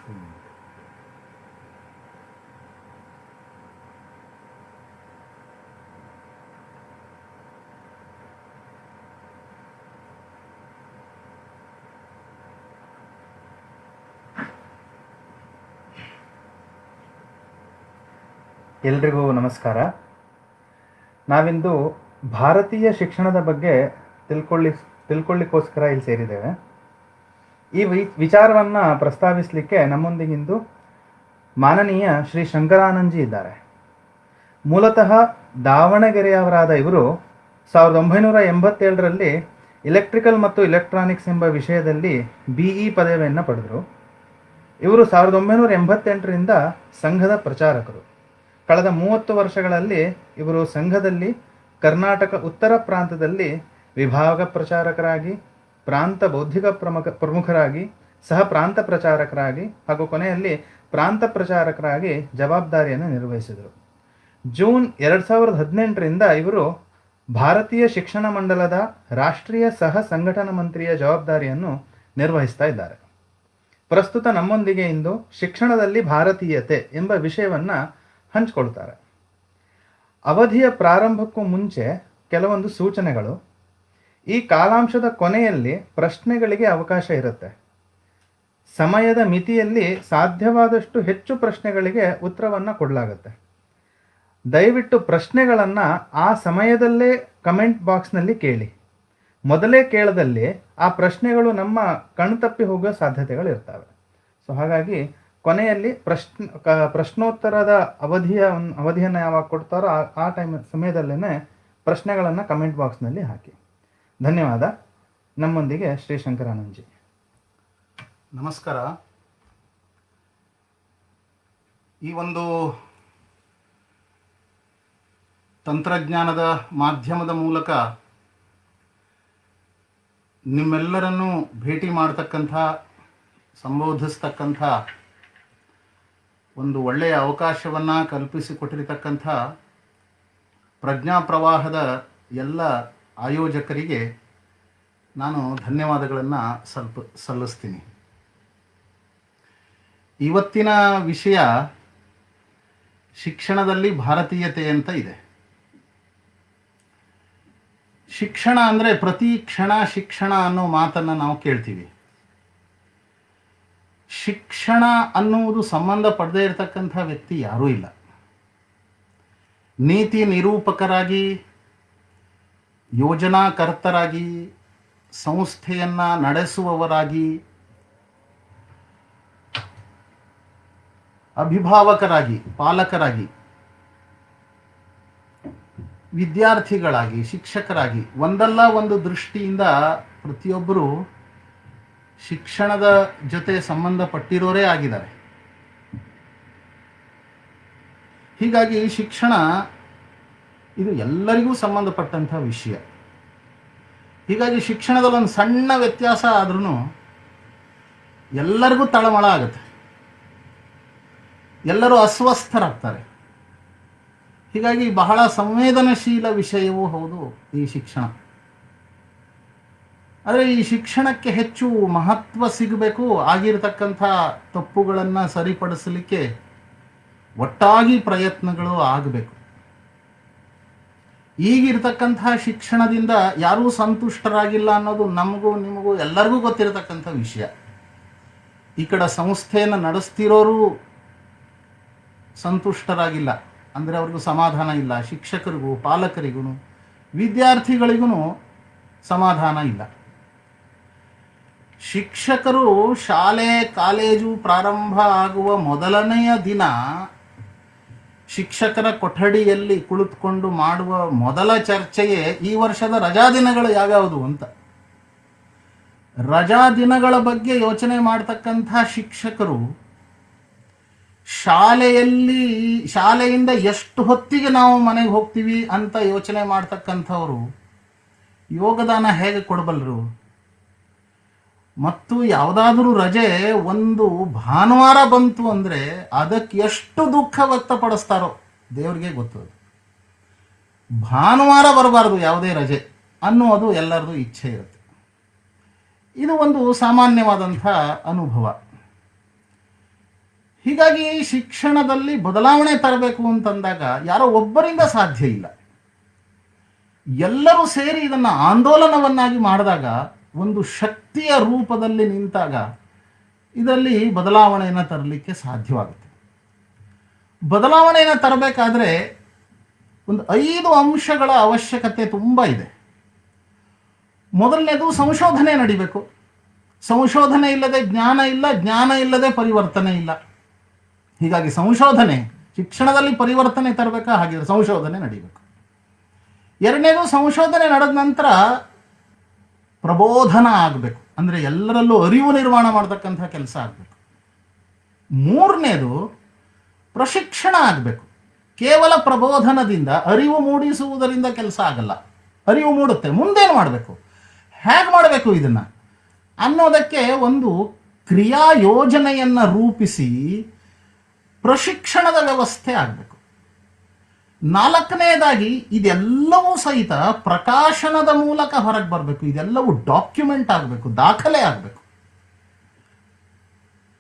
ಎಲ್ರಿಗೂ ನಮಸ್ಕಾರ. ನಾವಿಂದು ಭಾರತೀಯ ಶಿಕ್ಷಣದ ಬಗ್ಗೆ ತಿಳ್ಕೊಳ್ಳಿಕ್ಕೋಸ್ಕರ ಇಲ್ಲಿ ಸೇರಿದ್ದೇವೆ. ಈ ವಿಚಾರವನ್ನು ಪ್ರಸ್ತಾವಿಸಲಿಕ್ಕೆ ನಮ್ಮೊಂದಿಗಿಂದು ಮಾನನೀಯ ಶ್ರೀ ಶಂಕರಾನಂದಜಿ ಇದ್ದಾರೆ. ಮೂಲತಃ ದಾವಣಗೆರೆಯವರಾದ ಇವರು 1987ರಲ್ಲಿ ಎಲೆಕ್ಟ್ರಿಕಲ್ ಮತ್ತು ಎಲೆಕ್ಟ್ರಾನಿಕ್ಸ್ ಎಂಬ ವಿಷಯದಲ್ಲಿ BE ಪದವಿಯನ್ನು ಪಡೆದರು. ಇವರು 1988ರಿಂದ ಸಂಘದ ಪ್ರಚಾರಕರು. ಕಳೆದ 30 ವರ್ಷಗಳಲ್ಲಿ ಇವರು ಸಂಘದಲ್ಲಿ ಕರ್ನಾಟಕ ಉತ್ತರ ಪ್ರಾಂತದಲ್ಲಿ ವಿಭಾಗ ಪ್ರಚಾರಕರಾಗಿ, ಪ್ರಾಂತ ಬೌದ್ಧಿಕ ಪ್ರಮುಖರಾಗಿ, ಸಹ ಪ್ರಾಂತ ಪ್ರಚಾರಕರಾಗಿ ಹಾಗೂ ಕೊನೆಯಲ್ಲಿ ಪ್ರಾಂತ ಪ್ರಚಾರಕರಾಗಿ ಜವಾಬ್ದಾರಿಯನ್ನು ನಿರ್ವಹಿಸಿದರು. ಜೂನ್ 2018ರಿಂದ ಇವರು ಭಾರತೀಯ ಶಿಕ್ಷಣ ಮಂಡಲದ ರಾಷ್ಟ್ರೀಯ ಸಹ ಸಂಘಟನಾ ಮಂತ್ರಿಯ ಜವಾಬ್ದಾರಿಯನ್ನು ನಿರ್ವಹಿಸ್ತಾ ಇದ್ದಾರೆ. ಪ್ರಸ್ತುತ ನಮ್ಮೊಂದಿಗೆ ಇಂದು ಶಿಕ್ಷಣದಲ್ಲಿ ಭಾರತೀಯತೆ ಎಂಬ ವಿಷಯವನ್ನು ಹಂಚಿಕೊಳ್ತಾರೆ. ಅವಧಿಯ ಪ್ರಾರಂಭಕ್ಕೂ ಮುಂಚೆ ಕೆಲವೊಂದು ಸೂಚನೆಗಳು. ಈ ಕಾಲಾಂಶದ ಕೊನೆಯಲ್ಲಿ ಪ್ರಶ್ನೆಗಳಿಗೆ ಅವಕಾಶ ಇರುತ್ತೆ. ಸಮಯದ ಮಿತಿಯಲ್ಲಿ ಸಾಧ್ಯವಾದಷ್ಟು ಹೆಚ್ಚು ಪ್ರಶ್ನೆಗಳಿಗೆ ಉತ್ತರವನ್ನು ಕೊಡಲಾಗುತ್ತೆ. ದಯವಿಟ್ಟು ಪ್ರಶ್ನೆಗಳನ್ನು ಆ ಸಮಯದಲ್ಲೇ ಕಮೆಂಟ್ ಬಾಕ್ಸ್ನಲ್ಲಿ ಕೇಳಿ. ಮೊದಲೇ ಕೇಳದಲ್ಲಿ ಆ ಪ್ರಶ್ನೆಗಳು ನಮ್ಮ ಕಣ್ತಪ್ಪಿ ಹೋಗೋ ಸಾಧ್ಯತೆಗಳಿರ್ತವೆ. ಸೊ ಹಾಗಾಗಿ ಕೊನೆಯಲ್ಲಿ ಪ್ರಶ್ನೋತ್ತರದ ಅವಧಿಯನ್ನು ಯಾವಾಗ ಕೊಡ್ತಾರೋ ಆ ಸಮಯದಲ್ಲೇ ಪ್ರಶ್ನೆಗಳನ್ನು ಕಮೆಂಟ್ ಬಾಕ್ಸ್ನಲ್ಲಿ ಹಾಕಿ. ಧನ್ಯವಾದ. ನಮ್ಮೊಂದಿಗೆ ಶ್ರೀ ಶಂಕರಾನಂದಜಿ. ನಮಸ್ಕಾರ. ಈ ಒಂದು ತಂತ್ರಜ್ಞಾನದ ಮಾಧ್ಯಮದ ಮೂಲಕ ನಿಮ್ಮೆಲ್ಲರನ್ನೂ ಭೇಟಿ ಮಾಡತಕ್ಕಂಥ, ಸಂಬೋಧಿಸ್ತಕ್ಕಂಥ ಒಂದು ಒಳ್ಳೆಯ ಅವಕಾಶವನ್ನು ಕಲ್ಪಿಸಿಕೊಟ್ಟಿರತಕ್ಕಂಥ ಪ್ರಜ್ಞಾ ಪ್ರವಾಹದ ಎಲ್ಲ ಆಯೋಜಕರಿಗೆ ನಾನು ಧನ್ಯವಾದಗಳನ್ನು ಸಲ್ಲಿಸ್ತೀನಿ. ಇವತ್ತಿನ ವಿಷಯ ಶಿಕ್ಷಣದಲ್ಲಿ ಭಾರತೀಯತೆ ಅಂತ ಇದೆ. ಶಿಕ್ಷಣ ಅಂದರೆ ಪ್ರತಿ ಕ್ಷಣ ಶಿಕ್ಷಣ ಅನ್ನೋ ಮಾತನ್ನು ನಾವು ಕೇಳ್ತೀವಿ. ಶಿಕ್ಷಣ ಅನ್ನುವುದು ಸಂಬಂಧ ಪಡದೇ ಇರತಕ್ಕಂಥ ವ್ಯಕ್ತಿ ಯಾರೂ ಇಲ್ಲ. ನೀತಿ ನಿರೂಪಕರಾಗಿ, ಯೋಜನಾಕರ್ತರಾಗಿ, ಸಂಸ್ಥೆಯನ್ನು ನಡೆಸುವವರಾಗಿ, ಅಭಿಭಾವಕರಾಗಿ, ಪಾಲಕರಾಗಿ, ವಿದ್ಯಾರ್ಥಿಗಳಾಗಿ, ಶಿಕ್ಷಕರಾಗಿ ಒಂದಲ್ಲ ಒಂದು ದೃಷ್ಟಿಯಿಂದ ಪ್ರತಿಯೊಬ್ಬರು ಶಿಕ್ಷಣದ ಜೊತೆ ಸಂಬಂಧಪಟ್ಟಿರೋರೇ ಆಗಿದ್ದಾರೆ. ಹೀಗಾಗಿ ಶಿಕ್ಷಣ ಇದು ಎಲ್ಲರಿಗೂ ಸಂಬಂಧಪಟ್ಟಂಥ ವಿಷಯ. ಹೀಗಾಗಿ ಶಿಕ್ಷಣದಲ್ಲಿ ಒಂದು ಸಣ್ಣ ವ್ಯತ್ಯಾಸ ಆದ್ರೂ ಎಲ್ಲರಿಗೂ ತಳಮಳ ಆಗುತ್ತೆ, ಎಲ್ಲರೂ ಅಸ್ವಸ್ಥರಾಗ್ತಾರೆ. ಹೀಗಾಗಿ ಬಹಳ ಸಂವೇದನಶೀಲ ವಿಷಯವೂ ಹೌದು ಈ ಶಿಕ್ಷಣ. ಆದರೆ ಈ ಶಿಕ್ಷಣಕ್ಕೆ ಹೆಚ್ಚು ಮಹತ್ವ ಸಿಗಬೇಕು. ಆಗಿರತಕ್ಕಂಥ ತಪ್ಪುಗಳನ್ನು ಸರಿಪಡಿಸಲಿಕ್ಕೆ ಒಟ್ಟಾಗಿ ಪ್ರಯತ್ನಗಳು ಆಗಬೇಕು. ಈಗಿರ್ತಕ್ಕಂಥ ಶಿಕ್ಷಣದಿಂದ ಯಾರೂ ಸಂತುಷ್ಟರಾಗಿಲ್ಲ ಅನ್ನೋದು ನಮಗೂ ನಿಮಗೂ ಎಲ್ಲರಿಗೂ ಗೊತ್ತಿರತಕ್ಕಂಥ ವಿಷಯ. ಈ ಕಡೆ ಸಂಸ್ಥೆಯನ್ನು ನಡೆಸ್ತಿರೋರು ಸಂತುಷ್ಟರಾಗಿಲ್ಲ, ಅಂದರೆ ಅವ್ರಿಗೂ ಸಮಾಧಾನ ಇಲ್ಲ. ಶಿಕ್ಷಕರಿಗೂ, ಪಾಲಕರಿಗೂ, ವಿದ್ಯಾರ್ಥಿಗಳಿಗೂ ಸಮಾಧಾನ ಇಲ್ಲ. ಶಿಕ್ಷಕರು ಶಾಲೆ ಕಾಲೇಜು ಪ್ರಾರಂಭ ಆಗುವ ಮೊದಲನೆಯ ದಿನ ಶಿಕ್ಷಕರ ಕೊಠಡಿಯಲ್ಲಿ ಕುಳಿತುಕೊಂಡು ಮಾಡುವ ಮೊದಲ ಚರ್ಚೆಯೇ ಈ ವರ್ಷದ ರಜಾ ದಿನಗಳು ಯಾವ್ಯಾವುದು ಅಂತ. ರಜಾ ದಿನಗಳ ಬಗ್ಗೆ ಯೋಚನೆ ಮಾಡ್ತಕ್ಕಂಥ ಶಿಕ್ಷಕರು ಶಾಲೆಯಿಂದ ಎಷ್ಟು ಹೊತ್ತಿಗೆ ನಾವು ಮನೆಗೆ ಹೋಗ್ತೀವಿ ಅಂತ ಯೋಚನೆ ಮಾಡ್ತಕ್ಕಂಥವ್ರು ಯೋಗದಾನ ಹೇಗೆ ಕೊಡಬಲ್ಲರು? ಮತ್ತು ಯಾವುದಾದ್ರೂ ರಜೆ ಒಂದು ಭಾನುವಾರ ಬಂತು ಅಂದರೆ ಅದಕ್ಕೆ ಎಷ್ಟು ದುಃಖ ವ್ಯಕ್ತಪಡಿಸ್ತಾರೋ ದೇವರಿಗೆ ಗೊತ್ತು. ಭಾನುವಾರ ಬರಬಾರ್ದು ಯಾವುದೇ ರಜೆ ಅನ್ನುವುದು ಎಲ್ಲರದು ಇಚ್ಛೆ ಇರುತ್ತೆ. ಇದು ಒಂದು ಸಾಮಾನ್ಯವಾದಂಥ ಅನುಭವ. ಹೀಗಾಗಿ ಶಿಕ್ಷಣದಲ್ಲಿ ಬದಲಾವಣೆ ತರಬೇಕು ಅಂತಂದಾಗ ಯಾರೋ ಒಬ್ಬರಿಂದ ಸಾಧ್ಯ ಇಲ್ಲ. ಎಲ್ಲರೂ ಸೇರಿ ಇದನ್ನು ಆಂದೋಲನವನ್ನಾಗಿ ಮಾಡಿದಾಗ, ಒಂದು ಶಕ್ತಿಯ ರೂಪದಲ್ಲಿ ನಿಂತಾಗ ಇದರಲ್ಲಿ ಬದಲಾವಣೆಯನ್ನು ತರಲಿಕ್ಕೆ ಸಾಧ್ಯವಾಗುತ್ತೆ. ಬದಲಾವಣೆಯನ್ನು ತರಬೇಕಾದ್ರೆ ಒಂದು 5 ಅಂಶಗಳ ಅವಶ್ಯಕತೆ ತುಂಬ ಇದೆ. ಮೊದಲನೇದು ಸಂಶೋಧನೆ ನಡಿಬೇಕು. ಸಂಶೋಧನೆ ಇಲ್ಲದೆ ಜ್ಞಾನ ಇಲ್ಲ, ಜ್ಞಾನ ಇಲ್ಲದೆ ಪರಿವರ್ತನೆ ಇಲ್ಲ. ಹೀಗಾಗಿ ಸಂಶೋಧನೆ, ಶಿಕ್ಷಣದಲ್ಲಿ ಪರಿವರ್ತನೆ ತರಬೇಕಾ, ಹಾಗಿದ್ರೆ ಸಂಶೋಧನೆ ನಡಿಬೇಕು. ಎರಡನೇದು, ಸಂಶೋಧನೆ ನಡೆದ ನಂತರ ಪ್ರಬೋಧನ ಆಗಬೇಕು, ಅಂದರೆ ಎಲ್ಲರಲ್ಲೂ ಅರಿವು ನಿರ್ಮಾಣ ಮಾಡತಕ್ಕಂಥ ಕೆಲಸ ಆಗಬೇಕು. ಮೂರನೇದು, ಪ್ರಶಿಕ್ಷಣ ಆಗಬೇಕು. ಕೇವಲ ಪ್ರಬೋಧನದಿಂದ, ಅರಿವು ಮೂಡಿಸುವುದರಿಂದ ಕೆಲಸ ಆಗಲ್ಲ. ಅರಿವು ಮೂಡುತ್ತೆ, ಮುಂದೇನು ಮಾಡಬೇಕು, ಹೇಗೆ ಮಾಡಬೇಕು ಇದನ್ನು ಅನ್ನೋದಕ್ಕೆ ಒಂದು ಕ್ರಿಯಾ ಯೋಜನೆಯನ್ನು ರೂಪಿಸಿ ಪ್ರಶಿಕ್ಷಣದ ವ್ಯವಸ್ಥೆ ಆಗಬೇಕು. ನಾಲ್ಕನೇದಾಗಿ, ಇದೆಲ್ಲವೂ ಸಹಿತ ಪ್ರಕಾಶನದ ಮೂಲಕ ಹೊರಗೆ ಬರಬೇಕು. ಇದೆಲ್ಲವೂ ಡಾಕ್ಯುಮೆಂಟ್ ಆಗಬೇಕು, ದಾಖಲೆ ಆಗಬೇಕು.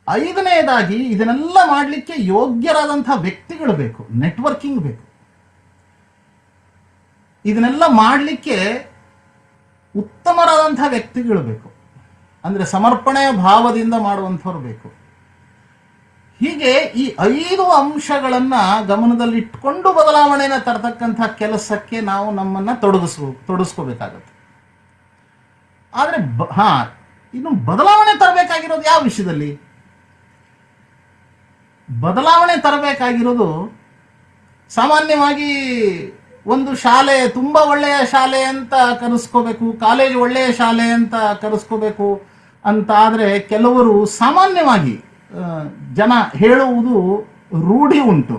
ಐದನೇದಾಗಿ, ಇದನ್ನೆಲ್ಲ ಮಾಡಲಿಕ್ಕೆ ಯೋಗ್ಯರಾದಂಥ ವ್ಯಕ್ತಿಗಳು ಬೇಕು, ನೆಟ್ವರ್ಕಿಂಗ್ ಬೇಕು. ಇದನ್ನೆಲ್ಲ ಮಾಡಲಿಕ್ಕೆ ಉತ್ತಮರಾದಂಥ ವ್ಯಕ್ತಿಗಳು ಬೇಕು, ಅಂದರೆ ಸಮರ್ಪಣೆಯ ಭಾವದಿಂದ ಮಾಡುವಂಥವ್ರು ಬೇಕು. ಹೀಗೆ ಈ 5 ಅಂಶಗಳನ್ನು ಗಮನದಲ್ಲಿಟ್ಕೊಂಡು ಬದಲಾವಣೆಯನ್ನು ತರತಕ್ಕಂಥ ಕೆಲಸಕ್ಕೆ ನಾವು ನಮ್ಮನ್ನು ತೊಡಗಿಸ್ಕೋಬೇಕಾಗತ್ತೆ. ಆದರೆ ಇನ್ನು ಬದಲಾವಣೆ ತರಬೇಕಾಗಿರೋದು ಯಾವ ವಿಷಯದಲ್ಲಿ? ಬದಲಾವಣೆ ತರಬೇಕಾಗಿರೋದು ಸಾಮಾನ್ಯವಾಗಿ ಒಂದು ಶಾಲೆ ತುಂಬ ಒಳ್ಳೆಯ ಶಾಲೆ ಅಂತ ಕರೆಸ್ಕೋಬೇಕು, ಕಾಲೇಜ್ ಒಳ್ಳೆಯ ಶಾಲೆ ಅಂತ ಕರೆಸ್ಕೋಬೇಕು ಅಂತ ಆದರೆ ಕೆಲವರು ಸಾಮಾನ್ಯವಾಗಿ ಜನ ಹೇಳುವುದು ರೂಢಿ ಉಂಟು.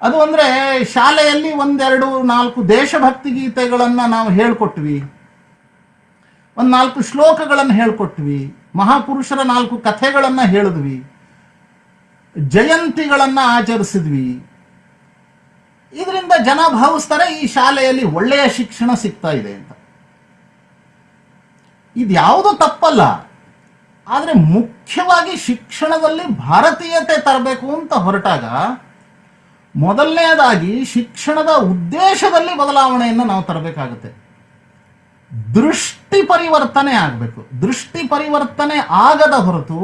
ಅದು ಅಂದರೆ ಶಾಲೆಯಲ್ಲಿ 1-2-4 ದೇಶಭಕ್ತಿ ಗೀತೆಗಳನ್ನು ನಾವು ಹೇಳ್ಕೊಟ್ವಿ, 4 ಶ್ಲೋಕಗಳನ್ನು ಹೇಳ್ಕೊಟ್ವಿ, ಮಹಾಪುರುಷರ 4 ಕಥೆಗಳನ್ನು ಹೇಳಿದ್ವಿ, ಜಯಂತಿಗಳನ್ನು ಆಚರಿಸಿದ್ವಿ. ಇದರಿಂದ ಜನ ಭಾವಿಸ್ತಾರೆ ಈ ಶಾಲೆಯಲ್ಲಿ ಒಳ್ಳೆಯ ಶಿಕ್ಷಣ ಸಿಗ್ತಾ ಇದೆ ಅಂತ. ಇದ್ಯಾವುದು ತಪ್ಪಲ್ಲ, ಆದರೆ ಮುಖ್ಯವಾಗಿ ಶಿಕ್ಷಣದಲ್ಲಿ ಭಾರತೀಯತೆ ತರಬೇಕು ಅಂತ ಹೊರಟಾಗ ಮೊದಲನೆಯದಾಗಿ ಶಿಕ್ಷಣದ ಉದ್ದೇಶದಲ್ಲಿ ಬದಲಾವಣೆಯನ್ನು ನಾವು ತರಬೇಕಾಗುತ್ತೆ. ದೃಷ್ಟಿ ಪರಿವರ್ತನೆ ಆಗಬೇಕು. ದೃಷ್ಟಿ ಪರಿವರ್ತನೆ ಆಗದ ಹೊರತು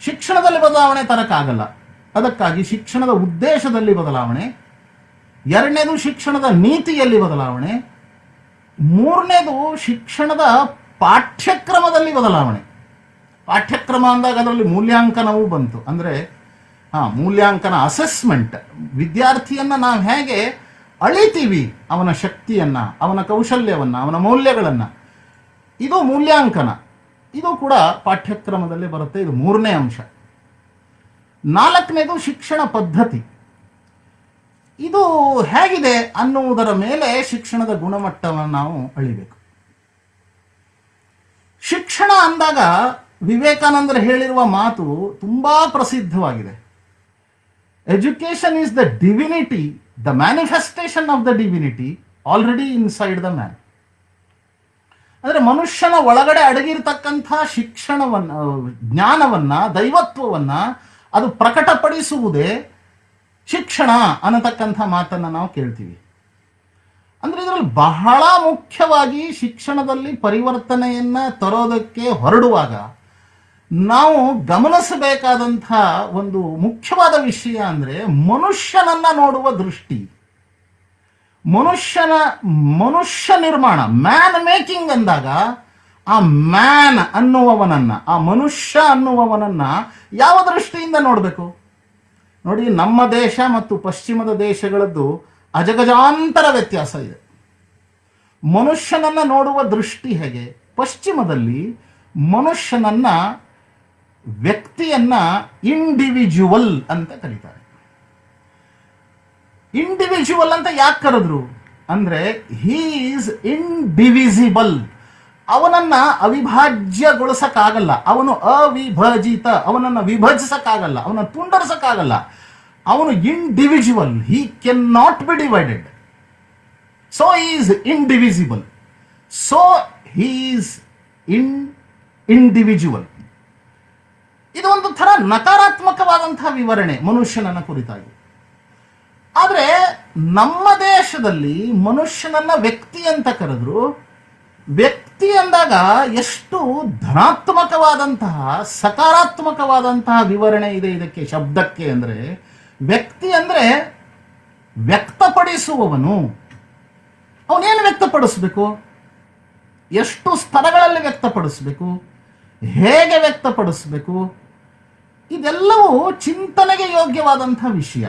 ಶಿಕ್ಷಣದಲ್ಲಿ ಬದಲಾವಣೆ ತರಕ್ಕಾಗಲ್ಲ. ಅದಕ್ಕಾಗಿ ಶಿಕ್ಷಣದ ಉದ್ದೇಶದಲ್ಲಿ ಬದಲಾವಣೆ, ಎರಡನೇದು ಶಿಕ್ಷಣದ ನೀತಿಯಲ್ಲಿ ಬದಲಾವಣೆ, ಮೂರನೇದು ಶಿಕ್ಷಣದ ಪಾಠ್ಯಕ್ರಮದಲ್ಲಿ ಬದಲಾವಣೆ. ಪಾಠ್ಯಕ್ರಮ ಅಂದಾಗ ಅದರಲ್ಲಿ ಮೂಲ್ಯಾಂಕನವೂ ಬಂತು. ಅಂದರೆ ಮೂಲ್ಯಾಂಕನ, ಅಸೆಸ್ಮೆಂಟ್, ವಿದ್ಯಾರ್ಥಿಯನ್ನು ನಾವು ಹೇಗೆ ಅಳಿತೀವಿ, ಅವನ ಶಕ್ತಿಯನ್ನು, ಅವನ ಕೌಶಲ್ಯವನ್ನು, ಅವನ ಮೌಲ್ಯಗಳನ್ನು, ಇದು ಮೂಲ್ಯಾಂಕನ. ಇದು ಕೂಡ ಪಾಠ್ಯಕ್ರಮದಲ್ಲಿ ಬರುತ್ತೆ. ಇದು ಮೂರನೇ ಅಂಶ. ನಾಲ್ಕನೇದು ಶಿಕ್ಷಣ ಪದ್ಧತಿ. ಇದು ಹೇಗಿದೆ ಅನ್ನುವುದರ ಮೇಲೆ ಶಿಕ್ಷಣದ ಗುಣಮಟ್ಟವನ್ನು ನಾವು ಅಳಿಬೇಕು. ಶಿಕ್ಷಣ ಅಂದಾಗ ವಿವೇಕಾನಂದರು ಹೇಳಿರುವ ಮಾತು ತುಂಬಾ ಪ್ರಸಿದ್ಧವಾಗಿದೆ. Education is the divinity, the manifestation of the divinity already inside the man. ಅಂದರೆ ಮನುಷ್ಯನ ಒಳಗಡೆ ಅಡಗಿರ್ತಕ್ಕಂಥ ಶಿಕ್ಷಣವನ್ನು, ಜ್ಞಾನವನ್ನ, ದೈವತ್ವವನ್ನ ಅದು ಪ್ರಕಟಪಡಿಸುವುದೇ ಶಿಕ್ಷಣ ಅನ್ನತಕ್ಕಂಥ ಮಾತನ್ನು ನಾವು ಕೇಳ್ತೀವಿ. ಅಂದರೆ ಇದರಲ್ಲಿ ಬಹಳ ಮುಖ್ಯವಾಗಿ ಶಿಕ್ಷಣದಲ್ಲಿ ಪರಿವರ್ತನೆಯನ್ನ ತರೋದಕ್ಕೆ ಹೊರಡುವಾಗ ನಾವು ಗಮನಿಸಬೇಕಾದಂಥ ಒಂದು ಮುಖ್ಯವಾದ ವಿಷಯ ಅಂದರೆ ಮನುಷ್ಯನನ್ನ ನೋಡುವ ದೃಷ್ಟಿ. ಮನುಷ್ಯ ನಿರ್ಮಾಣ, ಮ್ಯಾನ್ ಮೇಕಿಂಗ್ ಅಂದಾಗ ಆ ಮ್ಯಾನ್ ಅನ್ನುವವನನ್ನ, ಆ ಮನುಷ್ಯ ಅನ್ನುವವನನ್ನ ಯಾವ ದೃಷ್ಟಿಯಿಂದ ನೋಡಬೇಕು? ನೋಡಿ, ನಮ್ಮ ದೇಶ ಮತ್ತು ಪಶ್ಚಿಮದ ದೇಶಗಳದ್ದು ಅಜಗಜಾಂತರ ವ್ಯತ್ಯಾಸ ಇದೆ. ಮನುಷ್ಯನನ್ನ ನೋಡುವ ದೃಷ್ಟಿ ಹೇಗೆ? ಪಶ್ಚಿಮದಲ್ಲಿ ಮನುಷ್ಯನನ್ನ, ವ್ಯಕ್ತಿಯನ್ನ ಇಂಡಿವಿಜುವಲ್ ಅಂತ ಕರೀತಾರೆ. ಇಂಡಿವಿಜುವಲ್ ಅಂತ ಯಾಕೆ ಕರೆದ್ರು ಅಂದ್ರೆ ಹೀ ಈಸ್ ಇಂಡಿವಿಸಿಬಲ್. ಅವನನ್ನ ಅವಿಭಾಜ್ಯಗೊಳಿಸಕ್ಕಾಗಲ್ಲ, ಅವನು ಅವಿಭಜಿತ, ಅವನನ್ನ ವಿಭಜಿಸಕ್ಕಾಗಲ್ಲ, ಅವನನ್ನ ತುಂಡರಿಸಕ್ಕಾಗಲ್ಲ. ಅವನು individual, he can not be divided. So is indivisible, so he is individual. ಇದು ಒಂದು ಥರ ನಕಾರಾತ್ಮಕವಾದಂತಹ ವಿವರಣೆ ಮನುಷ್ಯನನ್ನ ಕುರಿತಾಗಿ. ಆದರೆ ನಮ್ಮ ದೇಶದಲ್ಲಿ ಮನುಷ್ಯನನ್ನ ವ್ಯಕ್ತಿ ಅಂತ ಕರೆದ್ರು. ವ್ಯಕ್ತಿ ಅಂದಾಗ ಎಷ್ಟು ಧನಾತ್ಮಕವಾದಂತಹ ಸಕಾರಾತ್ಮಕವಾದಂತಹ ವಿವರಣೆ ಇದೆ ಇದಕ್ಕೆ, ಶಬ್ದಕ್ಕೆ. ಅಂದ್ರೆ ವ್ಯಕ್ತಿ ಅಂದ್ರೆ ವ್ಯಕ್ತಪಡಿಸುವವನು. ಅವನೇನು ವ್ಯಕ್ತಪಡಿಸ್ಬೇಕು, ಎಷ್ಟು ಸ್ತರಗಳಲ್ಲಿ ವ್ಯಕ್ತಪಡಿಸ್ಬೇಕು, ಹೇಗೆ ವ್ಯಕ್ತಪಡಿಸ್ಬೇಕು, ಇದೆಲ್ಲವೂ ಚಿಂತನೆಗೆ ಯೋಗ್ಯವಾದಂತಹ ವಿಷಯ.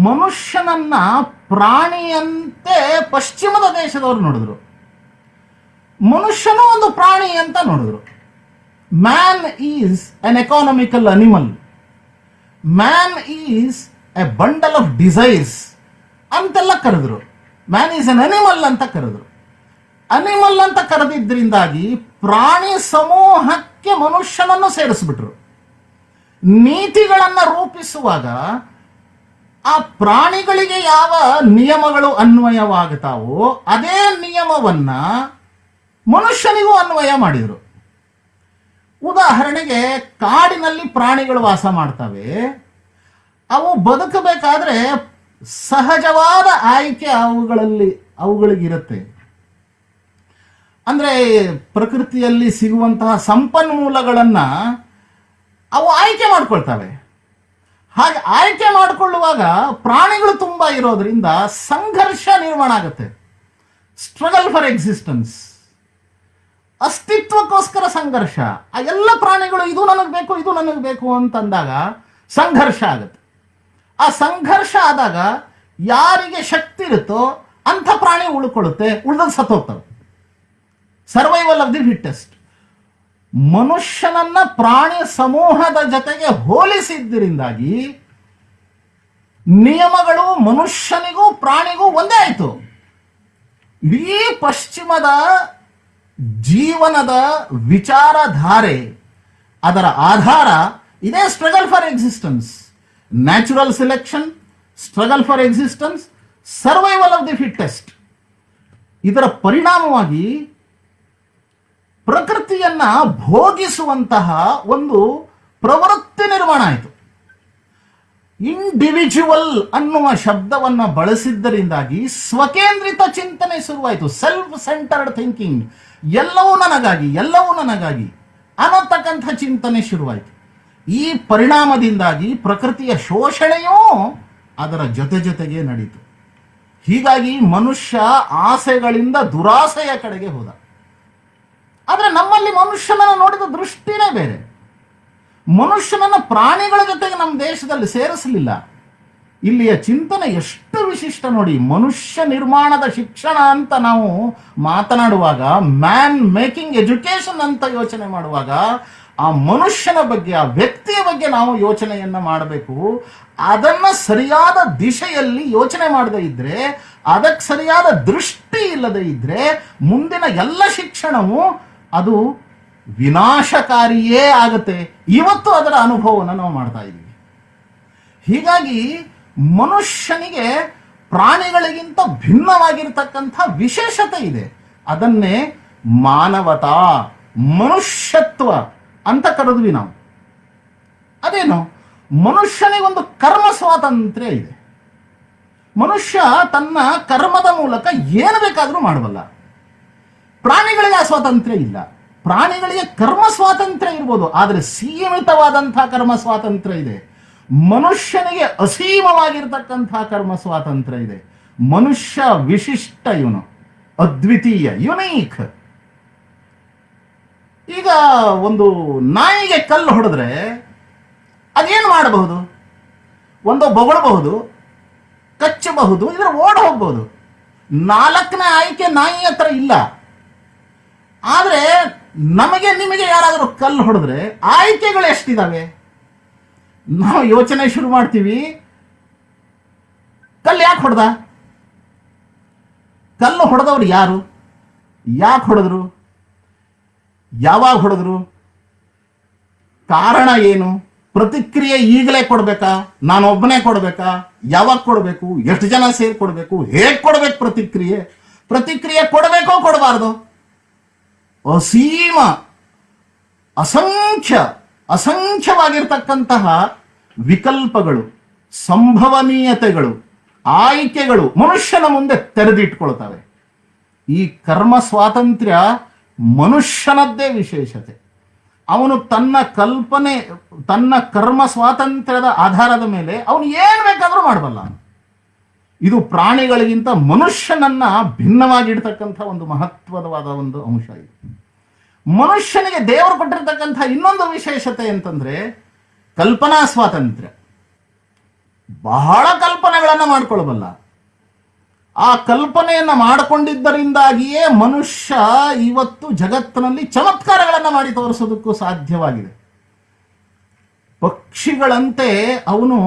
ಮನುಷ್ಯನನ್ನ ಪ್ರಾಣಿಯಂತೆ ಪಶ್ಚಿಮದ ದೇಶದವರು ನೋಡಿದ್ರು, ಮನುಷ್ಯನೂ ಒಂದು ಪ್ರಾಣಿ ಅಂತ ನೋಡಿದ್ರು. Man is an economical animal, man is A bundle of desires ಅಂತೆಲ್ಲ ಕರೆದ್ರು. ಮ್ಯಾನ್ ಈಸ್ ಅನ್ ಅನಿಮಲ್ ಅಂತ ಕರೆದ್ರು. ಅನಿಮಲ್ ಅಂತ ಕರೆದಿದ್ರಿಂದಾಗಿ ಪ್ರಾಣಿ ಸಮೂಹಕ್ಕೆ ಮನುಷ್ಯನನ್ನು ಸೇರಿಸ್ಬಿಟ್ರು. ನೀತಿಗಳನ್ನ ರೂಪಿಸುವಾಗ ಆ ಪ್ರಾಣಿಗಳಿಗೆ ಯಾವ ನಿಯಮಗಳು ಅನ್ವಯವಾಗುತ್ತಾವೋ ಅದೇ ನಿಯಮವನ್ನ ಮನುಷ್ಯನಿಗೂ ಅನ್ವಯ ಮಾಡಿದರು. ಉದಾಹರಣೆಗೆ, ಕಾಡಿನಲ್ಲಿ ಪ್ರಾಣಿಗಳು ವಾಸ ಮಾಡ್ತವೆ. ಅವು ಬದುಕಬೇಕಾದ್ರೆ ಸಹಜವಾದ ಆಯ್ಕೆ ಅವುಗಳಿಗಿರುತ್ತೆ. ಅಂದ್ರೆ ಪ್ರಕೃತಿಯಲ್ಲಿ ಸಿಗುವಂತಹ ಸಂಪನ್ಮೂಲಗಳನ್ನ ಅವು ಆಯ್ಕೆ ಮಾಡ್ಕೊಳ್ತವೆ. ಹಾಗೆ ಆಯ್ಕೆ ಮಾಡಿಕೊಳ್ಳುವಾಗ ಪ್ರಾಣಿಗಳು ತುಂಬಾ ಇರೋದ್ರಿಂದ ಸಂಘರ್ಷ ನಿರ್ಮಾಣ ಆಗುತ್ತೆ. ಸ್ಟ್ರಗಲ್ ಫಾರ್ ಎಕ್ಸಿಸ್ಟೆನ್ಸ್, ಅಸ್ತಿತ್ವಕ್ಕೋಸ್ಕರ ಸಂಘರ್ಷ. ಆ ಎಲ್ಲ ಪ್ರಾಣಿಗಳು ಇದು ನನಗೆ ಬೇಕು, ಇದು ನನಗೆ ಬೇಕು ಅಂತಂದಾಗ ಸಂಘರ್ಷ ಆಗುತ್ತೆ. ಆ ಸಂಘರ್ಷ ಆದಾಗ ಯಾರಿಗೆ ಶಕ್ತಿ ಇರುತ್ತೋ ಅಂಥ ಪ್ರಾಣಿ ಉಳ್ಕೊಳ್ಳುತ್ತೆ, ಉಳಿದ ಸತ್ತೋಗ್ತವೆ. Survival of the fittest. ಮನುಷ್ಯನನ್ನ ಪ್ರಾಣಿ ಸಮೂಹದ ಜೊತೆಗೆ ಹೋಲಿಸಿದ್ದರಿಂದಾಗಿ ನಿಯಮಗಳು ಮನುಷ್ಯನಿಗೂ ಪ್ರಾಣಿಗೂ ಒಂದೇ ಆಯಿತು. ಇಡೀ ಪಶ್ಚಿಮದ ಜೀವನದ ವಿಚಾರಧಾರೆ, ಅದರ ಆಧಾರ ಇದೇ struggle for existence. Natural selection, struggle for existence, survival of the fittest. ಇದರ ಪರಿಣಾಮವಾಗಿ ಪ್ರಕೃತಿಯನ್ನ ಭೋಗಿಸುವಂತಹ ಒಂದು ಪ್ರವೃತ್ತಿ ನಿರ್ಮಾಣ ಆಯಿತು. ಇಂಡಿವಿಜುವಲ್ ಅನ್ನುವ ಶಬ್ದವನ್ನ ಬಳಸಿದ್ದರಿಂದಾಗಿ ಸ್ವಕೇಂದ್ರಿತ ಚಿಂತನೆ ಶುರುವಾಯಿತು. ಸೆಲ್ಫ್ ಸೆಂಟರ್ಡ್ ಥಿಂಕಿಂಗ್, ಎಲ್ಲವೂ ನನಗಾಗಿ ಅನ್ನತಕ್ಕಂಥ ಚಿಂತನೆ ಶುರುವಾಯಿತು. ಈ ಪರಿಣಾಮದಿಂದಾಗಿ ಪ್ರಕೃತಿಯ ಶೋಷಣೆಯೂ ಅದರ ಜೊತೆಗೆ ನಡೀತು. ಹೀಗಾಗಿ ಮನುಷ್ಯ ಆಸೆಗಳಿಂದ ದುರಾಸೆಯ ಕಡೆಗೆ ಹೋದ. ಆದರೆ ನಮ್ಮಲ್ಲಿ ಮನುಷ್ಯನನ್ನು ನೋಡಿದ ದೃಷ್ಟಿನೇ ಬೇರೆ. ಮನುಷ್ಯನನ್ನ ಪ್ರಾಣಿಗಳ ಜೊತೆಗೆ ನಮ್ಮ ದೇಶದಲ್ಲಿ ಸೇರಿಸಲಿಲ್ಲ. ಇಲ್ಲಿಯ ಚಿಂತನೆ ಎಷ್ಟು ವಿಶಿಷ್ಟ ನೋಡಿ. ಮನುಷ್ಯ ನಿರ್ಮಾಣದ ಶಿಕ್ಷಣ ಅಂತ ನಾವು ಮಾತನಾಡುವಾಗ, ಮ್ಯಾನ್ ಮೇಕಿಂಗ್ ಎಜುಕೇಶನ್ ಅಂತ ಯೋಚನೆ ಮಾಡುವಾಗ, ಆ ಮನುಷ್ಯನ ಬಗ್ಗೆ, ಆ ವ್ಯಕ್ತಿಯ ಬಗ್ಗೆ ನಾವು ಯೋಚನೆಯನ್ನ ಮಾಡಬೇಕು. ಅದನ್ನ ಸರಿಯಾದ ದಿಶೆಯಲ್ಲಿ ಯೋಚನೆ ಮಾಡದೇ ಇದ್ರೆ, ಅದಕ್ಕೆ ಸರಿಯಾದ ದೃಷ್ಟಿ ಇಲ್ಲದೆ ಇದ್ರೆ ಮುಂದಿನ ಎಲ್ಲ ಶಿಕ್ಷಣವು ಅದು ವಿನಾಶಕಾರಿಯೇ ಆಗುತ್ತೆ. ಇವತ್ತು ಅದರ ಅನುಭವವನ್ನು ನಾವು ಮಾಡ್ತಾ ಇದ್ದೀವಿ. ಹೀಗಾಗಿ ಮನುಷ್ಯನಿಗೆ ಪ್ರಾಣಿಗಳಿಗಿಂತ ಭಿನ್ನವಾಗಿರ್ತಕ್ಕಂಥ ವಿಶೇಷತೆ ಇದೆ. ಅದನ್ನೇ ಮಾನವತಾ, ಮನುಷ್ಯತ್ವ ಅಂತ ಕರೆದ್ವಿ ನಾವು. ಅದೇನು, ಮನುಷ್ಯನಿಗೊಂದು ಕರ್ಮ ಸ್ವಾತಂತ್ರ್ಯ ಇದೆ. ಮನುಷ್ಯ ತನ್ನ ಕರ್ಮದ ಮೂಲಕ ಏನು ಬೇಕಾದರೂ ಮಾಡಬಲ್ಲ. ಪ್ರಾಣಿಗಳಿಗೆ ಆ ಸ್ವಾತಂತ್ರ್ಯ ಇಲ್ಲ. ಪ್ರಾಣಿಗಳಿಗೆ ಕರ್ಮ ಸ್ವಾತಂತ್ರ್ಯ ಇರ್ಬೋದು, ಆದರೆ ಸೀಮಿತವಾದಂತಹ ಕರ್ಮ ಸ್ವಾತಂತ್ರ್ಯ ಇದೆ. ಮನುಷ್ಯನಿಗೆ ಅಸೀಮವಾಗಿರ್ತಕ್ಕಂತಹ ಕರ್ಮ ಸ್ವಾತಂತ್ರ್ಯ ಇದೆ. ಮನುಷ್ಯ ವಿಶಿಷ್ಟ, ಇವನು ಅದ್ವಿತೀಯ, ಯುನೀಕ್. ಈಗ ಒಂದು ನಾಯಿಗೆ ಕಲ್ಲು ಹೊಡೆದ್ರೆ ಅದೇನು ಮಾಡಬಹುದು? ಒಂದು ಬೊಗಳಬಹುದು, ಕಚ್ಚಬಹುದು, ಇದರ ಓಡ ಹೋಗ್ಬಹುದು. ನಾಲ್ಕನೇ ಆಯ್ಕೆ ನಾಯಿ ಹತ್ರ ಇಲ್ಲ. ಆದ್ರೆ ನಮಗೆ ನಿಮಗೆ ಯಾರಾದರೂ ಕಲ್ಲು ಹೊಡೆದ್ರೆ ಆಯ್ಕೆಗಳು ಎಷ್ಟಿದಾವೆ? ನಾವು ಯೋಚನೆ ಶುರು ಮಾಡ್ತೀವಿ, ಕಲ್ಲು ಯಾಕೆ ಹೊಡೆದ? ಕಲ್ಲು ಹೊಡೆದವ್ರು ಯಾರು? ಯಾಕೆ ಹೊಡೆದ್ರು? ಯಾವಾಗ ಹೊಡೆದ್ರು? ಕಾರಣ ಏನು? ಪ್ರತಿಕ್ರಿಯೆ ಈಗಲೇ ಕೊಡ್ಬೇಕಾ? ನಾನೊಬ್ಬನೇ ಕೊಡ್ಬೇಕಾ? ಯಾವಾಗ ಕೊಡಬೇಕು? ಎಷ್ಟು ಜನ ಸೇರಿ ಕೊಡಬೇಕು? ಹೇಗೆ ಕೊಡ್ಬೇಕು? ಪ್ರತಿಕ್ರಿಯೆ ಕೊಡಬೇಕೋ ಕೊಡಬಾರ್ದು? ಅಸೀಮ ಅಸಂಖ್ಯವಾಗಿರ್ತಕ್ಕಂತಹ ವಿಕಲ್ಪಗಳು, ಸಂಭವನೀಯತೆಗಳು, ಆಯ್ಕೆಗಳು ಮನುಷ್ಯನ ಮುಂದೆ ತೆರೆದಿಟ್ಕೊಳ್ತವೆ. ಈ ಕರ್ಮ ಸ್ವಾತಂತ್ರ್ಯ ಮನುಷ್ಯನದ್ದೇ ವಿಶೇಷತೆ. ಅವನು ತನ್ನ ಕರ್ಮ ಸ್ವಾತಂತ್ರ್ಯದ ಆಧಾರದ ಮೇಲೆ ಅವನು ಏನು ಬೇಕಾದರೂ ಮಾಡಬಲ್ಲ. ಇದು ಪ್ರಾಣಿಗಳಿಗಿಂತ ಮನುಷ್ಯನನ್ನ ಭಿನ್ನವಾಗಿಡ್ತಕ್ಕಂಥ ಒಂದು ಮಹತ್ವವಾದ ಒಂದು ಅಂಶ ಇದು. ಮನುಷ್ಯನಿಗೆ ದೇವರು ಕೊಟ್ಟಿರ್ತಕ್ಕಂಥ ಇನ್ನೊಂದು ವಿಶೇಷತೆ ಅಂತಂದ್ರೆ ಕಲ್ಪನಾ ಸ್ವಾತಂತ್ರ್ಯ. ಬಹಳ ಕಲ್ಪನೆಗಳನ್ನು ಮಾಡಿಕೊಳ್ಳಬಲ್ಲ. ಆ ಕಲ್ಪನೆಯನ್ನು ಮಾಡಿಕೊಂಡಿದ್ದರಿಂದಾಗಿಯೇ ಮನುಷ್ಯ ಇವತ್ತು ಜಗತ್ತಿನಲ್ಲಿ ಚಮತ್ಕಾರಗಳನ್ನು ಮಾಡಿ ತೋರಿಸೋದಕ್ಕೂ ಸಾಧ್ಯವಾಗಿದೆ. ಪಕ್ಷಿಗಳಂತೆ ಅವನು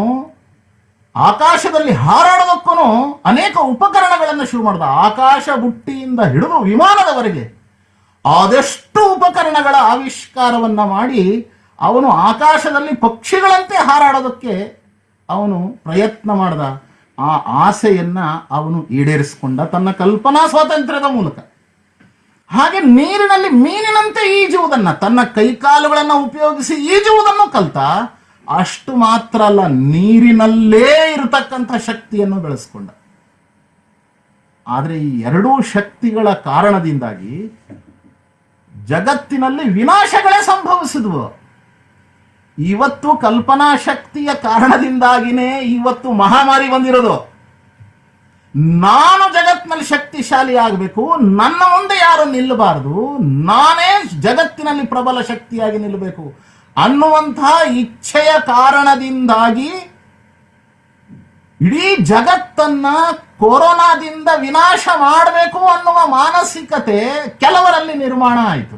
ಆಕಾಶದಲ್ಲಿ ಹಾರಾಡೋದಕ್ಕೂ ಅನೇಕ ಉಪಕರಣಗಳನ್ನು ಶುರು ಮಾಡಿದ. ಆಕಾಶ ಬುಟ್ಟಿಯಿಂದ ಹಿಡಿದು ವಿಮಾನದವರೆಗೆ ಆದಷ್ಟು ಉಪಕರಣಗಳ ಆವಿಷ್ಕಾರವನ್ನ ಮಾಡಿ ಅವನು ಆಕಾಶದಲ್ಲಿ ಪಕ್ಷಿಗಳಂತೆ ಹಾರಾಡೋದಕ್ಕೆ ಅವನು ಪ್ರಯತ್ನ ಮಾಡಿದ. ಆ ಆಸೆಯನ್ನ ಅವನು ಈಡೇರಿಸಿಕೊಂಡ ತನ್ನ ಕಲ್ಪನಾ ಸ್ವಾತಂತ್ರ್ಯದ ಮೂಲಕ. ಹಾಗೆ ನೀರಿನಲ್ಲಿ ಮೀನಿನಂತೆ ಈಜುವುದನ್ನ, ತನ್ನ ಕೈಕಾಲುಗಳನ್ನು ಉಪಯೋಗಿಸಿ ಈಜುವುದನ್ನು ಕಲ್ತ. ಅಷ್ಟು ಮಾತ್ರ ಅಲ್ಲ, ನೀರಿನಲ್ಲೇ ಇರತಕ್ಕಂಥ ಶಕ್ತಿಯನ್ನು ಬೆಳೆಸ್ಕೊಂಡ. ಆದರೆ ಈ ಎರಡೂ ಶಕ್ತಿಗಳ ಕಾರಣದಿಂದಾಗಿ ಜಗತ್ತಿನಲ್ಲಿ ವಿನಾಶಗಳೇ ಸಂಭವಿಸಿದ್ವು. ಇವತ್ತು ಕಲ್ಪನಾ ಶಕ್ತಿಯ ಕಾರಣದಿಂದಾಗಿನೇ ಇವತ್ತು ಮಹಾಮಾರಿ ಬಂದಿರೋದು. ನಾನು ಜಗತ್ತಿನಲ್ಲಿ ಶಕ್ತಿಶಾಲಿ ಆಗಬೇಕು, ನನ್ನ ಮುಂದೆ ಯಾರು ನಿಲ್ಲಬಾರದು, ನಾನೇ ಜಗತ್ತಿನಲ್ಲಿ ಪ್ರಬಲ ಶಕ್ತಿಯಾಗಿ ನಿಲ್ಲಬೇಕು ಅನ್ನುವಂತಹ ಇಚ್ಛೆಯ ಕಾರಣದಿಂದಾಗಿ ಇಡೀ ಜಗತ್ತನ್ನ ಕೊರೋನಾದಿಂದ ವಿನಾಶ ಮಾಡಬೇಕು ಅನ್ನುವ ಮಾನಸಿಕತೆ ಕೆಲವರಲ್ಲಿ ನಿರ್ಮಾಣ ಆಯಿತು.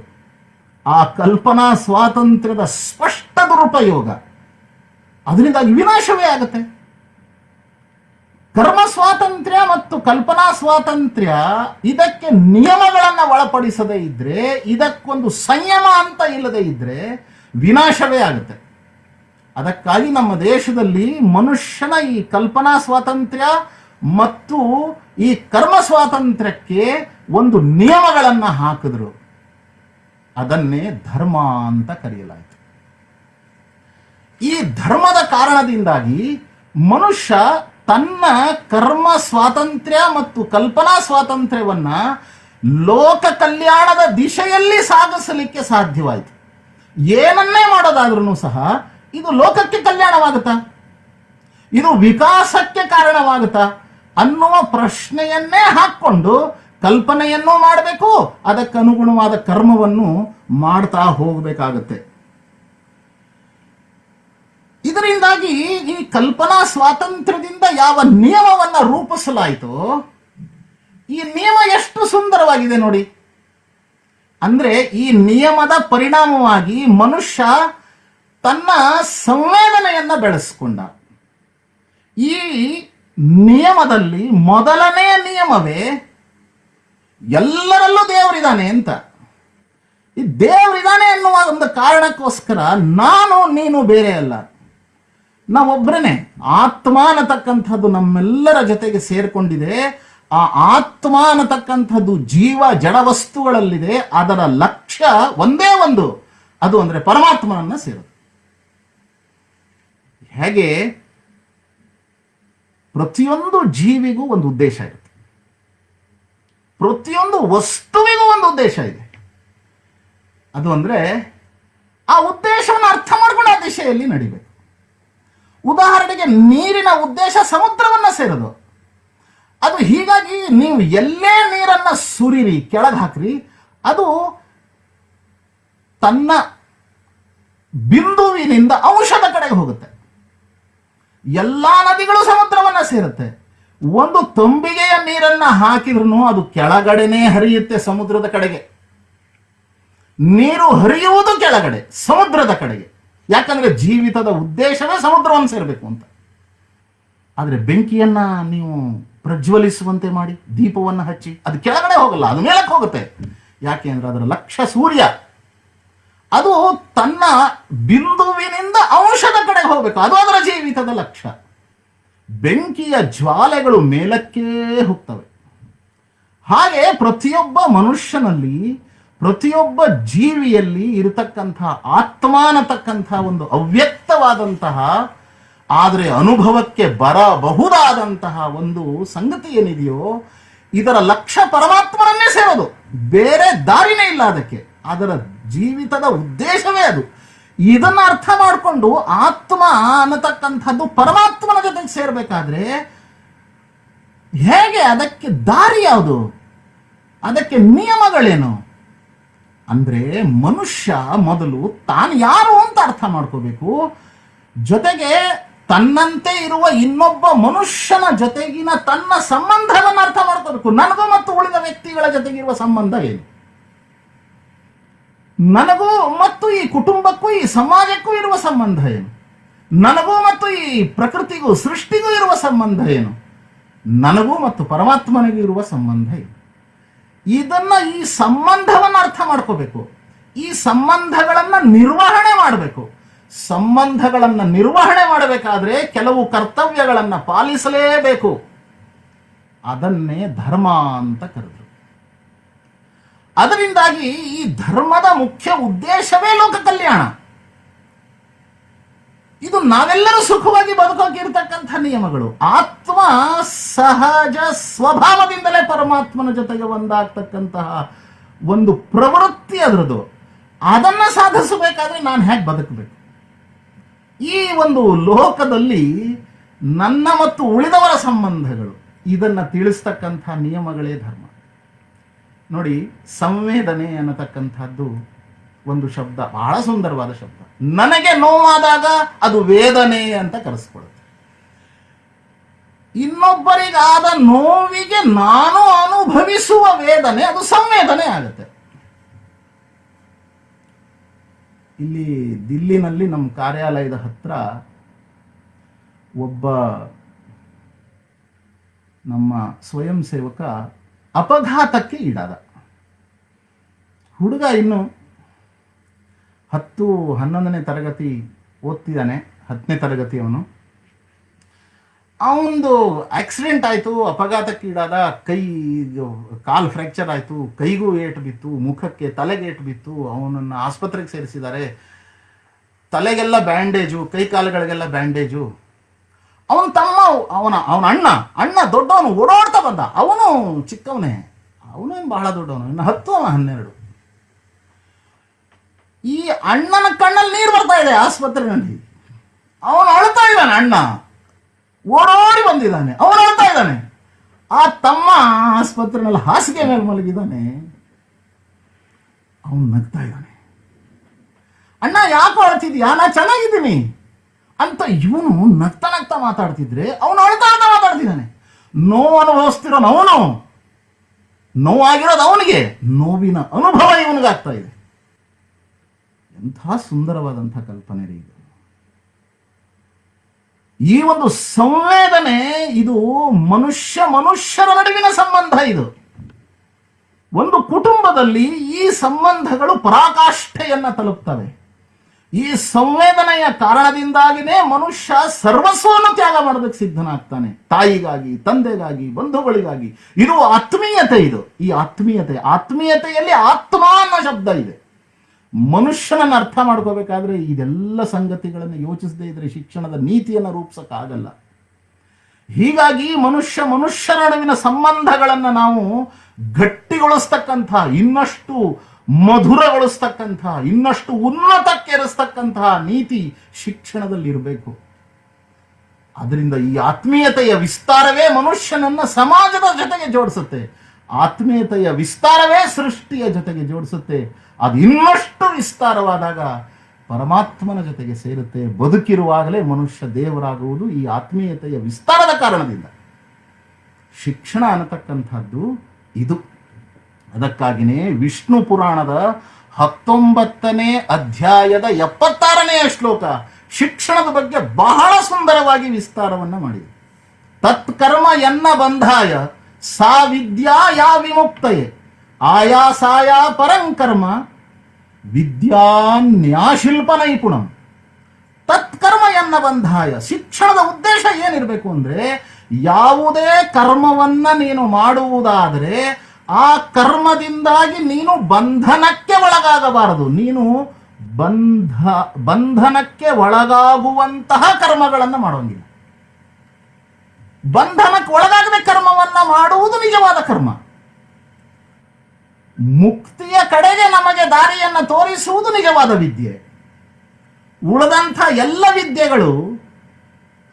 ಆ ಕಲ್ಪನಾ ಸ್ವಾತಂತ್ರ್ಯದ ಸ್ಪಷ್ಟ ದುರುಪಯೋಗ, ಅದರಿಂದಾಗಿ ವಿನಾಶವೇ ಆಗುತ್ತೆ. ಕರ್ಮ ಸ್ವಾತಂತ್ರ್ಯ ಮತ್ತು ಕಲ್ಪನಾ ಸ್ವಾತಂತ್ರ್ಯ ಇದಕ್ಕೆ ನಿಯಮಗಳನ್ನು ಒಳಪಡಿಸದೇ ಇದ್ರೆ, ಇದಕ್ಕೊಂದು ಸಂಯಮ ಅಂತ ಇಲ್ಲದೆ ಇದ್ರೆ ವಿನಾಶವೇ ಆಗುತ್ತೆ. ಅದಕ್ಕಾಗಿ ನಮ್ಮ ದೇಶದಲ್ಲಿ ಮನುಷ್ಯನ ಈ ಕಲ್ಪನಾ ಸ್ವಾತಂತ್ರ್ಯ ಮತ್ತು ಈ ಕರ್ಮ ಸ್ವಾತಂತ್ರ್ಯಕ್ಕೆ ಒಂದು ನಿಯಮಗಳನ್ನು ಹಾಕಿದ್ರು. ಅದನ್ನೇ ಧರ್ಮ ಅಂತ ಕರೆಯಲಾಯಿತು. ಈ ಧರ್ಮದ ಕಾರಣದಿಂದಾಗಿ ಮನುಷ್ಯ ತನ್ನ ಕರ್ಮ ಸ್ವಾತಂತ್ರ್ಯ ಮತ್ತು ಕಲ್ಪನಾ ಸ್ವಾತಂತ್ರ್ಯವನ್ನ ಲೋಕ ಕಲ್ಯಾಣದ ದಿಶೆಯಲ್ಲಿ ಸಾಗಿಸಲಿಕ್ಕೆ ಸಾಧ್ಯವಾಯಿತು. ಏನನ್ನೇ ಮಾಡೋದಾದ್ರೂ ಸಹ ಇದು ಲೋಕಕ್ಕೆ ಕಲ್ಯಾಣವಾಗುತ್ತಾ, ಇದು ವಿಕಾಸಕ್ಕೆ ಕಾರಣವಾಗುತ್ತಾ ಅನ್ನುವ ಪ್ರಶ್ನೆಯನ್ನೇ ಹಾಕ್ಕೊಂಡು ಕಲ್ಪನೆಯನ್ನು ಮಾಡಬೇಕು, ಅದಕ್ಕನುಗುಣವಾದ ಕರ್ಮವನ್ನು ಮಾಡ್ತಾ ಹೋಗಬೇಕಾಗತ್ತೆ. ಇದರಿಂದಾಗಿ ಈ ಕಲ್ಪನಾ ಸ್ವಾತಂತ್ರ್ಯದಿಂದ ಯಾವ ನಿಯಮವನ್ನ ರೂಪಿಸಲಾಯಿತೋ, ಈ ನಿಯಮ ಎಷ್ಟು ಸುಂದರವಾಗಿದೆ ನೋಡಿ. ಅಂದ್ರೆ ಈ ನಿಯಮದ ಪರಿಣಾಮವಾಗಿ ಮನುಷ್ಯ ತನ್ನ ಸಂವೇದನೆಯನ್ನ ಬೆಳೆಸ್ಕೊಂಡ. ಈ ನಿಯಮದಲ್ಲಿ ಮೊದಲನೇ ನಿಯಮವೇ ಎಲ್ಲರಲ್ಲೂ ದೇವರಿದ್ದಾನೆ ಅಂತ. ಈ ದೇವರಿದ್ದಾನೆ ಎನ್ನುವ ಒಂದು ಕಾರಣಕ್ಕೋಸ್ಕರ ನಾನು ನೀನು ಬೇರೆ ಅಲ್ಲ, ನಾವೊಬ್ಬರೇ. ಆತ್ಮ ಅನ್ನತಕ್ಕಂಥದ್ದು ನಮ್ಮೆಲ್ಲರ ಜೊತೆಗೆ ಸೇರ್ಕೊಂಡಿದೆ. ಆ ಆತ್ಮ ಅನ್ನತಕ್ಕಂಥದ್ದು ಜೀವ ಜಡವಸ್ತುಗಳಲ್ಲಿದೆ. ಅದರ ಲಕ್ಷ್ಯ ಒಂದೇ ಒಂದು, ಅದು ಅಂದ್ರೆ ಪರಮಾತ್ಮನನ್ನ ಸೇರೋದು. ಹೇಗೆ ಪ್ರತಿಯೊಂದು ಜೀವಿಗೂ ಒಂದು ಉದ್ದೇಶ ಇರುತ್ತೆ, ಪ್ರತಿಯೊಂದು ವಸ್ತುವಿಗೂ ಒಂದು ಉದ್ದೇಶ ಇದೆ. ಅದು ಅಂದ್ರೆ ಆ ಉದ್ದೇಶವನ್ನು ಅರ್ಥ ಮಾಡ್ಕೊಂಡು ಆ ದಿಶೆಯಲ್ಲಿ ನಡಿಬೇಕು. ಉದಾಹರಣೆಗೆ ನೀರಿನ ಉದ್ದೇಶ ಸಮುದ್ರವನ್ನ ಸೇರೋದು. ಅದು ಹೀಗಾಗಿ ನೀವು ಎಲ್ಲೇ ನೀರನ್ನ ಸುರಿರಿ, ಕೆಳಗೆ ಹಾಕ್ರಿ, ಅದು ತನ್ನ ಬಿಂದುವಿನಿಂದ ಅಂಶದ ಕಡೆಗೆ ಹೋಗುತ್ತೆ. ಎಲ್ಲಾ ನದಿಗಳು ಸಮುದ್ರವನ್ನ ಸೇರುತ್ತೆ. ಒಂದು ತಂಬಿಗೆಯ ನೀರನ್ನ ಹಾಕಿದ್ರು ಅದು ಕೆಳಗಡೆನೇ ಹರಿಯುತ್ತೆ ಸಮುದ್ರದ ಕಡೆಗೆ. ನೀರು ಹರಿಯುವುದು ಕೆಳಗಡೆ ಸಮುದ್ರದ ಕಡೆಗೆ. ಯಾಕಂದ್ರೆ ಜೀವಿತದ ಉದ್ದೇಶವೇ ಸಮುದ್ರವನ್ನು ಸೇರಬೇಕು ಅಂತ. ಆದ್ರೆ ಬೆಂಕಿಯನ್ನ ನೀವು ಪ್ರಜ್ವಲಿಸುವಂತೆ ಮಾಡಿ ದೀಪವನ್ನು ಹಚ್ಚಿ ಅದು ಕೆಳಗಡೆ ಹೋಗಲ್ಲ, ಅದು ಮೇಲಕ್ಕೆ ಹೋಗುತ್ತೆ. ಯಾಕೆ ಅಂದ್ರೆ ಅದರ ಲಕ್ಷ್ಯ ಸೂರ್ಯ. ಅದು ತನ್ನ ಬಿಂದುವಿನಿಂದ ಅಂಶದ ಕಡೆಗೆ ಹೋಗಬೇಕು, ಅದು ಅದರ ಜೀವಿತದ ಲಕ್ಷ್ಯ. ಬೆಂಕಿಯ ಜ್ವಾಲೆಗಳು ಮೇಲಕ್ಕೆ ಹೋಗ್ತವೆ. ಹಾಗೆ ಪ್ರತಿಯೊಬ್ಬ ಮನುಷ್ಯನಲ್ಲಿ ಪ್ರತಿಯೊಬ್ಬ ಜೀವಿಯಲ್ಲಿ ಇರತಕ್ಕಂತಹ ಆತ್ಮ ಅನ್ನತಕ್ಕಂತಹ ಒಂದು ಅವ್ಯಕ್ತವಾದಂತಹ ಆದರೆ ಅನುಭವಕ್ಕೆ ಬರಬಹುದಾದಂತಹ ಒಂದು ಸಂಗತಿ ಏನಿದೆಯೋ ಇದರ ಲಕ್ಷ್ಯ ಪರಮಾತ್ಮನನ್ನೇ ಸೇರೋದು, ಬೇರೆ ದಾರಿನೇ ಇಲ್ಲ ಅದಕ್ಕೆ. ಅದರ ಜೀವಿತದ ಉದ್ದೇಶವೇ ಅದು. ಇದನ್ನ ಅರ್ಥ ಮಾಡಿಕೊಂಡು ಆತ್ಮ ಅನ್ನತಕ್ಕಂಥದ್ದು ಪರಮಾತ್ಮನ ಜೊತೆಗೆ ಸೇರ್ಬೇಕಾದ್ರೆ ಹೇಗೆ, ಅದಕ್ಕೆ ದಾರಿ ಯಾವುದು, ಅದಕ್ಕೆ ನಿಯಮಗಳೇನು ಅಂದ್ರೆ ಮನುಷ್ಯ ಮೊದಲು ತಾನು ಯಾರು ಅಂತ ಅರ್ಥ ಮಾಡ್ಕೋಬೇಕು. ಜೊತೆಗೆ ತನ್ನಂತೆ ಇರುವ ಇನ್ನೊಬ್ಬ ಮನುಷ್ಯನ ಜೊತೆಗಿನ ತನ್ನ ಸಂಬಂಧವನ್ನು ಅರ್ಥ ಮಾಡ್ಕೋಬೇಕು. ನನಗೂ ಮತ್ತು ಉಳಿದ ವ್ಯಕ್ತಿಗಳ ಜೊತೆಗಿರುವ ಸಂಬಂಧ ಏನು, ನನಗೂ ಮತ್ತು ಈ ಕುಟುಂಬಕ್ಕೂ ಈ ಸಮಾಜಕ್ಕೂ ಇರುವ ಸಂಬಂಧ ಏನು, ನನಗೂ ಮತ್ತು ಈ ಪ್ರಕೃತಿಗೂ ಸೃಷ್ಟಿಗೂ ಇರುವ ಸಂಬಂಧ ಏನು, ನನಗೂ ಮತ್ತು ಪರಮಾತ್ಮನಿಗೂ ಇರುವ ಸಂಬಂಧ ಏನು. ಇದನ್ನ ಈ ಸಂಬಂಧವನ್ನು ಅರ್ಥ ಮಾಡ್ಕೋಬೇಕು. ಈ ಸಂಬಂಧಗಳನ್ನ ನಿರ್ವಹಣೆ ಮಾಡಬೇಕು. ಸಂಬಂಧಗಳನ್ನ ನಿರ್ವಹಣೆ ಮಾಡಬೇಕಾದ್ರೆ ಕೆಲವು ಕರ್ತವ್ಯಗಳನ್ನ ಪಾಲಿಸಲೇಬೇಕು. ಅದನ್ನೇ ಧರ್ಮ ಅಂತ ಕರೆದ್ರು. ಅದರಿಂದಾಗಿ ಈ ಧರ್ಮದ ಮುಖ್ಯ ಉದ್ದೇಶವೇ ಲೋಕ ಕಲ್ಯಾಣ. ಇದು ನಾವೆಲ್ಲರೂ ಸುಖವಾಗಿ ಬದುಕೋಕಿರ್ತಕ್ಕಂಥ ನಿಯಮಗಳು. ಆತ್ಮ ಸಹಜ ಸ್ವಭಾವದಿಂದಲೇ ಪರಮಾತ್ಮನ ಜೊತೆಗೆ ಒಂದಾಗ್ತಕ್ಕಂತಹ ಒಂದು ಪ್ರವೃತ್ತಿ ಅದರದು. ಅದನ್ನ ಸಾಧಿಸಬೇಕಾದ್ರೆ ನಾನು ಹೇಗೆ ಬದುಕಬೇಕು, ಈ ಒಂದು ಲೋಕದಲ್ಲಿ ನನ್ನ ಮತ್ತು ಉಳಿದವರ ಸಂಬಂಧಗಳು, ಇದನ್ನ ತಿಳಿಸ್ತಕ್ಕಂಥ ನಿಯಮಗಳೇ ಧರ್ಮ. ನೋಡಿ, ಸಂವೇದನೆ ಅನ್ನತಕ್ಕಂಥದ್ದು ಒಂದು ಶಬ್ದ, ಬಹಳ ಸುಂದರವಾದ ಶಬ್ದ. ನನಗೆ ನೋವಾದಾಗ ಅದು ವೇದನೆ ಅಂತ ಕರೆಸ್ಕೊಳ್ಳುತ್ತೆ. ಇನ್ನೊಬ್ಬರಿಗಾದ ನೋವಿಗೆ ನಾನು ಅನುಭವಿಸುವ ವೇದನೆ ಅದು ಸಂವೇದನೆ ಆಗುತ್ತೆ. ಇಲ್ಲಿ ದಿಲ್ಲಿನಲ್ಲಿ ನಮ್ಮ ಕಾರ್ಯಾಲಯದ ಹತ್ರ ಒಬ್ಬ ನಮ್ಮ ಸ್ವಯಂ ಸೇವಕ ಅಪಘಾತಕ್ಕೆ ಈಡಾದ. ಹುಡುಗ ಇನ್ನು 10-11ನೇ ತರಗತಿ ಓದ್ತಿದ್ದಾನೆ, 10ನೇ ತರಗತಿ ಅವನು. ಅವನದು ಆಕ್ಸಿಡೆಂಟ್ ಆಯಿತು, ಅಪಘಾತಕ್ಕೀಡಾದ, ಕಾಲು ಫ್ರ್ಯಾಕ್ಚರ್ ಆಯಿತು, ಕೈಗೂ ಏಟು ಬಿತ್ತು, ಮುಖಕ್ಕೆ ತಲೆಗೆ ಏಟು ಬಿತ್ತು. ಅವನನ್ನು ಆಸ್ಪತ್ರೆಗೆ ಸೇರಿಸಿದ್ದಾರೆ. ತಲೆಗೆಲ್ಲ ಬ್ಯಾಂಡೇಜು, ಕೈ ಕಾಲುಗಳಿಗೆಲ್ಲ ಬ್ಯಾಂಡೇಜು. ಅವನ ತಮ್ಮ, ಅವನ ಅಣ್ಣ ದೊಡ್ಡವನು ಓಡಾಡ್ತಾ ಬಂದ. ಅವನು ಚಿಕ್ಕವನೇ, ಅವನೇನು ಬಹಳ ದೊಡ್ಡವನು, ಇನ್ನು 10 12. ಈ ಅಣ್ಣನ ಕಣ್ಣಲ್ಲಿ ನೀರು ಬರ್ತಾ ಇದೆ ಆಸ್ಪತ್ರೆಯಲ್ಲಿ. ಅವನು ಅಳ್ತಾ ಇದ್ದಾನೆ, ಅಣ್ಣ ಓಡೋಡಿ ಬಂದಿದ್ದಾನೆ, ಅವನು ಅಳ್ತಾ ಇದ್ದಾನೆ. ಆ ತಮ್ಮ ಆಸ್ಪತ್ರೆಯಲ್ಲಿ ಹಾಸಿಗೆ ಮೇಲೆ ಮಲಗಿದ್ದಾನೆ, ಅವನು ನಗ್ತಾ ಇದ್ದಾನೆ. ಅಣ್ಣ ಯಾಕೆ ಅಳ್ತಿದ್ಯಾ, ನಾ ಚೆನ್ನಾಗಿದ್ದೀನಿ ಅಂತ ಇವನು ನಗ್ತಾ ನಗ್ತಾ ಮಾತಾಡ್ತಿದ್ರೆ ಅವನು ಅಳ್ತಾ ಅಳ್ತಾ ಮಾತಾಡ್ತಿದ್ದಾನೆ. ನೋವು ಅನುಭವಿಸ್ತಿರೋನು ಅವನು, ನೋವಾಗಿರೋದು ಅವನಿಗೆ, ನೋವಿನ ಅನುಭವ ಇವನಿಗಾಗ್ತಾ ಇದೆ. ಎಂಥ ಸುಂದರವಾದಂಥ ಕಲ್ಪನೆ ರೀ ಇದು. ಈ ಒಂದು ಸಂವೇದನೆ, ಇದು ಮನುಷ್ಯರ ನಡುವಿನ ಸಂಬಂಧ. ಇದು ಒಂದು ಕುಟುಂಬದಲ್ಲಿ ಈ ಸಂಬಂಧಗಳು ಪರಾಕಾಷ್ಠೆಯನ್ನ ತಲುಪ್ತವೆ. ಈ ಸಂವೇದನೆಯ ಕಾರಣದಿಂದಾಗಿನೇ ಮನುಷ್ಯ ಸರ್ವಸ್ವವನ್ನು ತ್ಯಾಗ ಮಾಡೋದಕ್ಕೆ ಸಿದ್ಧನಾಗ್ತಾನೆ, ತಾಯಿಗಾಗಿ, ತಂದೆಗಾಗಿ, ಬಂಧುಗಳಿಗಾಗಿ. ಇದು ಆತ್ಮೀಯತೆ. ಇದು ಈ ಆತ್ಮೀಯತೆಯಲ್ಲಿ ಆತ್ಮ ಅನ್ನೋ ಶಬ್ದ ಇದೆ. ಮನುಷ್ಯನನ್ನು ಅರ್ಥ ಮಾಡ್ಕೋಬೇಕಾದ್ರೆ ಇದೆಲ್ಲ ಸಂಗತಿಗಳನ್ನು ಯೋಚಿಸದೇ ಇದ್ರೆ ಶಿಕ್ಷಣದ ನೀತಿಯನ್ನು ರೂಪಿಸಕ್ಕಾಗಲ್ಲ. ಹೀಗಾಗಿ ಮನುಷ್ಯರ ನಡುವಿನ ಸಂಬಂಧಗಳನ್ನು ನಾವು ಗಟ್ಟಿಗೊಳಿಸ್ತಕ್ಕಂಥ, ಇನ್ನಷ್ಟು ಮಧುರಗೊಳಿಸ್ತಕ್ಕಂಥ, ಇನ್ನಷ್ಟು ಉನ್ನತಕ್ಕೇರಿಸ್ತಕ್ಕಂತಹ ನೀತಿ ಶಿಕ್ಷಣದಲ್ಲಿ ಇರಬೇಕು. ಅದರಿಂದ ಈ ಆತ್ಮೀಯತೆಯ ವಿಸ್ತಾರವೇ ಮನುಷ್ಯನನ್ನ ಸಮಾಜದ ಜೊತೆಗೆ ಜೋಡಿಸುತ್ತೆ. ಆತ್ಮೀಯತೆಯ ವಿಸ್ತಾರವೇ ಸೃಷ್ಟಿಯ ಜೊತೆಗೆ ಜೋಡಿಸುತ್ತೆ. ಅದು ಇನ್ನಷ್ಟು ವಿಸ್ತಾರವಾದಾಗ ಪರಮಾತ್ಮನ ಜೊತೆಗೆ ಸೇರುತ್ತೆ. ಬದುಕಿರುವಾಗಲೇ ಮನುಷ್ಯ ದೇವರಾಗುವುದು ಈ ಆತ್ಮೀಯತೆಯ ವಿಸ್ತಾರದ ಕಾರಣದಿಂದ. ಶಿಕ್ಷಣ ಅನ್ನತಕ್ಕಂಥದ್ದು ಇದು. ಅದಕ್ಕಾಗಿಯೇ ವಿಷ್ಣು ಪುರಾಣದ 19ನೇ ಅಧ್ಯಾಯದ 76ನೇ ಶ್ಲೋಕ ಶಿಕ್ಷಣದ ಬಗ್ಗೆ ಬಹಳ ಸುಂದರವಾಗಿ ವಿಸ್ತಾರವನ್ನ ಮಾಡಿದೆ. ತತ್ಕರ್ಮ ಎನ್ನ ಬಂಧಾಯ ಸಾ ವಿದ್ಯಾ ಯಾ ವಿಮುಕ್ತಯೇ ಆಯಾಸಾಯ ಪರಂಕರ್ಮ ವಿದ್ಯಾನ್ಯಾಶಿಲ್ಪ ನೈಪುಣಂ. ತತ್ಕರ್ಮ ಎನ್ನ ಬಂಧಾಯ. ಶಿಕ್ಷಣದ ಉದ್ದೇಶ ಏನಿರಬೇಕು ಅಂದ್ರೆ, ಯಾವುದೇ ಕರ್ಮವನ್ನ ನೀನು ಮಾಡುವುದಾದರೆ ಆ ಕರ್ಮದಿಂದಾಗಿ ನೀನು ಬಂಧನಕ್ಕೆ ಒಳಗಾಗಬಾರದು. ನೀನು ಬಂಧನಕ್ಕೆ ಒಳಗಾಗುವಂತಹ ಕರ್ಮಗಳನ್ನು ಮಾಡುವಂಗಿಲ್ಲ. ಬಂಧನಕ್ಕೆ ಒಳಗಾಗದೆ ಕರ್ಮವನ್ನ ಮಾಡುವುದು ನಿಜವಾದ ಕರ್ಮ. ಮುಕ್ತಿಯ ಕಡೆಗೆ ನಮಗೆ ದಾರಿಯನ್ನು ತೋರಿಸುವುದು ನಿಜವಾದ ವಿದ್ಯೆ. ಉಳಿದಂಥ ಎಲ್ಲ ವಿದ್ಯೆಗಳು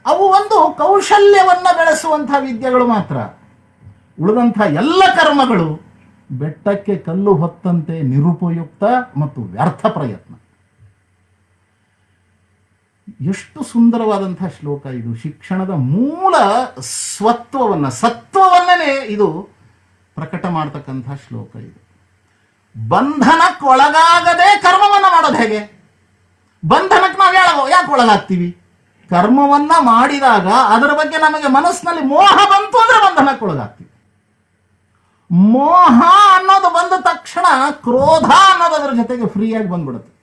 ಅವು ಒಂದು ಕೌಶಲ್ಯವನ್ನ ಬೆಳೆಸುವಂತಹ ವಿದ್ಯೆಗಳು ಮಾತ್ರ. ಉಳಿದಂಥ ಎಲ್ಲ ಕರ್ಮಗಳು ಬೆಟ್ಟಕ್ಕೆ ಕಲ್ಲು ಹೊತ್ತಂತೆ ನಿರುಪಯುಕ್ತ ಮತ್ತು ವ್ಯರ್ಥ ಪ್ರಯತ್ನ. ಎಷ್ಟು ಸುಂದರವಾದಂತಹ ಶ್ಲೋಕ ಇದು. ಶಿಕ್ಷಣದ ಮೂಲ ಸತ್ವವನ್ನೇ ಇದು ಪ್ರಕಟ ಮಾಡತಕ್ಕಂತಹ ಶ್ಲೋಕ ಇದು. ಬಂಧನಕ್ಕೊಳಗಾಗದೆ ಕರ್ಮವನ್ನ ಮಾಡೋದು ಹೇಗೆ? ಬಂಧನಕ್ಕೆ ನಾವು ಯಾಕೆ ಒಳಗಾಗ್ತೀವಿ? ಕರ್ಮವನ್ನ ಮಾಡಿದಾಗ ಅದರ ಬಗ್ಗೆ ನಮಗೆ ಮನಸ್ಸಿನಲ್ಲಿ ಮೋಹ ಬಂತು ಅಂದ್ರೆ ಬಂಧನಕ್ಕೊಳಗಾಗ್ತೀವಿ. ಮೋಹ ಅನ್ನೋದು ಬಂದ ತಕ್ಷಣ ಕ್ರೋಧ ಅನ್ನೋದು ಅದರ ಜೊತೆಗೆ ಫ್ರೀಯಾಗಿ ಬಂದ್ಬಿಡುತ್ತೆ.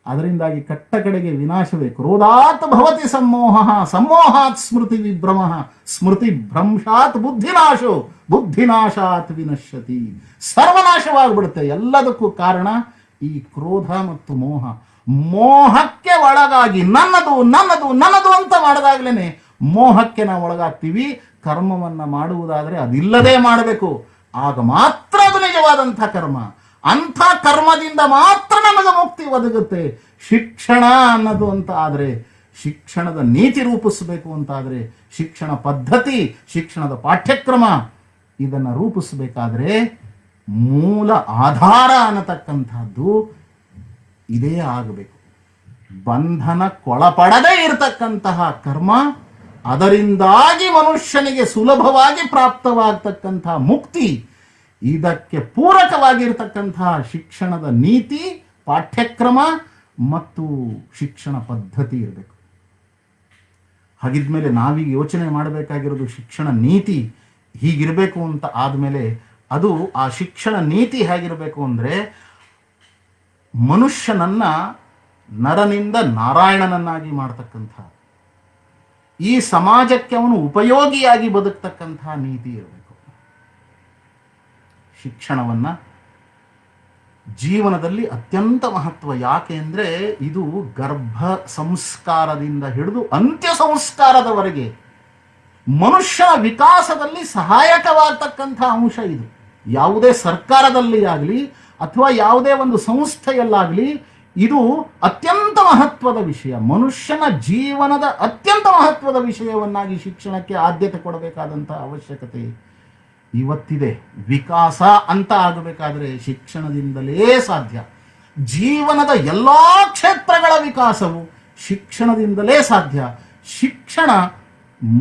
ಅದರಿಂದಾಗಿ ಕಟ್ಟ ಕಡೆಗೆ ವಿನಾಶವೇ. ಕ್ರೋಧಾತ್ ಭವತಿ ಸಮೋಹ, ಸಮೋಹಾತ್ ಸ್ಮೃತಿ ವಿಭ್ರಮ, ಸ್ಮೃತಿ ಭ್ರಂಶಾತ್ ಬುದ್ಧಿನಾಶೋ, ಬುದ್ಧಿನಾಶಾತ್ ವಿನಶ್ಯತಿ. ಸರ್ವನಾಶವಾಗ್ಬಿಡುತ್ತೆ. ಎಲ್ಲದಕ್ಕೂ ಕಾರಣ ಈ ಕ್ರೋಧ ಮತ್ತು ಮೋಹ. ಮೋಹಕ್ಕೆ ಒಳಗಾಗಿ ನನ್ನದು ನನ್ನದು ನನ್ನದು ಅಂತ ಮಾಡಿದಾಗ್ಲೇನೆ ಮೋಹಕ್ಕೆ ನಾವು ಒಳಗಾಗ್ತೀವಿ. ಕರ್ಮವನ್ನ ಮಾಡುವುದಾದ್ರೆ ಅದಿಲ್ಲದೆ ಮಾಡಬೇಕು. ಆಗ ಮಾತ್ರ ಅದು ನಿಜವಾದಂಥ ಕರ್ಮ. ಅಂಥ ಕರ್ಮದಿಂದ ಮಾತ್ರ ನಮಗೆ ಮುಕ್ತಿ ಒದಗುತ್ತೆ. ಶಿಕ್ಷಣ ಅನ್ನೋದು ಅಂತ ಆದ್ರೆ, ಶಿಕ್ಷಣದ ನೀತಿ ರೂಪಿಸಬೇಕು ಅಂತಾದ್ರೆ, ಶಿಕ್ಷಣ ಪದ್ಧತಿ, ಶಿಕ್ಷಣದ ಪಾಠ್ಯಕ್ರಮ ಇದನ್ನ ರೂಪಿಸಬೇಕಾದ್ರೆ ಮೂಲ ಆಧಾರ ಅನ್ನತಕ್ಕಂಥದ್ದು ಇದೇ ಆಗಬೇಕು. ಬಂಧನಕ್ಕೊಳಪಡದೇ ಇರತಕ್ಕಂತಹ ಕರ್ಮ, ಅದರಿಂದಾಗಿ ಮನುಷ್ಯನಿಗೆ ಸುಲಭವಾಗಿ ಪ್ರಾಪ್ತವಾಗತಕ್ಕಂತಹ ಮುಕ್ತಿ, ಇದಕ್ಕೆ ಪೂರಕವಾಗಿರ್ತಕ್ಕಂತಹ ಶಿಕ್ಷಣದ ನೀತಿ, ಪಾಠ್ಯಕ್ರಮ ಮತ್ತು ಶಿಕ್ಷಣ ಪದ್ಧತಿ ಇರಬೇಕು. ಹಾಗಿದ್ಮೇಲೆ ನಾವೀಗ ಯೋಚನೆ ಮಾಡಬೇಕಾಗಿರೋದು ಶಿಕ್ಷಣ ನೀತಿ ಹೀಗಿರಬೇಕು ಅಂತ ಆದಮೇಲೆ ಅದು ಆ ಶಿಕ್ಷಣ ನೀತಿ ಹೇಗಿರಬೇಕು ಅಂದರೆ ಮನುಷ್ಯನನ್ನ ನರನಿಂದ ನಾರಾಯಣನನ್ನಾಗಿ ಮಾಡತಕ್ಕಂಥ, ಈ ಸಮಾಜಕ್ಕೆ ಅವನು ಉಪಯೋಗಿಯಾಗಿ ಬದುಕ್ತಕ್ಕಂತಹ ನೀತಿ ಇರಬೇಕು. ಶಿಕ್ಷಣವನ್ನ ಜೀವನದಲ್ಲಿ ಅತ್ಯಂತ ಮಹತ್ವ. ಯಾಕೆ ಅಂದರೆ ಇದು ಗರ್ಭ ಸಂಸ್ಕಾರದಿಂದ ಹಿಡಿದು ಅಂತ್ಯ ಸಂಸ್ಕಾರದವರೆಗೆ ಮನುಷ್ಯನ ವಿಕಾಸದಲ್ಲಿ ಸಹಾಯಕವಾಗತಕ್ಕಂಥ ಅಂಶ ಇದು. ಯಾವುದೇ ಸರ್ಕಾರದಲ್ಲಿ ಆಗಲಿ ಅಥವಾ ಯಾವುದೇ ಒಂದು ಸಂಸ್ಥೆಯಲ್ಲಾಗಲಿ ಇದು ಅತ್ಯಂತ ಮಹತ್ವದ ವಿಷಯ. ಮನುಷ್ಯನ ಜೀವನದ ಅತ್ಯಂತ ಮಹತ್ವದ ವಿಷಯವನ್ನಾಗಿ ಶಿಕ್ಷಣಕ್ಕೆ ಆದ್ಯತೆ ಕೊಡಬೇಕಾದಂಥ ಅವಶ್ಯಕತೆ ಇವತ್ತಿದೆ. ವಿಕಾಸ ಅಂತ ಆಗಬೇಕಾದ್ರೆ ಶಿಕ್ಷಣದಿಂದಲೇ ಸಾಧ್ಯ. ಜೀವನದ ಎಲ್ಲ ಕ್ಷೇತ್ರಗಳ ವಿಕಾಸವು ಶಿಕ್ಷಣದಿಂದಲೇ ಸಾಧ್ಯ. ಶಿಕ್ಷಣ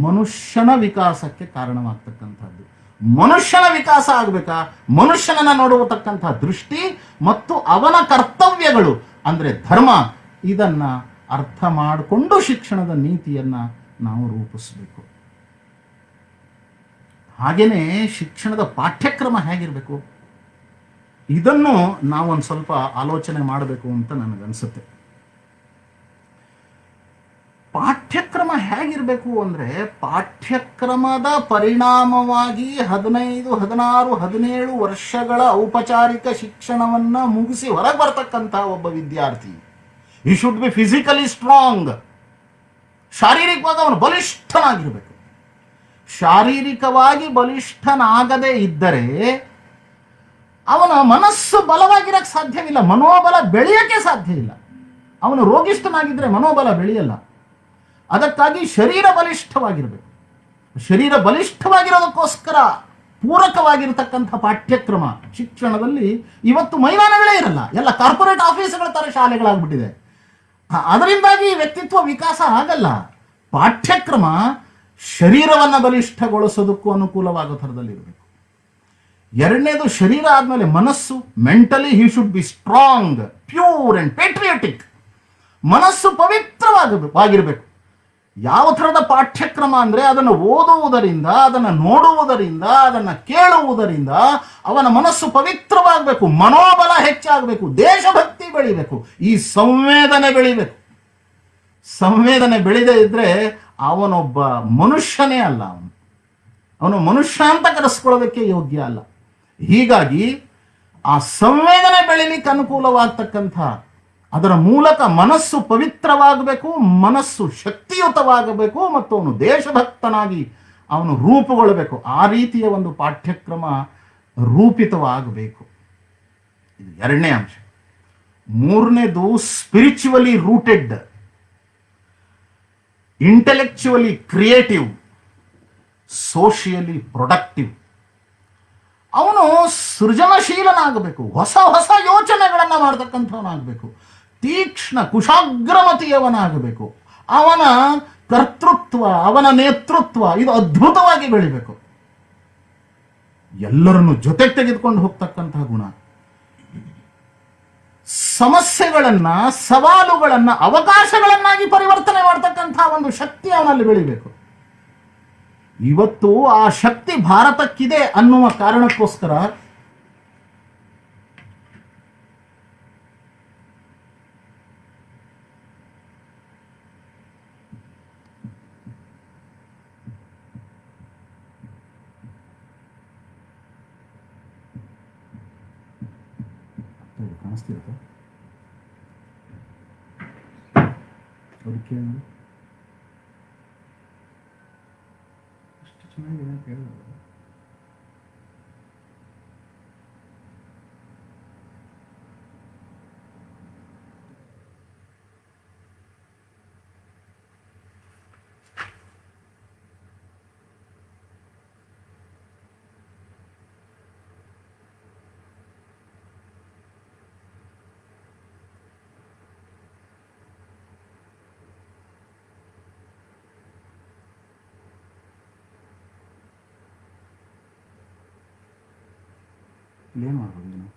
ಮನುಷ್ಯನ ವಿಕಾಸಕ್ಕೆ ಕಾರಣವಾಗ್ತಕ್ಕಂಥದ್ದು. ಮನುಷ್ಯನ ವಿಕಾಸ ಆಗಬೇಕಾ, ಮನುಷ್ಯನನ್ನ ನೋಡುವತಕ್ಕಂತಹ ದೃಷ್ಟಿ ಮತ್ತು ಅವನ ಕರ್ತವ್ಯಗಳು ಅಂದ್ರೆ ಧರ್ಮ, ಇದನ್ನ ಅರ್ಥ ಮಾಡಿಕೊಂಡು ಶಿಕ್ಷಣದ ನೀತಿಯನ್ನ ನಾವು ರೂಪಿಸಬೇಕು. ಹಾಗೇನೆ ಶಿಕ್ಷಣದ ಪಾಠ್ಯಕ್ರಮ ಹೇಗಿರಬೇಕು ಇದನ್ನು ನಾವೊಂದು ಸ್ವಲ್ಪ ಆಲೋಚನೆ ಮಾಡಬೇಕು ಅಂತ ನನಗನ್ಸುತ್ತೆ. ಪಾಠ್ಯಕ್ರಮ ಹೇಗಿರಬೇಕು ಅಂದ್ರೆ, ಪಾಠ್ಯಕ್ರಮದ ಪರಿಣಾಮವಾಗಿ 15, 16, 17 ವರ್ಷಗಳ ಔಪಚಾರಿಕ ಶಿಕ್ಷಣವನ್ನ ಮುಗಿಸಿ ಹೊರಗೆ ಬರ್ತಕ್ಕಂಥ ಒಬ್ಬ ವಿದ್ಯಾರ್ಥಿ, ಈ ಶುಡ್ ಬಿ ಫಿಸಿಕಲಿ ಸ್ಟ್ರಾಂಗ್. ಶಾರೀರಿಕವಾಗಿ ಅವನು ಬಲಿಷ್ಠನಾಗಿರ್ಬೇಕು. ಶಾರೀರಿಕವಾಗಿ ಬಲಿಷ್ಠನಾಗದೇ ಇದ್ದರೆ ಅವನ ಮನಸ್ಸು ಬಲವಾಗಿರಕ್ಕೆ ಸಾಧ್ಯವಿಲ್ಲ, ಮನೋಬಲ ಬೆಳೆಯಕ್ಕೆ ಸಾಧ್ಯ ಇಲ್ಲ. ಅವನು ರೋಗಿಷ್ಠನಾಗಿದ್ದರೆ ಮನೋಬಲ ಬೆಳೆಯಲ್ಲ. ಅದಕ್ಕಾಗಿ ಶರೀರ ಬಲಿಷ್ಠವಾಗಿರಬೇಕು. ಶರೀರ ಬಲಿಷ್ಠವಾಗಿರೋದಕ್ಕೋಸ್ಕರ ಪೂರಕವಾಗಿರತಕ್ಕಂಥ ಪಾಠ್ಯಕ್ರಮ ಶಿಕ್ಷಣದಲ್ಲಿ ಇವತ್ತು ಮೈದಾನಗಳೇ ಇರಲ್ಲ. ಎಲ್ಲ ಕಾರ್ಪೊರೇಟ್ ಆಫೀಸ್ಗಳ ತರ ಶಾಲೆಗಳಾಗ್ಬಿಟ್ಟಿದೆ. ಅದರಿಂದಾಗಿ ವ್ಯಕ್ತಿತ್ವ ವಿಕಾಸ ಆಗಲ್ಲ. ಪಾಠ್ಯಕ್ರಮ ಶರೀರವನ್ನ ಬಲಿಷ್ಠಗೊಳಿಸೋದಕ್ಕೂ ಅನುಕೂಲವಾಗೋ ಥರದಲ್ಲಿ ಇರಬೇಕು. ಎರಡನೇದು, ಶರೀರ ಆದ್ಮೇಲೆ ಮನಸ್ಸು. Mentally he should be strong, pure and patriotic. ಮನಸ್ಸು ಪವಿತ್ರವಾಗಿರಬೇಕು. ಯಾವ ಥರದ ಪಾಠ್ಯಕ್ರಮ ಅಂದ್ರೆ, ಅದನ್ನು ಓದುವುದರಿಂದ, ಅದನ್ನು ನೋಡುವುದರಿಂದ, ಅದನ್ನು ಕೇಳುವುದರಿಂದ ಅವನ ಮನಸ್ಸು ಪವಿತ್ರವಾಗಬೇಕು, ಮನೋಬಲ ಹೆಚ್ಚಾಗಬೇಕು, ದೇಶಭಕ್ತಿ ಬೆಳಿಬೇಕು, ಈ ಸಂವೇದನೆ ಬೆಳಿಬೇಕು. ಸಂವೇದನೆ ಬೆಳೆದೇ ಇದ್ರೆ ಅವನೊಬ್ಬ ಮನುಷ್ಯನೇ ಅಲ್ಲ. ಅವನು ಮನುಷ್ಯ ಅಂತ ಕರೆಸ್ಕೊಳ್ಳೋದಕ್ಕೆ ಯೋಗ್ಯ ಅಲ್ಲ. ಹೀಗಾಗಿ ಆ ಸಂವೇದನೆ ಬೆಳಿಲಿಕ್ಕೆ ಅನುಕೂಲವಾಗ್ತಕ್ಕಂಥ, ಅದರ ಮೂಲಕ ಮನಸ್ಸು ಪವಿತ್ರವಾಗಬೇಕು, ಮನಸ್ಸು ಶಕ್ತಿಯುತವಾಗಬೇಕು, ಮತ್ತು ಅವನು ದೇಶಭಕ್ತನಾಗಿ ಅವನು ರೂಪುಗೊಳ್ಳಬೇಕು. ಆ ರೀತಿಯ ಒಂದು ಪಾಠ್ಯಕ್ರಮ ರೂಪಿತವಾಗಬೇಕು. ಇದು ಎರಡನೇ ಅಂಶ. ಮೂರನೇದು spiritually rooted, intellectually creative, socially productive. ಅವನು ಸೃಜನಶೀಲನಾಗಬೇಕು, ಹೊಸ ಹೊಸ ಯೋಚನೆಗಳನ್ನು ಮಾಡತಕ್ಕಂಥವನಾಗಬೇಕು, ತೀಕ್ಷ್ಣ ಕುಶಾಗ್ರಮತಿಯವನಾಗಬೇಕು. ಅವನ ಕರ್ತೃತ್ವ, ಅವನ ನೇತೃತ್ವ ಇದು ಅದ್ಭುತವಾಗಿ ಬೆಳಿಬೇಕು. ಎಲ್ಲರನ್ನು ಜೊತೆಗೆ ತೆಗೆದುಕೊಂಡು ಹೋಗ್ತಕ್ಕಂತಹ ಗುಣ, ಸಮಸ್ಯೆಗಳನ್ನ, ಸವಾಲುಗಳನ್ನ ಅವಕಾಶಗಳನ್ನಾಗಿ ಪರಿವರ್ತನೆ ಮಾಡತಕ್ಕಂತಹ ಒಂದು ಶಕ್ತಿ ಅವನಲ್ಲಿ ಬೆಳಿಬೇಕು. ಇವತ್ತು ಆ ಶಕ್ತಿ ಭಾರತಕ್ಕಿದೆ ಅನ್ನುವ ಕಾರಣಕ್ಕೋಸ್ಕರ ಕಾಣಿಸ್ತಿರುತ್ತೆ ಅದಕ್ಕೆ ಅಷ್ಟು ಚೆನ್ನಾಗಿದೆ ಕೇಳೋದು. ಏನು ಮಾಡ್ಬೋದು ನೀನು?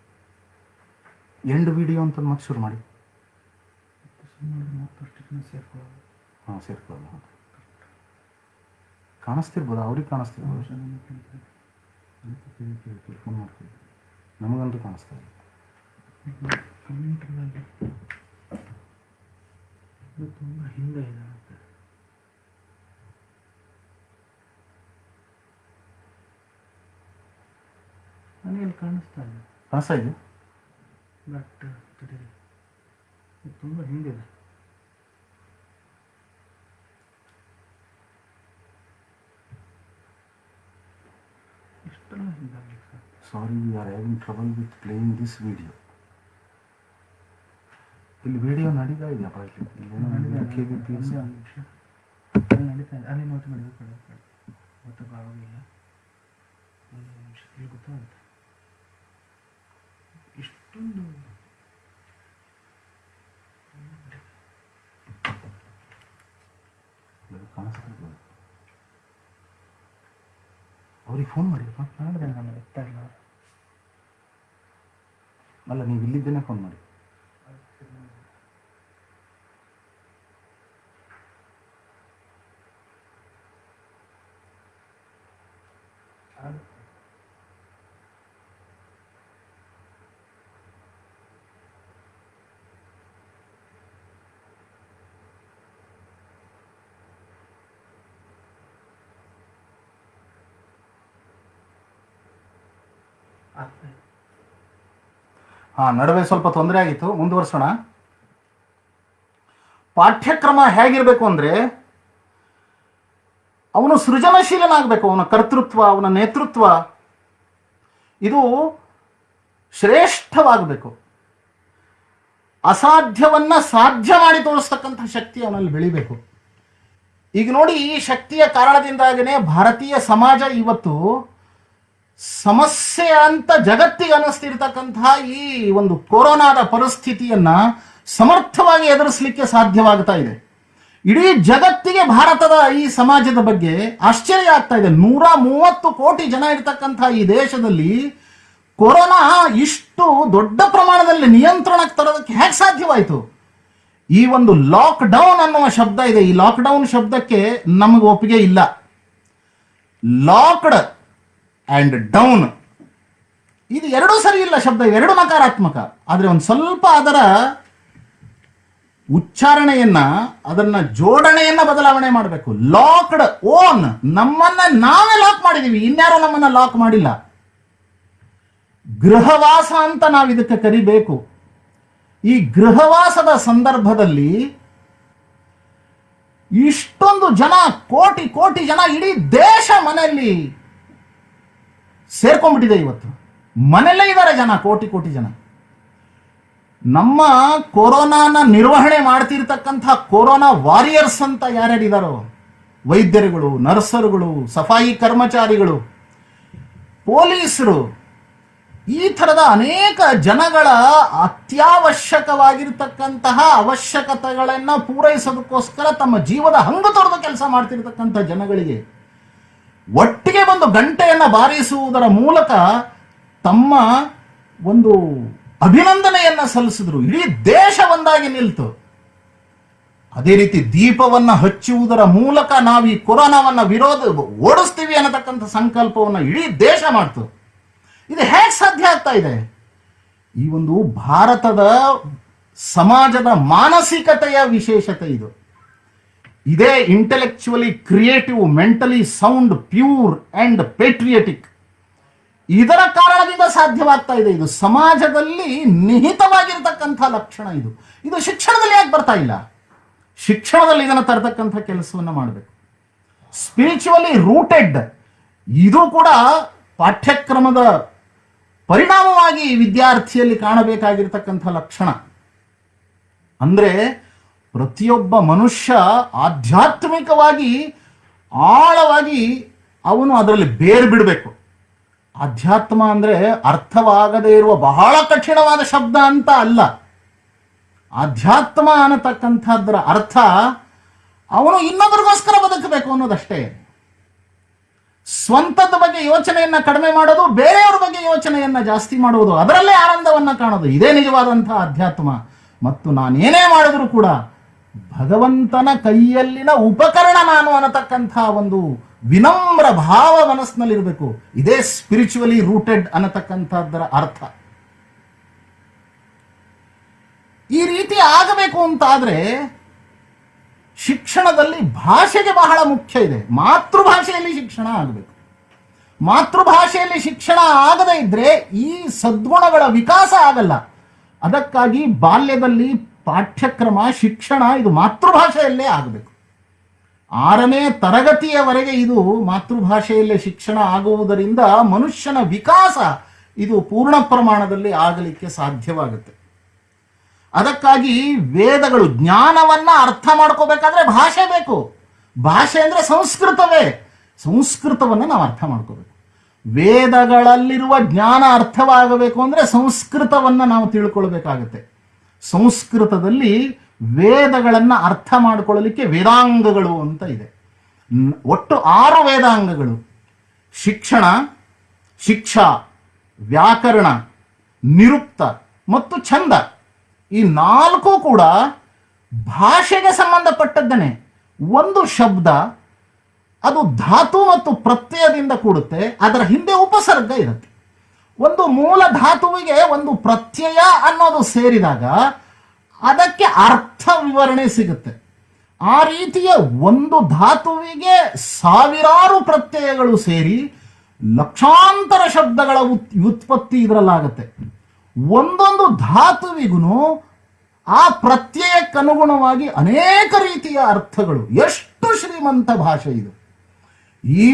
ಎಂಡ್ ವಿಡಿಯೋ ಅಂತ ಮತ್ತೆ ಶುರು ಮಾಡಿ. ಹಾಂ, ಸೇರ್ಕೊಳ್ಳೋದು. ಕಾಣಿಸ್ತಿರ್ಬೋದು, ಅವ್ರಿಗೆ ಕಾಣಿಸ್ತಿರ್ಬೋದು. ಫೋನ್ ಮಾಡ್ತೀವಿ, ನಮಗಂತೂ ಕಾಣಿಸ್ತಾ ಇಲ್ಲ. ತುಂಬ ಹಿಂದೆ ಇದೆ. ನನಗೆ ಕಾಣಿಸ್ತಾ ಇದೆ, ಬಟ್ ತುಂಬ ಹಿಂದಿದೆ. ಇಷ್ಟೆಲ್ಲ ಹಿಂದಾಗಲಿ sir. Sorry, we are having trouble with playing this video. ಇಲ್ಲಿ ವಿಡಿಯೋ ನಡೀತಾ ಇದೆಯಪ್ಪ, ಇಲ್ಲಿ KBP ನಡೀತಾ ಇದೆ. ಅಲ್ಲಿ ನೋಟ್ ಮಾಡಿ ಗೊತ್ತಾಗೋದಿಲ್ಲ. ಒಂದು ನಿಮಿಷ ಗೊತ್ತಾಗುತ್ತೆ. ಇಷ್ಟೊಂದು ಕಾಣಿಸ್ತಾ, ಅವ್ರಿಗೆ ಫೋನ್ ಮಾಡಿದಪ್ಪ. ಮಾಡಿದೆ, ನಾನು ಎತ್ತಾ ಇಲ್ಲ. ಅಲ್ಲ, ನೀವು ಇಲ್ಲಿದ್ದೇನೆ ಫೋನ್ ಮಾಡಿ. ನಡುವೆ ಸ್ವಲ್ಪ ತೊಂದರೆ ಆಗಿತ್ತು, ಮುಂದುವರ್ಸೋಣ. ಪಾಠ್ಯಕ್ರಮ ಹೇಗಿರಬೇಕು ಅಂದ್ರೆ, ಅವನು ಸೃಜನಶೀಲನಾಗಬೇಕು. ಅವನ ಕರ್ತೃತ್ವ, ಅವನ ನೇತೃತ್ವ ಇದು ಶ್ರೇಷ್ಠವಾಗಬೇಕು. ಅಸಾಧ್ಯವನ್ನ ಸಾಧ್ಯ ಮಾಡಿ ತೋರಿಸ್ತಕ್ಕಂಥ ಶಕ್ತಿ ಅವನಲ್ಲಿ ಬೆಳಿಬೇಕು. ಈಗ ನೋಡಿ, ಈ ಶಕ್ತಿಯ ಕಾರಣದಿಂದಾಗನೇ ಭಾರತೀಯ ಸಮಾಜ ಇವತ್ತು ಸಮಸ್ಯೆ ಅಂತ ಜಗತ್ತಿಗೆ ಅನ್ನಿಸ್ತಿರ್ತಕ್ಕಂತಹ ಈ ಒಂದು ಕೊರೋನಾದ ಪರಿಸ್ಥಿತಿಯನ್ನ ಸಮರ್ಥವಾಗಿ ಎದುರಿಸಲಿಕ್ಕೆ ಸಾಧ್ಯವಾಗ್ತಾ ಇದೆ. ಇಡೀ ಜಗತ್ತಿಗೆ ಭಾರತದ ಈ ಸಮಾಜದ ಬಗ್ಗೆ ಆಶ್ಚರ್ಯ ಆಗ್ತಾ ಇದೆ. 130 ಕೋಟಿ ಜನ ಇರ್ತಕ್ಕಂತಹ ಈ ದೇಶದಲ್ಲಿ ಕೊರೋನಾ ಇಷ್ಟು ದೊಡ್ಡ ಪ್ರಮಾಣದಲ್ಲಿ ನಿಯಂತ್ರಣಕ್ಕೆ ತರೋದಕ್ಕೆ ಹೇಗೆ ಸಾಧ್ಯವಾಯಿತು? ಈ ಒಂದು ಲಾಕ್ ಡೌನ್ ಅನ್ನುವ ಶಬ್ದ ಇದೆ. ಈ ಲಾಕ್ ಡೌನ್ ಶಬ್ದಕ್ಕೆ ನಮಗೆ ಒಪ್ಪಿಗೆ ಇಲ್ಲ. ಲಾಕ್ಡ್ ಅಂಡ್ ಡೌನ್ ಇದು ಎರಡೂ ಸರಿ ಇಲ್ಲ ಶಬ್ದ, ಎರಡು ನಕಾರಾತ್ಮಕ. ಆದರೆ ಒಂದು ಸ್ವಲ್ಪ ಅದರ ಉಚ್ಚಾರಣೆಯನ್ನ, ಅದನ್ನ ಜೋಡಣೆಯನ್ನ ಬದಲಾವಣೆ ಮಾಡಬೇಕು. ಲಾಕ್ಡ್ ಓನ್, ನಮ್ಮನ್ನ ನಾವೇ ಲಾಕ್ ಮಾಡಿದೀವಿ, ಇನ್ಯಾರೋ ನಮ್ಮನ್ನ ಲಾಕ್ ಮಾಡಿಲ್ಲ. ಗೃಹವಾಸ ಅಂತ ನಾವು ಇದಕ್ಕೆ ಕರಿಬೇಕು. ಈ ಗೃಹವಾಸದ ಸಂದರ್ಭದಲ್ಲಿ ಇಷ್ಟೊಂದು ಜನ, ಕೋಟಿ ಕೋಟಿ ಜನ, ಇಡೀ ದೇಶ ಮನೆಯಲ್ಲಿ ಸೇರ್ಕೊಂಡ್ಬಿಟ್ಟಿದೆ. ಇವತ್ತು ಮನೆಯಲ್ಲೇ ಇದ್ದಾರೆ ಜನ, ಕೋಟಿ ಕೋಟಿ ಜನ. ನಮ್ಮ ಕೊರೋನಾನ ನಿರ್ವಹಣೆ ಮಾಡ್ತಿರ್ತಕ್ಕಂಥ ಕೊರೋನಾ ವಾರಿಯರ್ಸ್ ಅಂತ ಯಾರ್ಯಾರಿದಾರೋ, ವೈದ್ಯರುಗಳು, ನರ್ಸರುಗಳು, ಸಫಾಯಿ ಕರ್ಮಚಾರಿಗಳು, ಪೊಲೀಸರು, ಈ ಥರದ ಅನೇಕ ಜನಗಳ ಅತ್ಯವಶ್ಯಕವಾಗಿರ್ತಕ್ಕಂತಹ ಅವಶ್ಯಕತೆಗಳನ್ನು ಪೂರೈಸೋದಕ್ಕೋಸ್ಕರ ತಮ್ಮ ಜೀವದ ಹಂಗು ತೊರೆದು ಕೆಲಸ ಮಾಡ್ತಿರ್ತಕ್ಕಂಥ ಜನಗಳಿಗೆ ಒಟ್ಟಿಗೆ ಒಂದು ಗಂಟೆಯನ್ನು ಬಾರಿಸುವುದರ ಮೂಲಕ ತಮ್ಮ ಒಂದು ಅಭಿನಂದನೆಯನ್ನ ಸಲ್ಲಿಸಿದ್ರು. ಇಡೀ ದೇಶ ಒಂದಾಗಿ ನಿಲ್ತು. ಅದೇ ರೀತಿ ದೀಪವನ್ನ ಹಚ್ಚುವುದರ ಮೂಲಕ ನಾವು ಈ ಕೊರೋನಾವನ್ನ ಓಡಿಸ್ತೀವಿ ಅನ್ನತಕ್ಕಂಥ ಸಂಕಲ್ಪವನ್ನ ಇಡೀ ದೇಶ ಮಾಡ್ತು. ಇದು ಹೇಗೆ ಸಾಧ್ಯ ಆಗ್ತಾ ಇದೆ? ಈ ಒಂದು ಭಾರತದ ಸಮಾಜದ ಮಾನಸಿಕತೆಯ ವಿಶೇಷತೆ ಇದು. ಇದೇ intellectually creative, mentally sound, pure and patriotic. ಇದರ ಕಾರಣದಿಂದ ಸಾಧ್ಯವಾಗ್ತಾ ಇದೆ. ಇದು ಸಮಾಜದಲ್ಲಿ ನಿಹಿತವಾಗಿರ್ತಕ್ಕಂಥ ಲಕ್ಷಣ. ಇದು ಶಿಕ್ಷಣದಲ್ಲಿ ಯಾಕೆ ಬರ್ತಾ ಇಲ್ಲ? ಶಿಕ್ಷಣದಲ್ಲಿ ಇದನ್ನು ತರತಕ್ಕಂಥ ಕೆಲಸವನ್ನು ಮಾಡಬೇಕು. ಸ್ಪಿರಿಚುವಲಿ ರೂಟೆಡ್, ಇದು ಕೂಡ ಪಾಠ್ಯಕ್ರಮದ ಪರಿಣಾಮವಾಗಿ ವಿದ್ಯಾರ್ಥಿಯಲ್ಲಿ ಕಾಣಬೇಕಾಗಿರ್ತಕ್ಕಂಥ ಲಕ್ಷಣ. ಅಂದ್ರೆ ಪ್ರತಿಯೊಬ್ಬ ಮನುಷ್ಯ ಆಧ್ಯಾತ್ಮಿಕವಾಗಿ ಆಳವಾಗಿ ಅವನು ಅದರಲ್ಲಿ ಬೇರು ಬಿಡಬೇಕು. ಅಧ್ಯಾತ್ಮ ಅಂದ್ರೆ ಅರ್ಥವಾಗದೇ ಇರುವ ಬಹಳ ಕಠಿಣವಾದ ಶಬ್ದ ಅಂತ ಅಲ್ಲ. ಅಧ್ಯಾತ್ಮ ಅನ್ನತಕ್ಕಂಥದ್ರ ಅರ್ಥ ಅವನು ಇನ್ನೊಬ್ಬರಿಗೋಸ್ಕರ ಬದುಕಬೇಕು ಅನ್ನೋದಷ್ಟೇ. ಸ್ವಂತದ ಬಗ್ಗೆ ಯೋಚನೆಯನ್ನ ಕಡಿಮೆ ಮಾಡೋದು, ಬೇರೆಯವ್ರ ಬಗ್ಗೆ ಯೋಚನೆಯನ್ನ ಜಾಸ್ತಿ ಮಾಡುವುದು, ಅದರಲ್ಲೇ ಆನಂದವನ್ನ ಕಾಣೋದು, ಇದೇ ನಿಜವಾದಂತಹ ಅಧ್ಯಾತ್ಮ. ಮತ್ತು ನಾನೇನೇ ಮಾಡಿದ್ರು ಕೂಡ ಭಗವಂತನ ಕೈಯಲ್ಲಿನ ಉಪಕರಣ ನಾನು ಅನ್ನತಕ್ಕಂಥ ಒಂದು ವಿನಮ್ರ ಭಾವ ಮನಸ್ಸಿನಲ್ಲಿರಬೇಕು. ಇದೇ ಸ್ಪಿರಿಚುವಲಿ ರೂಟೆಡ್ ಅನ್ನತಕ್ಕಂಥದ್ದರ ಅರ್ಥ. ಈ ರೀತಿ ಆಗಬೇಕು ಅಂತಾದ್ರೆ ಶಿಕ್ಷಣದಲ್ಲಿ ಭಾಷೆಗೆ ಬಹಳ ಮುಖ್ಯ ಇದೆ. ಮಾತೃಭಾಷೆಯಲ್ಲಿ ಶಿಕ್ಷಣ ಆಗಬೇಕು. ಮಾತೃಭಾಷೆಯಲ್ಲಿ ಶಿಕ್ಷಣ ಆಗದೇ ಇದ್ರೆ ಈ ಸದ್ಗುಣಗಳ ವಿಕಾಸ ಆಗಲ್ಲ. ಅದಕ್ಕಾಗಿ ಬಾಲ್ಯದಲ್ಲಿ ಪಾಠ್ಯಕ್ರಮ, ಶಿಕ್ಷಣ ಇದು ಮಾತೃಭಾಷೆಯಲ್ಲೇ ಆಗಬೇಕು. 6ನೇ ತರಗತಿಯವರೆಗೆ ಇದು ಮಾತೃಭಾಷೆಯಲ್ಲೇ ಶಿಕ್ಷಣ ಆಗುವುದರಿಂದ ಮನುಷ್ಯನ ವಿಕಾಸ ಇದು ಪೂರ್ಣ ಪ್ರಮಾಣದಲ್ಲಿ ಆಗಲಿಕ್ಕೆ ಸಾಧ್ಯವಾಗುತ್ತೆ. ಅದಕ್ಕಾಗಿ ವೇದಗಳು, ಜ್ಞಾನವನ್ನ ಅರ್ಥ ಮಾಡ್ಕೋಬೇಕಾದ್ರೆ ಭಾಷೆ ಬೇಕು. ಭಾಷೆ ಅಂದ್ರೆ ಸಂಸ್ಕೃತವೇ. ಸಂಸ್ಕೃತವನ್ನ ನಾವು ಅರ್ಥ ಮಾಡ್ಕೋಬೇಕು. ವೇದಗಳಲ್ಲಿರುವ ಜ್ಞಾನ ಅರ್ಥವಾಗಬೇಕು ಅಂದ್ರೆ ಸಂಸ್ಕೃತವನ್ನ ನಾವು ತಿಳ್ಕೊಳ್ಬೇಕಾಗತ್ತೆ. ಸಂಸ್ಕೃತದಲ್ಲಿ ವೇದಗಳನ್ನ ಅರ್ಥ ಮಾಡಿಕೊಳ್ಳಲಿಕ್ಕೆ ವೇದಾಂಗಗಳು ಅಂತ ಇದೆ. ಒಟ್ಟು 6 ವೇದಾಂಗಗಳು: ಶಿಕ್ಷಣ, ಶಿಕ್ಷಾ, ವ್ಯಾಕರಣ, ನಿರುಕ್ತ ಮತ್ತು ಛಂದ. ಈ 4 ಕೂಡ ಭಾಷೆಗೆ ಸಂಬಂಧಪಟ್ಟದ್ದನೆ. ಒಂದು ಶಬ್ದ ಅದು ಧಾತು ಮತ್ತು ಪ್ರತ್ಯಯದಿಂದ ಕೂಡುತ್ತೆ. ಅದರ ಹಿಂದೆ ಉಪಸರ್ಗ ಇರುತ್ತೆ. ಒಂದು ಮೂಲ ಧಾತುವಿಗೆ ಒಂದು ಪ್ರತ್ಯಯ ಅನ್ನೋದು ಸೇರಿದಾಗ ಅದಕ್ಕೆ ಅರ್ಥ ವಿವರಣೆ ಸಿಗುತ್ತೆ. ಆ ರೀತಿಯ ಒಂದು ಧಾತುವಿಗೆ ಸಾವಿರಾರು ಪ್ರತ್ಯಯಗಳು ಸೇರಿ ಲಕ್ಷಾಂತರ ಶಬ್ದಗಳ ವ್ಯುತ್ಪತ್ತಿ ಇದರಲ್ಲಾಗತ್ತೆ. ಒಂದೊಂದು ಧಾತುವಿಗೂ ಆ ಪ್ರತ್ಯಯಕ್ಕನುಗುಣವಾಗಿ ಅನೇಕ ರೀತಿಯ ಅರ್ಥಗಳು. ಎಷ್ಟು ಶ್ರೀಮಂತ ಭಾಷೆ ಇದು!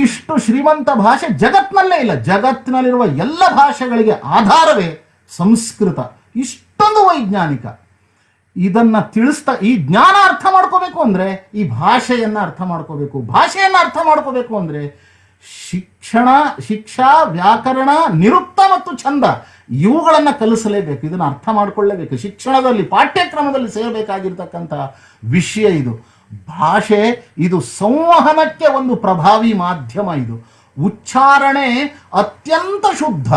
ಇಷ್ಟು ಶ್ರೀಮಂತ ಭಾಷೆ ಜಗತ್ನಲ್ಲೇ ಇಲ್ಲ. ಜಗತ್ತಿನಲ್ಲಿರುವ ಎಲ್ಲ ಭಾಷೆಗಳಿಗೆ ಆಧಾರವೇ ಸಂಸ್ಕೃತ. ಇಷ್ಟೊಂದು ವೈಜ್ಞಾನಿಕ. ಇದನ್ನ ತಿಳಿಸ್ತಾ, ಈ ಜ್ಞಾನ ಅರ್ಥ ಮಾಡ್ಕೋಬೇಕು ಅಂದ್ರೆ ಈ ಭಾಷೆಯನ್ನ ಅರ್ಥ ಮಾಡ್ಕೋಬೇಕು. ಭಾಷೆಯನ್ನ ಅರ್ಥ ಮಾಡ್ಕೋಬೇಕು ಅಂದ್ರೆ ಶಿಕ್ಷಾ, ವ್ಯಾಕರಣ, ನಿರುಕ್ತ ಮತ್ತು ಛಂದ ಇವುಗಳನ್ನ ಕಲಿಸಲೇಬೇಕು. ಇದನ್ನ ಅರ್ಥ ಮಾಡ್ಕೊಳ್ಳೇಬೇಕು. ಶಿಕ್ಷಣದಲ್ಲಿ, ಪಾಠ್ಯಕ್ರಮದಲ್ಲಿ ಸೇರಬೇಕಾಗಿರ್ತಕ್ಕಂಥ ವಿಷಯ ಇದು. ಭಾಷೆ ಇದು ಸಂವಹನಕ್ಕೆ ಒಂದು ಪ್ರಭಾವಿ ಮಾಧ್ಯಮ. ಇದು ಉಚ್ಚಾರಣೆ ಅತ್ಯಂತ ಶುದ್ಧ.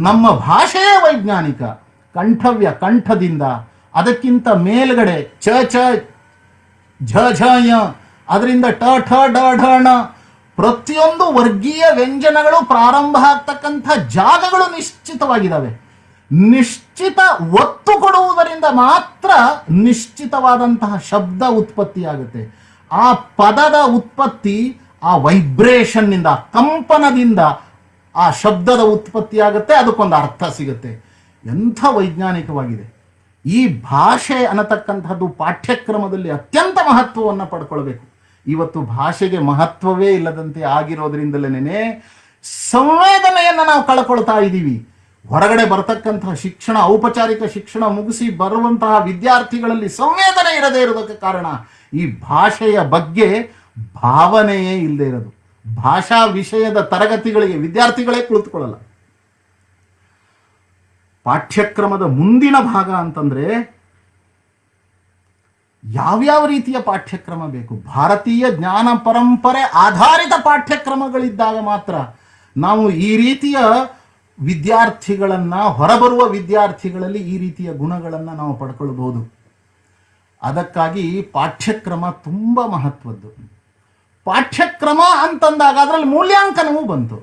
ನಮ್ಮ ಭಾಷೆಯೇ ವೈಜ್ಞಾನಿಕ. ಕಂಠವ್ಯ, ಕಂಠದಿಂದ ಅದಕ್ಕಿಂತ ಮೇಲ್ಗಡೆ ಚ ಚ ಝ ಝ ಯ, ಅದರಿಂದ ಟ ಠ ಡ ಢ ಣ, ಪ್ರತಿಯೊಂದು ವರ್ಗೀಯ ವ್ಯಂಜನಗಳು ಪ್ರಾರಂಭ ಆಗ್ತಕ್ಕಂಥ ಜಾಗಗಳು ನಿಶ್ಚಿತವಾಗಿದ್ದಾವೆ. ನಿಶ್ಚಿತ ಒತ್ತು ಕೊಡುವುದರಿಂದ ಮಾತ್ರ ನಿಶ್ಚಿತವಾದಂತಹ ಶಬ್ದ ಉತ್ಪತ್ತಿಯಾಗುತ್ತೆ. ಆ ಪದದ ಉತ್ಪತ್ತಿ ಆ ವೈಬ್ರೇಷನ್ನಿಂದ, ಕಂಪನದಿಂದ ಆ ಶಬ್ದದ ಉತ್ಪತ್ತಿ ಆಗುತ್ತೆ, ಅದಕ್ಕೊಂದು ಅರ್ಥ ಸಿಗುತ್ತೆ. ಎಂಥ ವೈಜ್ಞಾನಿಕವಾಗಿದೆ. ಈ ಭಾಷೆ ಅನ್ನತಕ್ಕಂಥದ್ದು ಪಾಠ್ಯಕ್ರಮದಲ್ಲಿ ಅತ್ಯಂತ ಮಹತ್ವವನ್ನು ಪಡ್ಕೊಳ್ಬೇಕು. ಇವತ್ತು ಭಾಷೆಗೆ ಮಹತ್ವವೇ ಇಲ್ಲದಂತೆ ಆಗಿರೋದ್ರಿಂದಲೇ ಸಂವೇದನೆಯನ್ನು ನಾವು ಕಳ್ಕೊಳ್ತಾ ಇದ್ದೀವಿ. ಹೊರಗಡೆ ಬರತಕ್ಕಂತಹ ಶಿಕ್ಷಣ, ಔಪಚಾರಿಕ ಶಿಕ್ಷಣ ಮುಗಿಸಿ ಬರುವಂತಹ ವಿದ್ಯಾರ್ಥಿಗಳಲ್ಲಿ ಸಂವೇದನೆ ಇರದೇ ಇರೋದಕ್ಕೆ ಕಾರಣ ಈ ಭಾಷೆಯ ಬಗ್ಗೆ ಭಾವನೆಯೇ ಇಲ್ಲದೆ ಇರೋದು. ಭಾಷಾ ವಿಷಯದ ತರಗತಿಗಳಿಗೆ ವಿದ್ಯಾರ್ಥಿಗಳೇ ಕುಳಿತುಕೊಳ್ಳಲ್ಲ. ಪಾಠ್ಯಕ್ರಮದ ಮುಂದಿನ ಭಾಗ ಅಂತಂದ್ರೆ ಯಾವ್ಯಾವ ರೀತಿಯ ಪಾಠ್ಯಕ್ರಮ ಬೇಕು? ಭಾರತೀಯ ಜ್ಞಾನ ಪರಂಪರೆ ಆಧಾರಿತ ಪಾಠ್ಯಕ್ರಮಗಳಿದ್ದಾಗ ಮಾತ್ರ ನಾವು ಈ ರೀತಿಯ ವಿದ್ಯಾರ್ಥಿಗಳನ್ನ, ಹೊರಬರುವ ವಿದ್ಯಾರ್ಥಿಗಳಲ್ಲಿ ಈ ರೀತಿಯ ಗುಣಗಳನ್ನು ನಾವು ಪಡ್ಕೊಳ್ಬಹುದು. ಅದಕ್ಕಾಗಿ ಪಾಠ್ಯಕ್ರಮ ತುಂಬಾ ಮಹತ್ವದ್ದು. ಪಾಠ್ಯಕ್ರಮ ಅಂತಂದಾಗ ಅದರಲ್ಲಿ ಮೂಲ್ಯಾಂಕನವೂ ಬಂತು.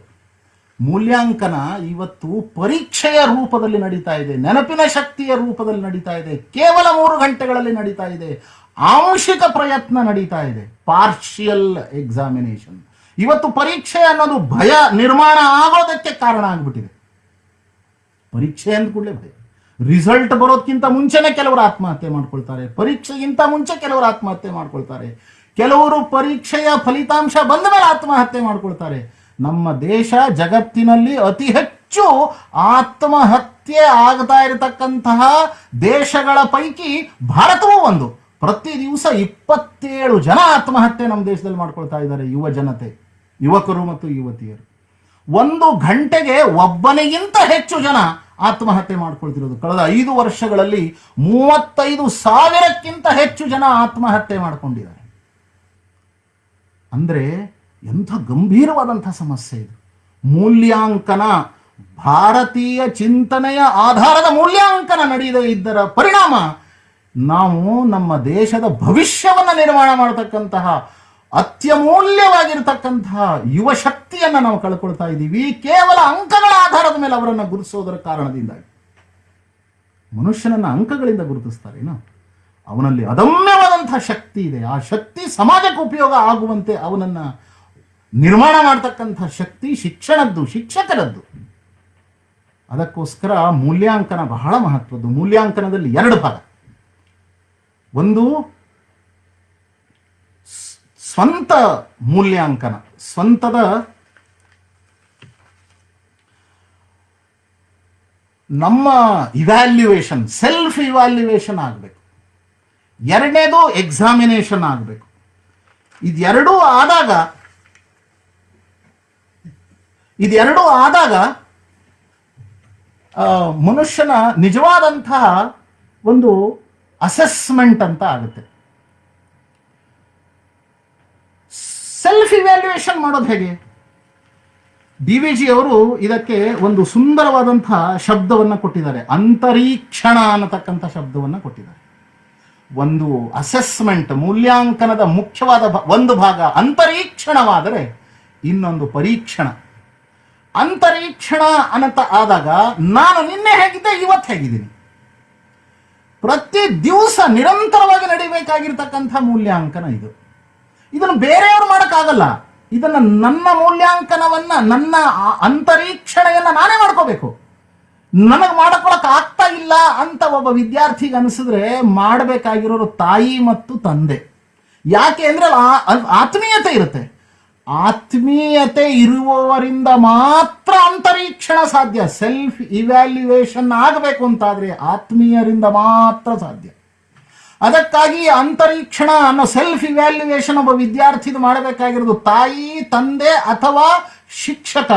ಮೂಲ್ಯಾಂಕನ ಇವತ್ತು ಪರೀಕ್ಷೆಯ ರೂಪದಲ್ಲಿ ನಡೀತಾ ಇದೆ, ನೆನಪಿನ ಶಕ್ತಿಯ ರೂಪದಲ್ಲಿ ನಡೀತಾ ಇದೆ, ಕೇವಲ 3 ಗಂಟೆಗಳಲ್ಲಿ ನಡೀತಾ ಇದೆ, ಆಂಶಿಕ ಪ್ರಯತ್ನ ನಡೀತಾ ಇದೆ, ಪಾರ್ಷಿಯಲ್ ಎಕ್ಸಾಮಿನೇಷನ್. ಇವತ್ತು ಪರೀಕ್ಷೆ ಅನ್ನೋದು ಭಯ ನಿರ್ಮಾಣ ಆಗೋದಕ್ಕೆ ಕಾರಣ ಆಗ್ಬಿಟ್ಟಿದೆ. ಪರೀಕ್ಷೆ ಅಂದ ಕೂಡಲೇ ಭಯ. ರಿಸಲ್ಟ್ ಬರೋದಕ್ಕಿಂತ ಮುಂಚೆನೆ ಕೆಲವರು ಆತ್ಮಹತ್ಯೆ ಮಾಡ್ಕೊಳ್ತಾರೆ, ಪರೀಕ್ಷೆಗಿಂತ ಮುಂಚೆ ಕೆಲವರು ಆತ್ಮಹತ್ಯೆ ಮಾಡ್ಕೊಳ್ತಾರೆ, ಕೆಲವರು ಪರೀಕ್ಷೆಯ ಫಲಿತಾಂಶ ಬಂದ ಮೇಲೆ ಆತ್ಮಹತ್ಯೆ ಮಾಡ್ಕೊಳ್ತಾರೆ. ನಮ್ಮ ದೇಶ ಜಗತ್ತಿನಲ್ಲಿ ಅತಿ ಹೆಚ್ಚು ಆತ್ಮಹತ್ಯೆ ಆಗ್ತಾ ಇರತಕ್ಕಂತಹ ದೇಶಗಳ ಪೈಕಿ ಭಾರತವೂ ಒಂದು. ಪ್ರತಿ ದಿವಸ 27 ಜನ ಆತ್ಮಹತ್ಯೆ ನಮ್ಮ ದೇಶದಲ್ಲಿ ಮಾಡ್ಕೊಳ್ತಾ ಇದ್ದಾರೆ. ಯುವ ಜನತೆ, ಯುವಕರು ಮತ್ತು ಯುವತಿಯರು. 1 ಗಂಟೆಗೆ ಒಬ್ಬನಿಗಿಂತ ಹೆಚ್ಚು ಜನ ಆತ್ಮಹತ್ಯೆ ಮಾಡ್ಕೊಳ್ತಿರೋದು. ಕಳೆದ 5 ವರ್ಷಗಳಲ್ಲಿ 35,000ಕ್ಕಿಂತ ಹೆಚ್ಚು ಜನ ಆತ್ಮಹತ್ಯೆ ಮಾಡ್ಕೊಂಡಿದ್ದಾರೆ. ಅಂದ್ರೆ ಎಂಥ ಗಂಭೀರವಾದಂಥ ಸಮಸ್ಯೆ ಇದು. ಮೂಲ್ಯಾಂಕನ, ಭಾರತೀಯ ಚಿಂತನೆಯ ಆಧಾರದ ಮೂಲ್ಯಾಂಕನ ನಡೆಯದೇ ಇದ್ದರ ಪರಿಣಾಮ ನಾವು ನಮ್ಮ ದೇಶದ ಭವಿಷ್ಯವನ್ನು ನಿರ್ಮಾಣ ಮಾಡತಕ್ಕಂತಹ ಅತ್ಯಮೂಲ್ಯವಾಗಿರ್ತಕ್ಕಂತಹ ಯುವ ಶಕ್ತಿಯನ್ನು ನಾವು ಕಳ್ಕೊಳ್ತಾ ಇದ್ದೀವಿ. ಕೇವಲ ಅಂಕಗಳ ಆಧಾರದ ಮೇಲೆ ಅವರನ್ನು ಗುರುತಿಸೋದರ ಕಾರಣದಿಂದಾಗಿ. ಮನುಷ್ಯನನ್ನ ಅಂಕಗಳಿಂದ ಗುರುತಿಸ್ತಾರೇನೋ? ಅವನಲ್ಲಿ ಅದಮ್ಯವಾದಂತಹ ಶಕ್ತಿ ಇದೆ. ಆ ಶಕ್ತಿ ಸಮಾಜಕ್ಕೆ ಉಪಯೋಗ ಆಗುವಂತೆ ಅವನನ್ನ ನಿರ್ಮಾಣ ಮಾಡತಕ್ಕಂಥ ಶಕ್ತಿ ಶಿಕ್ಷಣದ್ದು, ಶಿಕ್ಷಕರದ್ದು. ಅದಕ್ಕೋಸ್ಕರ ಮೂಲ್ಯಾಂಕನ ಬಹಳ ಮಹತ್ವದ್ದು. ಮೂಲ್ಯಾಂಕನದಲ್ಲಿ 2 ಭಾಗ. ಒಂದು ಸ್ವಂತ ಮೂಲ್ಯಾಂಕನ, ಸ್ವಂತದ ನಮ್ಮ ಇವ್ಯಾಲ್ಯೂಯೇಷನ್, ಸೆಲ್ಫ್ ಇವ್ಯಾಲ್ಯೂಯೇಷನ್ ಆಗಬೇಕು. 2ನೇದು ಎಕ್ಸಾಮಿನೇಷನ್ ಆಗಬೇಕು. ಇದೆರಡೂ ಆದಾಗ ಮನುಷ್ಯನ ನಿಜವಾದಂತಹ ಒಂದು ಅಸೆಸ್ಮೆಂಟ್ ಅಂತ ಆಗುತ್ತೆ. ಸೆಲ್ಫ್ ಇವ್ಯಾಲ್ಯೂಯೇಷನ್ ಮಾಡೋದು ಹೇಗೆ? DVG ಅವರು ಇದಕ್ಕೆ ಒಂದು ಸುಂದರವಾದಂತಹ ಶಬ್ದವನ್ನು ಕೊಟ್ಟಿದ್ದಾರೆ. ಅಂತರೀಕ್ಷಣ ಅನ್ನತಕ್ಕಂಥ ಶಬ್ದವನ್ನು ಕೊಟ್ಟಿದ್ದಾರೆ. ಒಂದು ಅಸೆಸ್ಮೆಂಟ್, ಮೂಲ್ಯಾಂಕನದ ಮುಖ್ಯವಾದ ಒಂದು ಭಾಗ ಅಂತರೀಕ್ಷಣವಾದರೆ ಇನ್ನೊಂದು ಪರೀಕ್ಷಣ. ಅಂತರೀಕ್ಷಣ ಅನ್ನತ ಆದಾಗ ನಾನು ನಿನ್ನೆ ಹೇಗಿದ್ದೆ, ಇವತ್ತು ಹೇಗಿದ್ದೀನಿ. ಪ್ರತಿ ದಿವಸ ನಿರಂತರವಾಗಿ ನಡೀಬೇಕಾಗಿರ್ತಕ್ಕಂಥ ಮೂಲ್ಯಾಂಕನ ಇದು. ಇದನ್ನು ಬೇರೆಯವರು ಮಾಡೋಕ್ಕಾಗಲ್ಲ. ಇದನ್ನ ನನ್ನ ಮೂಲ್ಯಾಂಕನವನ್ನ, ನನ್ನ ಅಂತರೀಕ್ಷಣೆಯನ್ನ ನಾನೇ ಮಾಡ್ಕೋಬೇಕು. ನನಗೆ ಮಾಡ್ಕೊಳಕ್ ಆಗ್ತಾ ಇಲ್ಲ ಅಂತ ಒಬ್ಬ ವಿದ್ಯಾರ್ಥಿಗೆ ಅನಿಸಿದ್ರೆ ಮಾಡಬೇಕಾಗಿರೋರು ತಾಯಿ ಮತ್ತು ತಂದೆ. ಯಾಕೆ ಅಂದ್ರೆ ಆತ್ಮೀಯತೆ ಇರುತ್ತೆ. ಆತ್ಮೀಯತೆ ಇರುವವರಿಂದ ಮಾತ್ರ ಅಂತರೀಕ್ಷಣ ಸಾಧ್ಯ. ಸೆಲ್ಫ್ ಇವ್ಯಾಲ್ಯೂಯೇಷನ್ ಆಗಬೇಕು ಅಂತಾದ್ರೆ ಆತ್ಮೀಯರಿಂದ ಮಾತ್ರ ಸಾಧ್ಯ. ಅದಕ್ಕಾಗಿ ಅಂತರೀಕ್ಷಣ ಅನ್ನೋ ಸೆಲ್ಫ್ ಇವ್ಯಾಲ್ಯೂಯೇಷನ್ ಒಬ್ಬ ವಿದ್ಯಾರ್ಥಿದು ಮಾಡಬೇಕಾಗಿರೋದು ತಾಯಿ, ತಂದೆ ಅಥವಾ ಶಿಕ್ಷಕ.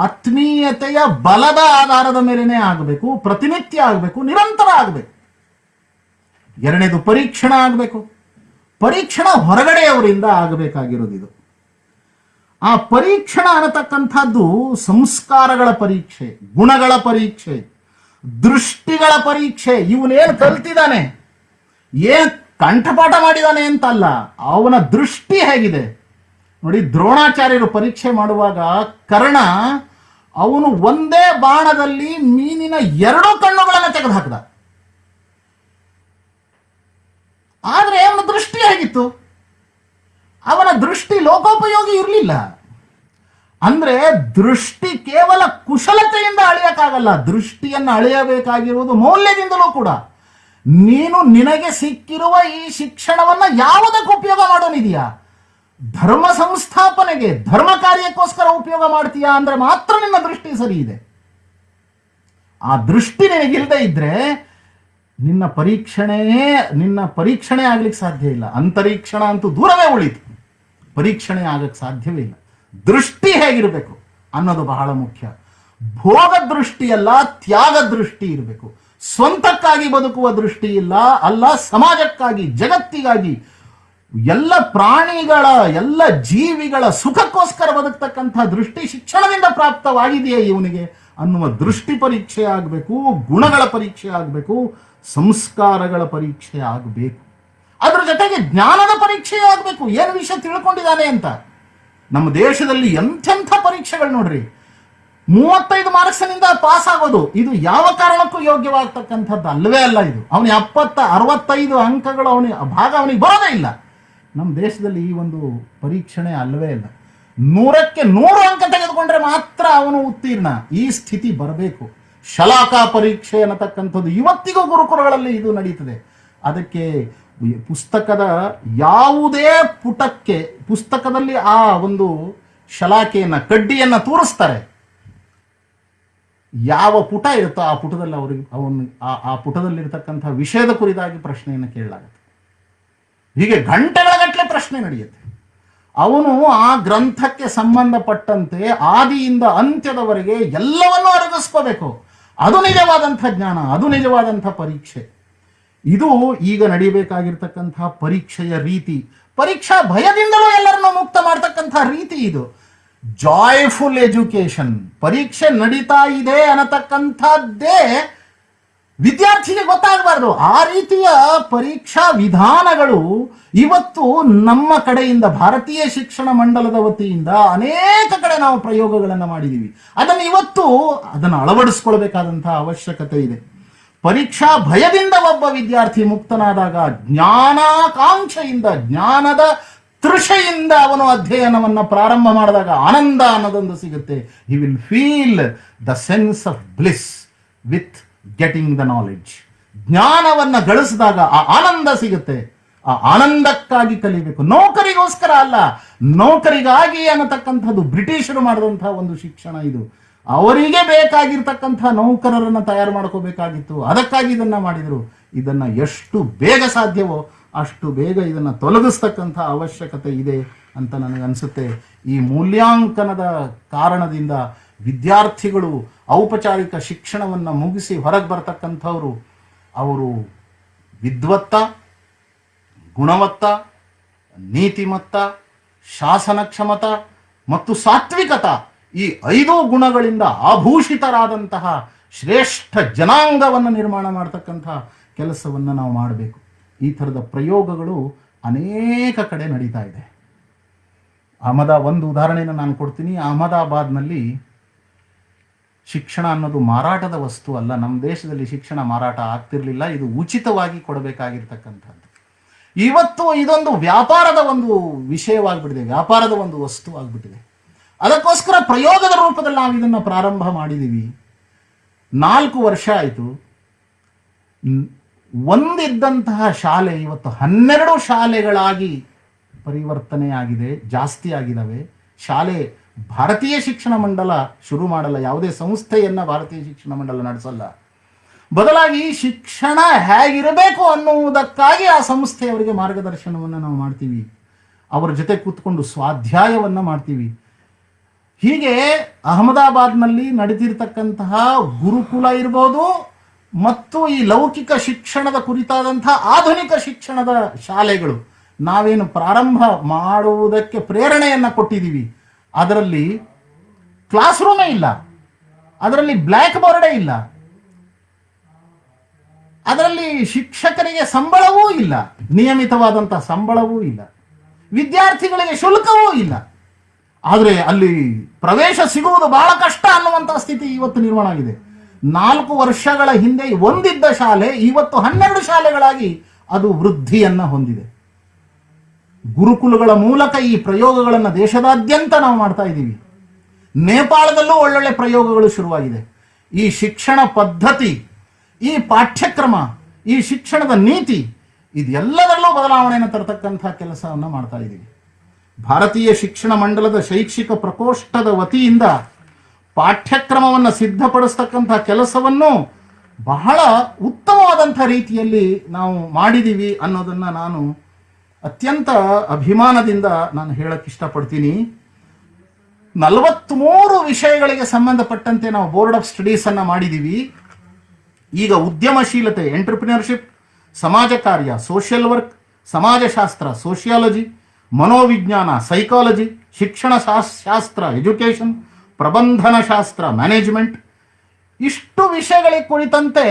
ಆತ್ಮೀಯತೆಯ ಬಲದ ಆಧಾರದ ಮೇಲೆನೇ ಆಗಬೇಕು, ಪ್ರತಿನಿತ್ಯ ಆಗಬೇಕು, ನಿರಂತರ ಆಗಬೇಕು. 2ನೇದು ಪರೀಕ್ಷಣ ಆಗಬೇಕು. ಪರೀಕ್ಷಣ ಹೊರಗಡೆಯವರಿಂದ ಆಗಬೇಕಾಗಿರೋದು ಇದು. ಆ ಪರೀಕ್ಷಣ ಅನ್ನತಕ್ಕಂಥದ್ದು ಸಂಸ್ಕಾರಗಳ ಪರೀಕ್ಷೆ, ಗುಣಗಳ ಪರೀಕ್ಷೆ, ದೃಷ್ಟಿಗಳ ಪರೀಕ್ಷೆ. ಇವನೇನು ಕಲ್ತಿದ್ದಾನೆ, ಏನ್ ಕಂಠಪಾಠ ಮಾಡಿದಾನೆ ಅಂತಲ್ಲ, ಅವನ ದೃಷ್ಟಿ ಹೇಗಿದೆ ನೋಡಿ. ದ್ರೋಣಾಚಾರ್ಯರು ಪರೀಕ್ಷೆ ಮಾಡುವಾಗ ಕರ್ಣ ಅವನು ಒಂದೇ ಬಾಣದಲ್ಲಿ ಮೀನಿನ 2 ಕಣ್ಣುಗಳನ್ನು ತೆಗೆದುಹಾಕಿದ. ಆದ್ರೆ ಅವನ ದೃಷ್ಟಿ ಹೇಗಿತ್ತು? ಅವನ ದೃಷ್ಟಿ ಲೋಕೋಪಯೋಗಿ ಇರಲಿಲ್ಲ. ಅಂದ್ರೆ ದೃಷ್ಟಿ ಕೇವಲ ಕುಶಲತೆಯಿಂದ ಅಳೆಯಕ್ಕಾಗಲ್ಲ, ದೃಷ್ಟಿಯನ್ನು ಅಳೆಯಬೇಕಾಗಿರುವುದು ಮೌಲ್ಯದಿಂದಲೂ ಕೂಡ. ನೀನು ನಿನಗೆ ಸಿಕ್ಕಿರುವ ಈ ಶಿಕ್ಷಣವನ್ನ ಯಾವುದಕ್ಕೆ ಉಪಯೋಗ ಮಾಡೋನಿದೆಯಾ? ಧರ್ಮ ಸಂಸ್ಥಾಪನೆಗೆ, ಧರ್ಮ ಕಾರ್ಯಕ್ಕೋಸ್ಕರ ಉಪಯೋಗ ಮಾಡ್ತೀಯಾ ಅಂದ್ರೆ ಮಾತ್ರ ನಿನ್ನ ದೃಷ್ಟಿ ಸರಿ ಇದೆ. ಆ ದೃಷ್ಟಿ ನಿನಗಿಲ್ಲದೆ ಇದ್ರೆ ನಿನ್ನ ಪರೀಕ್ಷಣೆ ಆಗ್ಲಿಕ್ಕೆ ಸಾಧ್ಯ ಇಲ್ಲ. ಅಂತರೀಕ್ಷಣ ಅಂತೂ ದೂರವೇ ಉಳಿತು, ಪರೀಕ್ಷಣೆ ಆಗಕ್ಕೆ ಸಾಧ್ಯವೇ ಇಲ್ಲ. ದೃಷ್ಟಿ ಹೇಗಿರಬೇಕು ಅನ್ನೋದು ಬಹಳ ಮುಖ್ಯ. ಭೋಗ ದೃಷ್ಟಿ ಅಲ್ಲ, ತ್ಯಾಗ ದೃಷ್ಟಿ ಇರಬೇಕು. ಸ್ವಂತಕ್ಕಾಗಿ ಬದುಕುವ ದೃಷ್ಟಿ ಇಲ್ಲ, ಅಲ್ಲ ಸಮಾಜಕ್ಕಾಗಿ, ಜಗತ್ತಿಗಾಗಿ, ಎಲ್ಲ ಪ್ರಾಣಿಗಳ, ಎಲ್ಲ ಜೀವಿಗಳ ಸುಖಕ್ಕೋಸ್ಕರ ಬದುಕ್ತಕ್ಕಂಥ ದೃಷ್ಟಿ ಶಿಕ್ಷಣದಿಂದ ಪ್ರಾಪ್ತವಾಗಿದೆಯೇ ಇವನಿಗೆ ಅನ್ನುವ ದೃಷ್ಟಿ ಪರೀಕ್ಷೆ ಆಗಬೇಕು, ಗುಣಗಳ ಪರೀಕ್ಷೆ ಆಗಬೇಕು, ಸಂಸ್ಕಾರಗಳ ಪರೀಕ್ಷೆ ಆಗಬೇಕು. ಅದ್ರ ಜೊತೆಗೆ ಜ್ಞಾನದ ಪರೀಕ್ಷೆ ಆಗಬೇಕು. ಏನು ವಿಷಯ ತಿಳ್ಕೊಂಡಿದ್ದಾನೆ ಅಂತ. ನಮ್ಮ ದೇಶದಲ್ಲಿ ಎಂಥೆಂಥ ಪರೀಕ್ಷೆಗಳು ನೋಡ್ರಿ, 35 ಮಾರ್ಕ್ಸ್ನಿಂದ ಪಾಸ್ ಆಗೋದು, ಇದು ಯಾವ ಕಾರಣಕ್ಕೂ ಯೋಗ್ಯವಾಗ್ತಕ್ಕಂಥದ್ದು ಅಲ್ಲವೇ ಅಲ್ಲ. ಇದು ಅವನಿಗೆ 65 ಅಂಕಗಳು ಅವನಿಗೆ ಬರೋದೇ ಇಲ್ಲ. ನಮ್ಮ ದೇಶದಲ್ಲಿ ಈ ಒಂದು ಪರೀಕ್ಷಣೆ ಅಲ್ಲವೇ ಇಲ್ಲ. 100ಕ್ಕೆ 100 ಅಂಕ ತೆಗೆದುಕೊಂಡ್ರೆ ಮಾತ್ರ ಅವನು ಉತ್ತೀರ್ಣ. ಈ ಸ್ಥಿತಿ ಬರಬೇಕು. ಶಲಾಕಾ ಪರೀಕ್ಷೆ ಅನ್ನತಕ್ಕಂಥದ್ದು ಇವತ್ತಿಗೂ ಗುರುಕುಲಗಳಲ್ಲಿ ಇದು ನಡೀತದೆ. ಅದಕ್ಕೆ ಪುಸ್ತಕದ ಯಾವುದೇ ಪುಟಕ್ಕೆ, ಪುಸ್ತಕದಲ್ಲಿ ಆ ಒಂದು ಶಲಾಕೆಯನ್ನ, ಕಡ್ಡಿಯನ್ನ ತೋರಿಸ್ತಾರೆ. ಯಾವ ಪುಟ ಇರುತ್ತೋ ಆ ಪುಟದಲ್ಲಿ ಆ ಪುಟದಲ್ಲಿರ್ತಕ್ಕಂಥ ವಿಷಯದ ಕುರಿತಾಗಿ ಪ್ರಶ್ನೆಯನ್ನು ಕೇಳಲಾಗುತ್ತೆ. ಹೀಗೆ ಗಂಟೆಗಳ ಗಟ್ಟಲೆ ಪ್ರಶ್ನೆ ನಡೆಯುತ್ತೆ. ಅವನು ಆ ಗ್ರಂಥಕ್ಕೆ ಸಂಬಂಧಪಟ್ಟಂತೆ ಆದಿಯಿಂದ ಅಂತ್ಯದವರೆಗೆ ಎಲ್ಲವನ್ನೂ ಅರಗಿಸ್ಕೋಬೇಕು. ಅದು ನಿಜವಾದಂಥ ಜ್ಞಾನ, ಅದು ನಿಜವಾದಂಥ ಪರೀಕ್ಷೆ. ಇದು ಈಗ ನಡೀಬೇಕಾಗಿರ್ತಕ್ಕಂಥ ಪರೀಕ್ಷೆಯ ರೀತಿ. ಪರೀಕ್ಷಾ ಭಯದಿಂದಲೂ ಎಲ್ಲರನ್ನೂ ಮುಕ್ತ ಮಾಡ್ತಕ್ಕಂಥ ರೀತಿ ಇದು. Joyful education. ಪರೀಕ್ಷೆ ನಡೀತಾ ಇದೆ ಅನ್ನತಕ್ಕಂಥದ್ದೇ ವಿದ್ಯಾರ್ಥಿಗೆ ಗೊತ್ತಾಗಬಾರ್ದು. ಆ ರೀತಿಯ ಪರೀಕ್ಷಾ ವಿಧಾನಗಳು ಇವತ್ತು ನಮ್ಮ ಕಡೆಯಿಂದ, ಭಾರತೀಯ ಶಿಕ್ಷಣ ಮಂಡಲದ ವತಿಯಿಂದ ಅನೇಕ ಕಡೆ ನಾವು ಪ್ರಯೋಗಗಳನ್ನು ಮಾಡಿದ್ದೀವಿ. ಅದನ್ನು ಅಳವಡಿಸ್ಕೊಳ್ಬೇಕಾದಂತಹ ಅವಶ್ಯಕತೆ ಇದೆ. ಪರೀಕ್ಷಾ ಭಯದಿಂದ ಒಬ್ಬ ವಿದ್ಯಾರ್ಥಿ ಮುಕ್ತನಾದಾಗ, ಜ್ಞಾನಾಕಾಂಕ್ಷೆಯಿಂದ, ಜ್ಞಾನದ ತೃಷೆಯಿಂದ ಅವನು ಅಧ್ಯಯನವನ್ನು ಪ್ರಾರಂಭ ಮಾಡಿದಾಗ ಆನಂದ ಅನ್ನೋದೊಂದು ಸಿಗುತ್ತೆ. He will feel the sense of bliss with getting the knowledge. ಜ್ಞಾನವನ್ನ ಗಳಿಸಿದಾಗ ಆ ಆನಂದ ಸಿಗುತ್ತೆ. ಆ ಆನಂದಕ್ಕಾಗಿ ಕಲಿಬೇಕು, ನೌಕರಿಗೋಸ್ಕರ ಅಲ್ಲ. ನೌಕರಿಗಾಗಿ ಅನ್ನತಕ್ಕಂಥದ್ದು ಬ್ರಿಟಿಷರು ಮಾಡಿದಂತಹ ಒಂದು ಶಿಕ್ಷಣ ಇದು. ಅವರಿಗೆ ಬೇಕಾಗಿರ್ತಕ್ಕಂಥ ನೌಕರರನ್ನ ತಯಾರು ಮಾಡ್ಕೋಬೇಕಾಗಿತ್ತು, ಅದಕ್ಕಾಗಿ ಇದನ್ನ ಮಾಡಿದರು. ಇದನ್ನ ಎಷ್ಟು ಬೇಗ ಸಾಧ್ಯವೋ ಅಷ್ಟು ಬೇಗ ಇದನ್ನ ತೊಲಗಿಸ್ತಕ್ಕಂಥ ಅವಶ್ಯಕತೆ ಇದೆ ಅಂತ ನನಗನ್ಸುತ್ತೆ. ಈ ಮೂಲ್ಯಾಂಕನದ ಕಾರಣದಿಂದ ವಿದ್ಯಾರ್ಥಿಗಳು ಔಪಚಾರಿಕ ಶಿಕ್ಷಣವನ್ನು ಮುಗಿಸಿ ಹೊರಗೆ ಬರ್ತಕ್ಕಂಥವ್ರು, ಅವರು ವಿದ್ವತ್ತ, ಗುಣವತ್ತ, ನೀತಿಮತ್ತ, ಶಾಸನಕ್ಷಮತ ಮತ್ತು ಸಾತ್ವಿಕತ, ಈ 5 ಗುಣಗಳಿಂದ ಆಭೂಷಿತರಾದಂತಹ ಶ್ರೇಷ್ಠ ಜನಾಂಗವನ್ನು ನಿರ್ಮಾಣ ಮಾಡ್ತಕ್ಕಂತಹ ಕೆಲಸವನ್ನು ನಾವು ಮಾಡಬೇಕು. ಈ ಥರದ ಪ್ರಯೋಗಗಳು ಅನೇಕ ಕಡೆ ನಡೀತಾ ಇದೆ. ಒಂದು ಉದಾಹರಣೆಯನ್ನು ನಾನು ಕೊಡ್ತೀನಿ. ಅಹಮದಾಬಾದ್ನಲ್ಲಿ ಶಿಕ್ಷಣ ಅನ್ನೋದು ಮಾರಾಟದ ವಸ್ತು ಅಲ್ಲ. ನಮ್ಮ ದೇಶದಲ್ಲಿ ಶಿಕ್ಷಣ ಮಾರಾಟ ಆಗ್ತಿರ್ಲಿಲ್ಲ, ಇದು ಉಚಿತವಾಗಿ ಕೊಡಬೇಕಾಗಿರ್ತಕ್ಕಂಥದ್ದು. ಇವತ್ತು ಇದೊಂದು ವ್ಯಾಪಾರದ ಒಂದು ವಿಷಯವಾಗ್ಬಿಟ್ಟಿದೆ, ವ್ಯಾಪಾರದ ಒಂದು ವಸ್ತು ಆಗ್ಬಿಟ್ಟಿದೆ. ಅದಕ್ಕೋಸ್ಕರ ಪ್ರಯೋಗದ ರೂಪದಲ್ಲಿ ನಾವು ಇದನ್ನು ಪ್ರಾರಂಭ ಮಾಡಿದ್ದೀವಿ. 4 ವರ್ಷ ಆಯಿತು. ಒಂದಿದ್ದಂತಹ ಶಾಲೆ ಇವತ್ತು 12 ಶಾಲೆಗಳಾಗಿ ಪರಿವರ್ತನೆ ಆಗಿದೆ, ಜಾಸ್ತಿ ಆಗಿದ್ದಾವೆ. ಶಾಲೆ ಭಾರತೀಯ ಶಿಕ್ಷಣ ಮಂಡಲ ಶುರು ಮಾಡಲ್ಲ, ಯಾವುದೇ ಸಂಸ್ಥೆಯನ್ನ ಭಾರತೀಯ ಶಿಕ್ಷಣ ಮಂಡಲ ನಡೆಸಲ್ಲ. ಬದಲಾಗಿ ಶಿಕ್ಷಣ ಹೇಗಿರಬೇಕು ಅನ್ನುವುದಕ್ಕಾಗಿ ಆ ಸಂಸ್ಥೆಯವರಿಗೆ ಮಾರ್ಗದರ್ಶನವನ್ನು ನಾವು ಮಾಡ್ತೀವಿ. ಅವರ ಜೊತೆ ಕೂತ್ಕೊಂಡು ಸ್ವಾಧ್ಯಾಯವನ್ನ ಮಾಡ್ತೀವಿ. ಹೀಗೆ ಅಹಮದಾಬಾದ್ನಲ್ಲಿ ನಡೆದಿರ್ತಕ್ಕಂತಹ ಗುರುಕುಲ ಇರ್ಬೋದು ಮತ್ತು ಈ ಲೌಕಿಕ ಶಿಕ್ಷಣದ ಕುರಿತಾದಂತಹ ಆಧುನಿಕ ಶಿಕ್ಷಣದ ಶಾಲೆಗಳು ನಾವೇನು ಪ್ರಾರಂಭ ಮಾಡುವುದಕ್ಕೆ ಪ್ರೇರಣೆಯನ್ನ ಕೊಟ್ಟಿದ್ದೀವಿ. ಅದರಲ್ಲಿ ಕ್ಲಾಸ್ ರೂಮೇ ಇಲ್ಲ, ಅದರಲ್ಲಿ ಬ್ಲ್ಯಾಕ್ ಬೋರ್ಡೇ ಇಲ್ಲ, ಅದರಲ್ಲಿ ಶಿಕ್ಷಕರಿಗೆ ಸಂಬಳವೂ ಇಲ್ಲ, ನಿಯಮಿತವಾದಂತಹ ಸಂಬಳವೂ ಇಲ್ಲ, ವಿದ್ಯಾರ್ಥಿಗಳಿಗೆ ಶುಲ್ಕವೂ ಇಲ್ಲ. ಆದರೆ ಅಲ್ಲಿ ಪ್ರವೇಶ ಸಿಗುವುದು ಬಹಳ ಕಷ್ಟ ಅನ್ನುವಂತಹ ಸ್ಥಿತಿ ಇವತ್ತು ನಿರ್ಮಾಣ ಆಗಿದೆ. 4 ವರ್ಷಗಳ ಹಿಂದೆ ಒಂದಿದ್ದ ಶಾಲೆ ಇವತ್ತು 12 ಶಾಲೆಗಳಾಗಿ ಅದು ವೃದ್ಧಿಯನ್ನ ಹೊಂದಿದೆ. ಗುರುಕುಲಗಳ ಮೂಲಕ ಈ ಪ್ರಯೋಗಗಳನ್ನು ದೇಶದಾದ್ಯಂತ ನಾವು ಮಾಡ್ತಾ ಇದ್ದೀವಿ. ನೇಪಾಳದಲ್ಲೂ ಒಳ್ಳೊಳ್ಳೆ ಪ್ರಯೋಗಗಳು ಶುರುವಾಗಿದೆ. ಈ ಶಿಕ್ಷಣ ಪದ್ಧತಿ, ಈ ಪಾಠ್ಯಕ್ರಮ, ಈ ಶಿಕ್ಷಣದ ನೀತಿ, ಇದೆಲ್ಲದರಲ್ಲೂ ಬದಲಾವಣೆಯನ್ನು ತರತಕ್ಕಂಥ ಕೆಲಸವನ್ನು ಮಾಡ್ತಾ ಇದ್ದೀವಿ. ಭಾರತೀಯ ಶಿಕ್ಷಣ ಮಂಡಲದ ಶೈಕ್ಷಿಕ ಪ್ರಕೋಷ್ಠದ ವತಿಯಿಂದ ಪಾಠ್ಯಕ್ರಮವನ್ನು ಸಿದ್ಧಪಡಿಸ್ತಕ್ಕಂಥ ಕೆಲಸವನ್ನು ಬಹಳ ಉತ್ತಮವಾದಂಥ ರೀತಿಯಲ್ಲಿ ನಾವು ಮಾಡಿದ್ದೀವಿ ಅನ್ನೋದನ್ನು ನಾನು ಅತ್ಯಂತ ಅಭಿಮಾನದಿಂದ ನಾನು ಹೇಳಕ್ಕೆ ಇಷ್ಟಪಡ್ತೀನಿ. 43 ವಿಷಯಗಳಿಗೆ ಸಂಬಂಧಪಟ್ಟಂತೆ ನಾವು ಬೋರ್ಡ್ ಆಫ್ ಸ್ಟಡೀಸ್ ಅನ್ನ ಮಾಡಿದ್ದೀವಿ. ಈಗ ಉದ್ಯಮಶೀಲತೆ, ಎಂಟರ್ಪ್ರಿನರ್ಶಿಪ್, ಸಮಾಜ ಕಾರ್ಯ, ಸೋಷಿಯಲ್ ವರ್ಕ್, ಸಮಾಜಶಾಸ್ತ್ರ, ಸೋಷಿಯಾಲಜಿ, ಮನೋವಿಜ್ಞಾನ, ಸೈಕಾಲಜಿ, ಶಿಕ್ಷಣ ಶಾಸ್ತ್ರ, ಎಜುಕೇಶನ್, ಪ್ರಬಂಧನ ಶಾಸ್ತ್ರ, ಮ್ಯಾನೇಜ್ಮೆಂಟ್, ಇಷ್ಟು ವಿಷಯಗಳಿಗೆ ಕುರಿತಂತೆ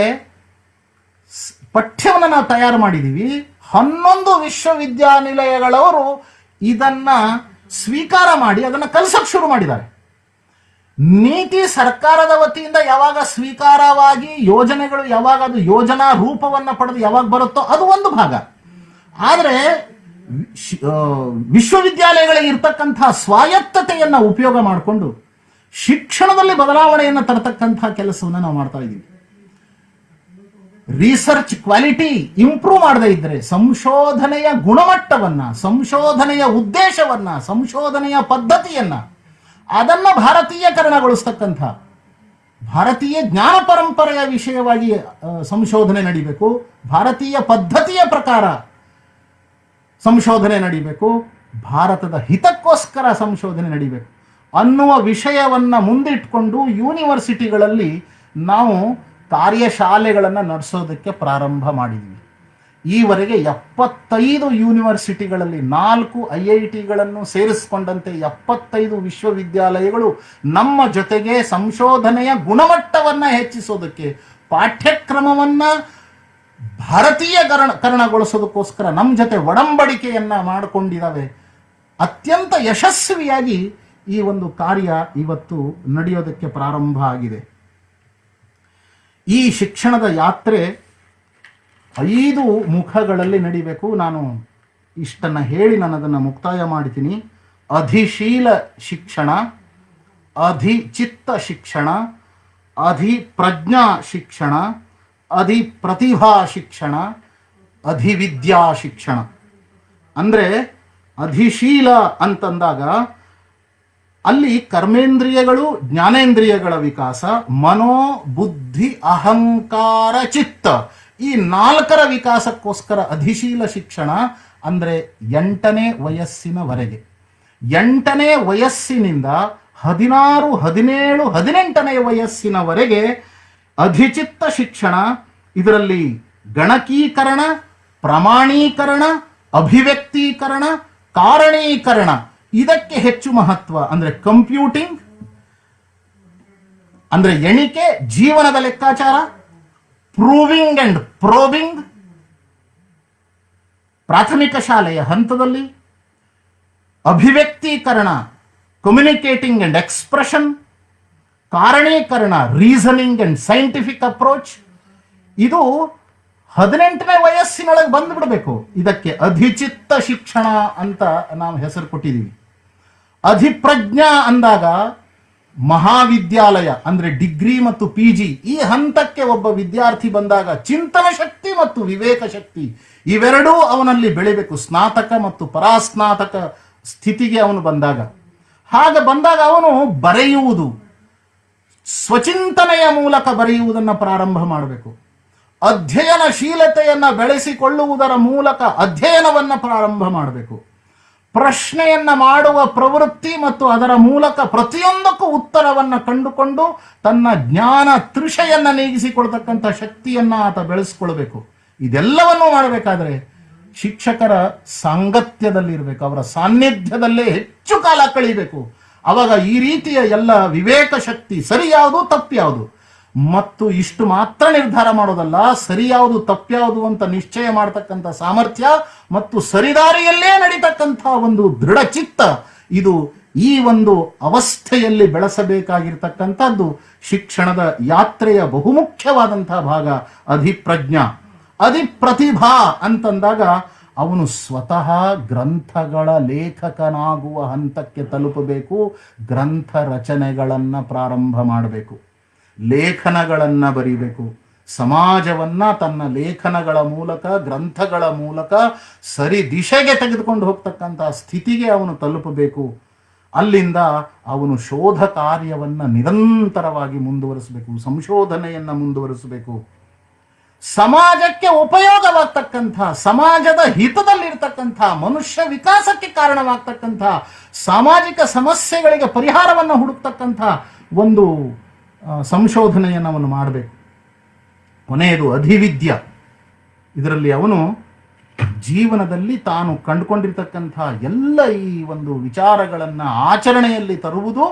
ಪಠ್ಯವನ್ನು ನಾವು ತಯಾರು ಮಾಡಿದ್ದೀವಿ. 11 ವಿಶ್ವವಿದ್ಯಾನಿಲಯಗಳವರು ಇದನ್ನ ಸ್ವೀಕಾರ ಮಾಡಿ ಅದನ್ನು ಕಲಿಸಕ್ಕೆ ಶುರು ಮಾಡಿದ್ದಾರೆ. ನೀತಿ ಸರ್ಕಾರದ ವತಿಯಿಂದ ಯಾವಾಗ ಸ್ವೀಕಾರವಾಗಿ ಯೋಜನೆಗಳು ಯಾವಾಗ ಅದು ಯೋಜನಾ ರೂಪವನ್ನು ಪಡೆದು ಯಾವಾಗ ಬರುತ್ತೋ ಅದು ಒಂದು ಭಾಗ. ಆದರೆ ವಿಶ್ವವಿದ್ಯಾಲಯಗಳಿಗೆ ಇರ್ತಕ್ಕಂತಹ ಸ್ವಾಯತ್ತತೆಯನ್ನು ಉಪಯೋಗ ಮಾಡಿಕೊಂಡು ಶಿಕ್ಷಣದಲ್ಲಿ ಬದಲಾವಣೆಯನ್ನು ತರತಕ್ಕಂಥ ಕೆಲಸವನ್ನು ನಾವು ಮಾಡ್ತಾ ಇದ್ದೀವಿ. ರಿಸರ್ಚ್ ಕ್ವಾಲಿಟಿ ಇಂಪ್ರೂವ್ ಮಾಡದೇ ಇದ್ರೆ ಸಂಶೋಧನೆಯ ಗುಣಮಟ್ಟವನ್ನ, ಸಂಶೋಧನೆಯ ಉದ್ದೇಶವನ್ನ, ಸಂಶೋಧನೆಯ ಪದ್ಧತಿಯನ್ನ ಅದನ್ನ ಭಾರತೀಯಕರಣಗೊಳಿಸ್ತಕ್ಕಂಥ, ಭಾರತೀಯ ಜ್ಞಾನ ಪರಂಪರೆಯ ವಿಷಯವಾಗಿ ಸಂಶೋಧನೆ ನಡೀಬೇಕು, ಭಾರತೀಯ ಪದ್ಧತಿಯ ಪ್ರಕಾರ ಸಂಶೋಧನೆ ನಡೀಬೇಕು, ಭಾರತದ ಹಿತಕ್ಕೋಸ್ಕರ ಸಂಶೋಧನೆ ನಡೀಬೇಕು ಅನ್ನುವ ವಿಷಯವನ್ನ ಮುಂದಿಟ್ಕೊಂಡು ಯೂನಿವರ್ಸಿಟಿಗಳಲ್ಲಿ ನಾವು ಕಾರ್ಯಶಾಲೆಗಳನ್ನು ನಡೆಸೋದಕ್ಕೆ ಪ್ರಾರಂಭ ಮಾಡಿದ್ವಿ. ಈವರೆಗೆ 75 ಯೂನಿವರ್ಸಿಟಿಗಳಲ್ಲಿ 4 IITಗಳನ್ನು ಸೇರಿಸಿಕೊಂಡಂತೆ 75 ವಿಶ್ವವಿದ್ಯಾಲಯಗಳು ನಮ್ಮ ಜೊತೆಗೆ ಸಂಶೋಧನೆಯ ಗುಣಮಟ್ಟವನ್ನು ಹೆಚ್ಚಿಸೋದಕ್ಕೆ, ಪಾಠ್ಯಕ್ರಮವನ್ನ ಭಾರತೀಯಕರಣಗೊಳಿಸೋದಕ್ಕೋಸ್ಕರ ನಮ್ಮ ಜೊತೆ ಒಡಂಬಡಿಕೆಯನ್ನ ಮಾಡಿಕೊಂಡಿದ್ದಾವೆ. ಅತ್ಯಂತ ಯಶಸ್ವಿಯಾಗಿ ಈ ಒಂದು ಕಾರ್ಯ ಇವತ್ತು ನಡೆಯೋದಕ್ಕೆ ಪ್ರಾರಂಭ ಆಗಿದೆ. ಈ ಶಿಕ್ಷಣದ ಯಾತ್ರೆ 5 ಮುಖಗಳಲ್ಲಿ ನಡಿಬೇಕು. ನಾನು ಇಷ್ಟನ್ನು ಹೇಳಿ ನಾನು ಅದನ್ನು ಮುಕ್ತಾಯ ಮಾಡ್ತೀನಿ. ಅಧಿಶೀಲ ಶಿಕ್ಷಣ, ಅಧಿಚಿತ್ತ ಶಿಕ್ಷಣ, ಅಧಿಪ್ರಜ್ಞಾ ಶಿಕ್ಷಣ, ಅಧಿಪ್ರತಿಭಾ ಶಿಕ್ಷಣ, ಅಧಿವಿದ್ಯಾ ಶಿಕ್ಷಣ. ಅಂದರೆ ಅಧಿಶೀಲ ಅಂತಂದಾಗ ಅಲ್ಲಿ ಕರ್ಮೇಂದ್ರಿಯಗಳು, ಜ್ಞಾನೇಂದ್ರಿಯಗಳ ವಿಕಾಸ, ಮನೋ, ಬುದ್ಧಿ, ಅಹಂಕಾರ, ಚಿತ್ತ, ಈ 4ರ ವಿಕಾಸಕ್ಕೋಸ್ಕರ ಅಧಿಶೀಲ ಶಿಕ್ಷಣ. ಅಂದರೆ 8ನೇ ವಯಸ್ಸಿನವರೆಗೆ, 8ನೇ ವಯಸ್ಸಿನಿಂದ 16, 17, 18ನೇ ವಯಸ್ಸಿನವರೆಗೆ ಅಧಿಚಿತ್ತ ಶಿಕ್ಷಣ. ಇದರಲ್ಲಿ ಗಣಕೀಕರಣ, ಪ್ರಮಾಣೀಕರಣ, ಅಭಿವ್ಯಕ್ತೀಕರಣ, ಕಾರಣೀಕರಣ ಇದಕ್ಕೆ ಹೆಚ್ಚು ಮಹತ್ವ. ಅಂದ್ರೆ ಕಂಪ್ಯೂಟಿಂಗ್ ಅಂದ್ರೆ ಎಣಿಕೆ, ಜೀವನದ ಲೆಕ್ಕಾಚಾರ, ಪ್ರೂವಿಂಗ್ ಅಂಡ್ ಪ್ರೋಬಿಂಗ್ ಪ್ರಾಥಮಿಕ ಶಾಲೆಯ ಹಂತದಲ್ಲಿ, ಅಭಿವ್ಯಕ್ತೀಕರಣ ಕಮ್ಯುನಿಕೇಟಿಂಗ್ ಅಂಡ್ ಎಕ್ಸ್ಪ್ರೆಷನ್, ಕಾರಣೀಕರಣ ರೀಸನಿಂಗ್ ಅಂಡ್ ಸೈಂಟಿಫಿಕ್ ಅಪ್ರೋಚ್. ಇದು 18ನೇ ವಯಸ್ಸಿನೊಳಗೆ ಬಂದ್ಬಿಡ್ಬೇಕು. ಇದಕ್ಕೆ ಅಧಿಚಿತ್ತ ಶಿಕ್ಷಣ ಅಂತ ನಾವು ಹೆಸರು ಕೊಟ್ಟಿದ್ದೀವಿ. ಅಧಿಪ್ರಜ್ಞಾ ಅಂದಾಗ ಮಹಾವಿದ್ಯಾಲಯ ಅಂದ್ರೆ ಡಿಗ್ರಿ ಮತ್ತು PG ಈ ಹಂತಕ್ಕೆ ಒಬ್ಬ ವಿದ್ಯಾರ್ಥಿ ಬಂದಾಗ ಚಿಂತನ ಶಕ್ತಿ ಮತ್ತು ವಿವೇಕ ಶಕ್ತಿ ಇವೆರಡೂ ಅವನಲ್ಲಿ ಬೆಳಿಬೇಕು. ಸ್ನಾತಕ ಮತ್ತು ಪರಾಸ್ನಾತಕ ಸ್ಥಿತಿಗೆ ಅವನು ಬಂದಾಗ, ಹಾಗೆ ಬಂದಾಗ ಅವನು ಬರೆಯುವುದು, ಸ್ವಚಿಂತನೆಯ ಮೂಲಕ ಬರೆಯುವುದನ್ನು ಪ್ರಾರಂಭ ಮಾಡಬೇಕು. ಅಧ್ಯಯನಶೀಲತೆಯನ್ನ ಬೆಳೆಸಿಕೊಳ್ಳುವುದರ ಮೂಲಕ ಅಧ್ಯಯನವನ್ನ ಪ್ರಾರಂಭ ಮಾಡಬೇಕು. ಪ್ರಶ್ನೆಯನ್ನ ಮಾಡುವ ಪ್ರವೃತ್ತಿ ಮತ್ತು ಅದರ ಮೂಲಕ ಪ್ರತಿಯೊಂದಕ್ಕೂ ಉತ್ತರವನ್ನ ಕಂಡುಕೊಂಡು ತನ್ನ ಜ್ಞಾನ ತೃಷೆಯನ್ನ ನೀಗಿಸಿಕೊಳ್ತಕ್ಕಂಥ ಶಕ್ತಿಯನ್ನ ಆತ ಬೆಳೆಸ್ಕೊಳ್ಬೇಕು. ಇದೆಲ್ಲವನ್ನೂ ಮಾಡಬೇಕಾದ್ರೆ ಶಿಕ್ಷಕರ ಸಾಂಗತ್ಯದಲ್ಲಿರಬೇಕು, ಅವರ ಸಾನ್ನಿಧ್ಯದಲ್ಲೇ ಹೆಚ್ಚು ಕಾಲ ಕಳೀಬೇಕು. ಅವಾಗ ಈ ರೀತಿಯ ಎಲ್ಲ ವಿವೇಕ ಶಕ್ತಿ, ಸರಿ ಯಾವುದು ತಪ್ಪು ಯಾವುದು ಮತ್ತು ಇಷ್ಟು ಮಾತ್ರ ನಿರ್ಧಾರ ಮಾಡೋದಲ್ಲ, ಸರಿ ಯಾವುದು ತಪ್ಪ್ಯಾವುದು ಅಂತ ನಿಶ್ಚಯ ಮಾಡತಕ್ಕಂಥ ಸಾಮರ್ಥ್ಯ ಮತ್ತು ಸರಿದಾರಿಯಲ್ಲೇ ನಡೀತಕ್ಕಂಥ ಒಂದು ದೃಢ ಚಿತ್ತ, ಇದು ಈ ಒಂದು ಅವಸ್ಥೆಯಲ್ಲಿ ಬೆಳೆಸಬೇಕಾಗಿರ್ತಕ್ಕಂಥದ್ದು ಶಿಕ್ಷಣದ ಯಾತ್ರೆಯ ಬಹುಮುಖ್ಯವಾದಂತಹ ಭಾಗ ಅಧಿಪ್ರಜ್ಞಾ. ಅಧಿಪ್ರತಿಭಾ ಅಂತಂದಾಗ ಅವನು ಸ್ವತಃ ಗ್ರಂಥಗಳ ಲೇಖಕನಾಗುವ ಹಂತಕ್ಕೆ ತಲುಪಬೇಕು. ಗ್ರಂಥ ರಚನೆಗಳನ್ನು ಪ್ರಾರಂಭ ಮಾಡಬೇಕು, ಲೇಖನಗಳನ್ನು ಬರೀಬೇಕು. ಸಮಾಜವನ್ನ ತನ್ನ ಲೇಖನಗಳ ಮೂಲಕ, ಗ್ರಂಥಗಳ ಮೂಲಕ ಸರಿ ದಿಶೆಗೆ ತೆಗೆದುಕೊಂಡು ಹೋಗ್ತಕ್ಕಂಥ ಸ್ಥಿತಿಗೆ ಅವನು ತಲುಪಬೇಕು. ಅಲ್ಲಿಂದ ಅವನು ಶೋಧ ಕಾರ್ಯವನ್ನು ನಿರಂತರವಾಗಿ ಮುಂದುವರಿಸಬೇಕು, ಸಂಶೋಧನೆಯನ್ನು ಮುಂದುವರಿಸಬೇಕು. ಸಮಾಜಕ್ಕೆ ಉಪಯೋಗವಾಗ್ತಕ್ಕಂಥ, ಸಮಾಜದ ಹಿತದಲ್ಲಿರ್ತಕ್ಕಂಥ, ಮನುಷ್ಯ ವಿಕಾಸಕ್ಕೆ ಕಾರಣವಾಗ್ತಕ್ಕಂಥ, ಸಾಮಾಜಿಕ ಸಮಸ್ಯೆಗಳಿಗೆ ಪರಿಹಾರವನ್ನು ಹುಡುಕ್ತಕ್ಕಂಥ ಒಂದು ಸಂಶೋಧನೆಯನ್ನು ಅವನು ಮಾಡಬೇಕು. ಕೊನೆಯದು ಅಧಿವಿದ್ಯ. ಇದರಲ್ಲಿ ಅವನು ಜೀವನದಲ್ಲಿ ತಾನು ಕಂಡುಕೊಂಡಿರ್ತಕ್ಕಂಥ ಎಲ್ಲ ಈ ಒಂದು ವಿಚಾರಗಳನ್ನು ಆಚರಣೆಯಲ್ಲಿ ತರುವುದು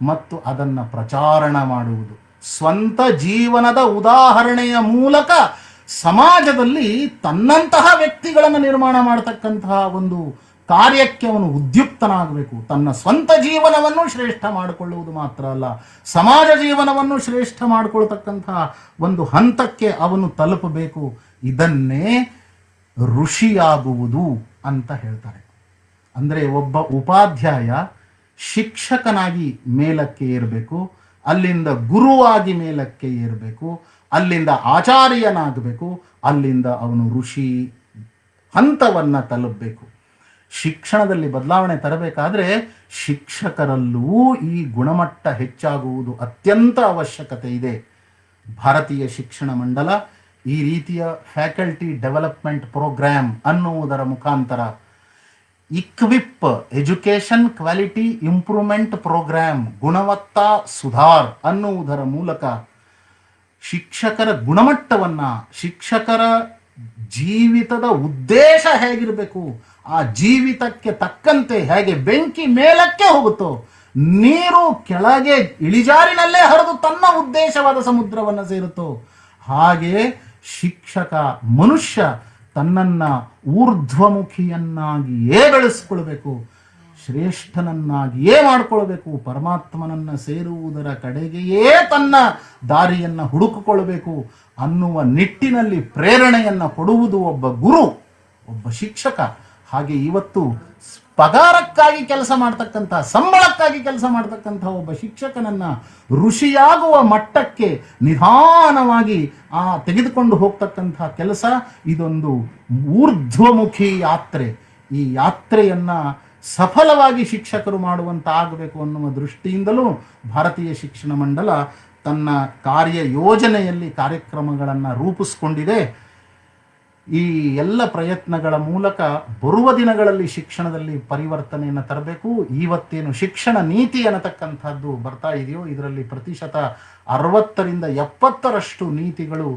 ಮತ್ತು ಅದನ್ನು ಪ್ರಚಾರಣ ಮಾಡುವುದು. ಸ್ವಂತ ಜೀವನದ ಉದಾಹರಣೆಯ ಮೂಲಕ ಸಮಾಜದಲ್ಲಿ ತನ್ನಂತಹ ವ್ಯಕ್ತಿಗಳನ್ನು ನಿರ್ಮಾಣ ಮಾಡತಕ್ಕಂತಹ ಒಂದು ಕಾರ್ಯಕ್ಕೆ ಅವನು ಉದ್ಯುಕ್ತನಾಗಬೇಕು. ತನ್ನ ಸ್ವಂತ ಜೀವನವನ್ನು ಶ್ರೇಷ್ಠ ಮಾಡಿಕೊಳ್ಳುವುದು ಮಾತ್ರ ಅಲ್ಲ, ಸಮಾಜ ಜೀವನವನ್ನು ಶ್ರೇಷ್ಠ ಮಾಡಿಕೊಳ್ತಕ್ಕಂತಹ ಒಂದು ಹಂತಕ್ಕೆ ಅವನು ತಲುಪಬೇಕು. ಇದನ್ನೇ ಋಷಿಯಾಗುವುದು ಅಂತ ಹೇಳ್ತಾರೆ. ಅಂದರೆ ಒಬ್ಬ ಉಪಾಧ್ಯಾಯ ಶಿಕ್ಷಕನಾಗಿ ಮೇಲಕ್ಕೆ ಏರಬೇಕು, ಅಲ್ಲಿಂದ ಗುರುವಾಗಿ ಮೇಲಕ್ಕೆ ಏರಬೇಕು, ಅಲ್ಲಿಂದ ಆಚಾರ್ಯನಾಗಬೇಕು, ಅಲ್ಲಿಂದ ಅವನು ಋಷಿ ಹಂತವನ್ನು ತಲುಪಬೇಕು. ಶಿಕ್ಷಣದಲ್ಲಿ ಬದಲಾವಣೆ ತರಬೇಕಾದ್ರೆ ಶಿಕ್ಷಕರಲ್ಲೂ ಈ ಗುಣಮಟ್ಟ ಹೆಚ್ಚಾಗುವುದು ಅತ್ಯಂತ ಅವಶ್ಯಕತೆ ಇದೆ. ಭಾರತೀಯ ಶಿಕ್ಷಣ ಮಂಡಲ ಈ ರೀತಿಯ ಫ್ಯಾಕಲ್ಟಿ ಡೆವಲಪ್ಮೆಂಟ್ ಪ್ರೋಗ್ರಾಮ್ ಅನ್ನುವುದರ ಮುಖಾಂತರ equip education quality improvement program, ಗುಣವತ್ತಾ ಸುಧಾರ್ ಅನ್ನುವುದರ ಮೂಲಕ ಶಿಕ್ಷಕರ ಗುಣಮಟ್ಟವನ್ನ, ಶಿಕ್ಷಕರ ಜೀವಿತದ ಉದ್ದೇಶ ಹೇಗಿರಬೇಕು, ಆ ಜೀವಿತಕ್ಕೆ ತಕ್ಕಂತೆ ಹೇಗೆ ಬೆಂಕಿ ಮೇಲಕ್ಕೆ ಹೋಗುತ್ತೋ, ನೀರು ಕೆಳಗೆ ಇಳಿಜಾರಿನಲ್ಲೇ ಹರಿದು ತನ್ನ ಉದ್ದೇಶವಾದ ಸಮುದ್ರವನ್ನು ಸೇರುತ್ತೋ, ಹಾಗೆ ಶಿಕ್ಷಕ ಮನುಷ್ಯ ತನ್ನನ್ನ ಊರ್ಧ್ವಮುಖಿಯನ್ನಾಗಿಯೇ ಬೆಳೆಸ್ಕೊಳ್ಬೇಕು, ಶ್ರೇಷ್ಠನನ್ನಾಗಿಯೇ ಮಾಡಿಕೊಳ್ಬೇಕು, ಪರಮಾತ್ಮನನ್ನ ಸೇರುವುದರ ಕಡೆಗೆಯೇ ತನ್ನ ದಾರಿಯನ್ನ ಹುಡುಕಿಕೊಳ್ಬೇಕು ಅನ್ನುವ ನಿಟ್ಟಿನಲ್ಲಿ ಪ್ರೇರಣೆಯನ್ನ ಕೊಡುವುದು ಒಬ್ಬ ಗುರು, ಒಬ್ಬ ಶಿಕ್ಷಕ. ಹಾಗೆ ಇವತ್ತು ಪಗಾರಕ್ಕಾಗಿ ಕೆಲಸ ಮಾಡ್ತಕ್ಕಂಥ, ಸಂಬಳಕ್ಕಾಗಿ ಕೆಲಸ ಮಾಡ್ತಕ್ಕಂಥ ಒಬ್ಬ ಶಿಕ್ಷಕನನ್ನ ಋಷಿಯಾಗುವ ಮಟ್ಟಕ್ಕೆ ನಿಧಾನವಾಗಿ ತೆಗೆದುಕೊಂಡು ಹೋಗ್ತಕ್ಕಂಥ ಕೆಲಸ ಇದೊಂದು ಊರ್ಧ್ವಮುಖಿ ಯಾತ್ರೆ. ಈ ಯಾತ್ರೆಯನ್ನ ಸಫಲವಾಗಿ ಶಿಕ್ಷಕರು ಮಾಡುವಂತಾಗಬೇಕು ಅನ್ನುವ ದೃಷ್ಟಿಯಿಂದಲೂ ಭಾರತೀಯ ಶಿಕ್ಷಣ ಮಂಡಲ ತನ್ನ ಕಾರ್ಯ ಯೋಜನೆಯಲ್ಲಿ ಕಾರ್ಯಕ್ರಮಗಳನ್ನು ರೂಪಿಸ್ಕೊಂಡಿದೆ. ಈ ಎಲ್ಲ ಪ್ರಯತ್ನಗಳ ಮೂಲಕ ಬರುವ ದಿನಗಳಲ್ಲಿ ಶಿಕ್ಷಣದಲ್ಲಿ ಪರಿವರ್ತನೆಯನ್ನು ತರಬೇಕು. ಇವತ್ತೇನು ಶಿಕ್ಷಣ ನೀತಿ ಅನ್ನತಕ್ಕಂಥದ್ದು ಬರ್ತಾ ಇದೆಯೋ ಇದರಲ್ಲಿ ಪ್ರತಿಶತ 60-70 ನೀತಿಗಳು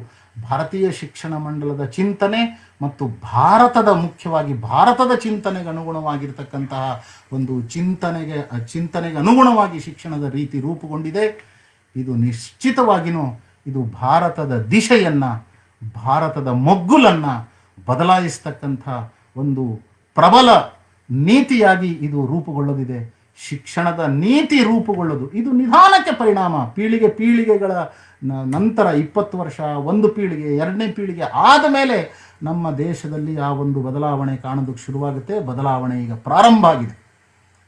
ಭಾರತೀಯ ಶಿಕ್ಷಣ ಮಂಡಲದ ಚಿಂತನೆ ಮತ್ತು ಮುಖ್ಯವಾಗಿ ಭಾರತದ ಚಿಂತನೆಗೆ ಅನುಗುಣವಾಗಿರ್ತಕ್ಕಂತಹ ಒಂದು ಚಿಂತನೆಗೆ ಅನುಗುಣವಾಗಿ ಶಿಕ್ಷಣದ ರೀತಿ ರೂಪುಗೊಂಡಿದೆ. ಇದು ನಿಶ್ಚಿತವಾಗಿಯೂ ಇದು ಭಾರತದ ದಿಶೆಯನ್ನ, ಭಾರತದ ಮೊಗ್ಗುಲನ್ನ ಬದಲಾಯಿಸ್ತಕ್ಕಂಥ ಒಂದು ಪ್ರಬಲ ನೀತಿಯಾಗಿ ಇದು ರೂಪುಗೊಳ್ಳಲಿದೆ. ಶಿಕ್ಷಣದ ನೀತಿ ರೂಪುಗೊಳ್ಳೋದು ಇದು ನಿಧಾನಕ್ಕೆ ಪರಿಣಾಮ, ಪೀಳಿಗೆಗಳ ನಂತರ 20 ವರ್ಷ, ಒಂದು ಪೀಳಿಗೆ, 2ನೇ ಪೀಳಿಗೆ ಆದ ಮೇಲೆ ನಮ್ಮ ದೇಶದಲ್ಲಿ ಆ ಒಂದು ಬದಲಾವಣೆ ಕಾಣೋದಕ್ಕೆ ಶುರುವಾಗುತ್ತೆ. ಬದಲಾವಣೆ ಈಗ ಪ್ರಾರಂಭ ಆಗಿದೆ.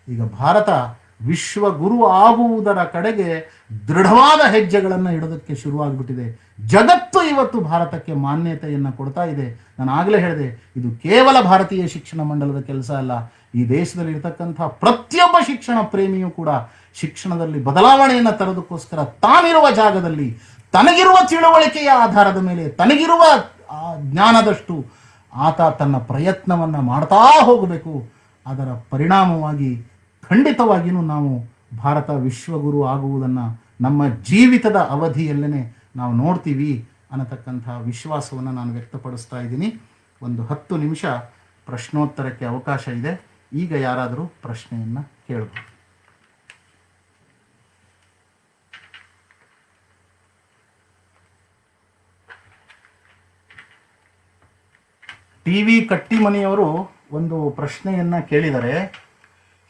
ಈಗ ಭಾರತ ವಿಶ್ವಗುರು ಆಗುವುದರ ಕಡೆಗೆ ದೃಢವಾದ ಹೆಜ್ಜೆಗಳನ್ನು ಇಡೋದಕ್ಕೆ ಶುರುವಾಗ್ಬಿಟ್ಟಿದೆ. ಜಗತ್ತು ಇವತ್ತು ಭಾರತಕ್ಕೆ ಮಾನ್ಯತೆಯನ್ನು ಕೊಡ್ತಾ ಇದೆ. ನಾನು ಆಗಲೇ ಹೇಳಿದೆ, ಇದು ಕೇವಲ ಭಾರತೀಯ ಶಿಕ್ಷಣ ಮಂಡಲದ ಕೆಲಸ ಅಲ್ಲ, ಈ ದೇಶದಲ್ಲಿ ಇರತಕ್ಕಂಥ ಪ್ರತಿಯೊಬ್ಬ ಶಿಕ್ಷಣ ಪ್ರೇಮಿಯೂ ಕೂಡ ಶಿಕ್ಷಣದಲ್ಲಿ ಬದಲಾವಣೆಯನ್ನು ತರೋದಕ್ಕೋಸ್ಕರ ತಾನಿರುವ ಜಾಗದಲ್ಲಿ ತನಗಿರುವ ತಿಳುವಳಿಕೆಯ ಆಧಾರದ ಮೇಲೆ, ತನಗಿರುವ ಜ್ಞಾನದಷ್ಟು ಆತ ತನ್ನ ಪ್ರಯತ್ನವನ್ನು ಮಾಡ್ತಾ ಹೋಗಬೇಕು. ಅದರ ಪರಿಣಾಮವಾಗಿ ಖಂಡಿತವಾಗಿಯೂ ನಾವು ಭಾರತ ವಿಶ್ವಗುರು ಆಗುವುದನ್ನು ನಮ್ಮ ಜೀವಿತದ ಅವಧಿಯಲ್ಲೇ ನಾವು ನೋಡ್ತೀವಿ ಅನ್ನತಕ್ಕಂಥ ವಿಶ್ವಾಸವನ್ನು ನಾನು ವ್ಯಕ್ತಪಡಿಸ್ತಾ ಇದ್ದೀನಿ. ಒಂದು 10 ನಿಮಿಷ ಪ್ರಶ್ನೋತ್ತರಕ್ಕೆ ಅವಕಾಶ ಇದೆ. ಈಗ ಯಾರಾದರೂ ಪ್ರಶ್ನೆಯನ್ನು ಕೇಳಬಹುದು. TV ಕಟ್ಟಿಮನಿಯವರು ಒಂದು ಪ್ರಶ್ನೆಯನ್ನ ಕೇಳಿದರೆ,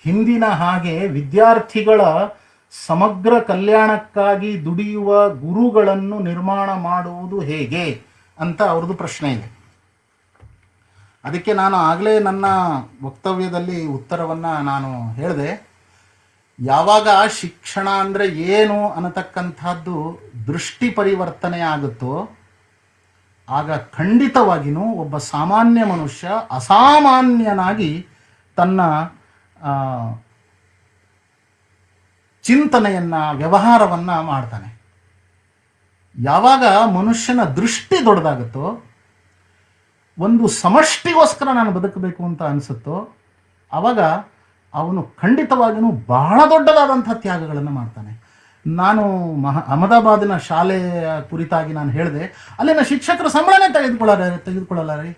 ಹಿಂದಿನ ಹಾಗೆ ವಿದ್ಯಾರ್ಥಿಗಳ ಸಮಗ್ರ ಕಲ್ಯಾಣಕ್ಕಾಗಿ ದುಡಿಯುವ ಗುರುಗಳನ್ನು ನಿರ್ಮಾಣ ಮಾಡುವುದು ಹೇಗೆ ಅಂತ ಅವ್ರದ್ದು ಪ್ರಶ್ನೆ ಇದೆ. ಅದಕ್ಕೆ ನಾನು ಆಗಲೇ ನನ್ನ ವಕ್ತವ್ಯದಲ್ಲಿ ಉತ್ತರವನ್ನು ನಾನು ಹೇಳಿದೆ. ಯಾವಾಗ ಶಿಕ್ಷಣ ಅಂದರೆ ಏನು ಅನ್ನತಕ್ಕಂಥದ್ದು ದೃಷ್ಟಿ ಪರಿವರ್ತನೆ ಆಗುತ್ತೋ ಆಗ ಖಂಡಿತವಾಗಿಯೂ ಒಬ್ಬ ಸಾಮಾನ್ಯ ಮನುಷ್ಯ ಅಸಾಮಾನ್ಯನಾಗಿ ತನ್ನ ಚಿಂತನೆಯನ್ನು ವ್ಯವಹಾರವನ್ನು ಮಾಡ್ತಾನೆ. ಯಾವಾಗ ಮನುಷ್ಯನ ದೃಷ್ಟಿ ದೊಡ್ಡದಾಗುತ್ತೋ, ಒಂದು ಸಮಷ್ಟಿಗೋಸ್ಕರ ನಾನು ಬದುಕಬೇಕು ಅಂತ ಅನಿಸುತ್ತೋ, ಆವಾಗ ಅವನು ಖಂಡಿತವಾಗಿಯೂ ಬಹಳ ದೊಡ್ಡದಾದಂಥ ತ್ಯಾಗಗಳನ್ನು ಮಾಡ್ತಾನೆ. ನಾನು ಅಹಮದಾಬಾದಿನ ಶಾಲೆಯ ಕುರಿತಾಗಿ ನಾನು ಹೇಳಿದೆ, ಅಲ್ಲಿನ ಶಿಕ್ಷಕರು ಸಂಬಳನೇ ತೆಗೆದುಕೊಳ್ಳಲ್ಲ ರೀ.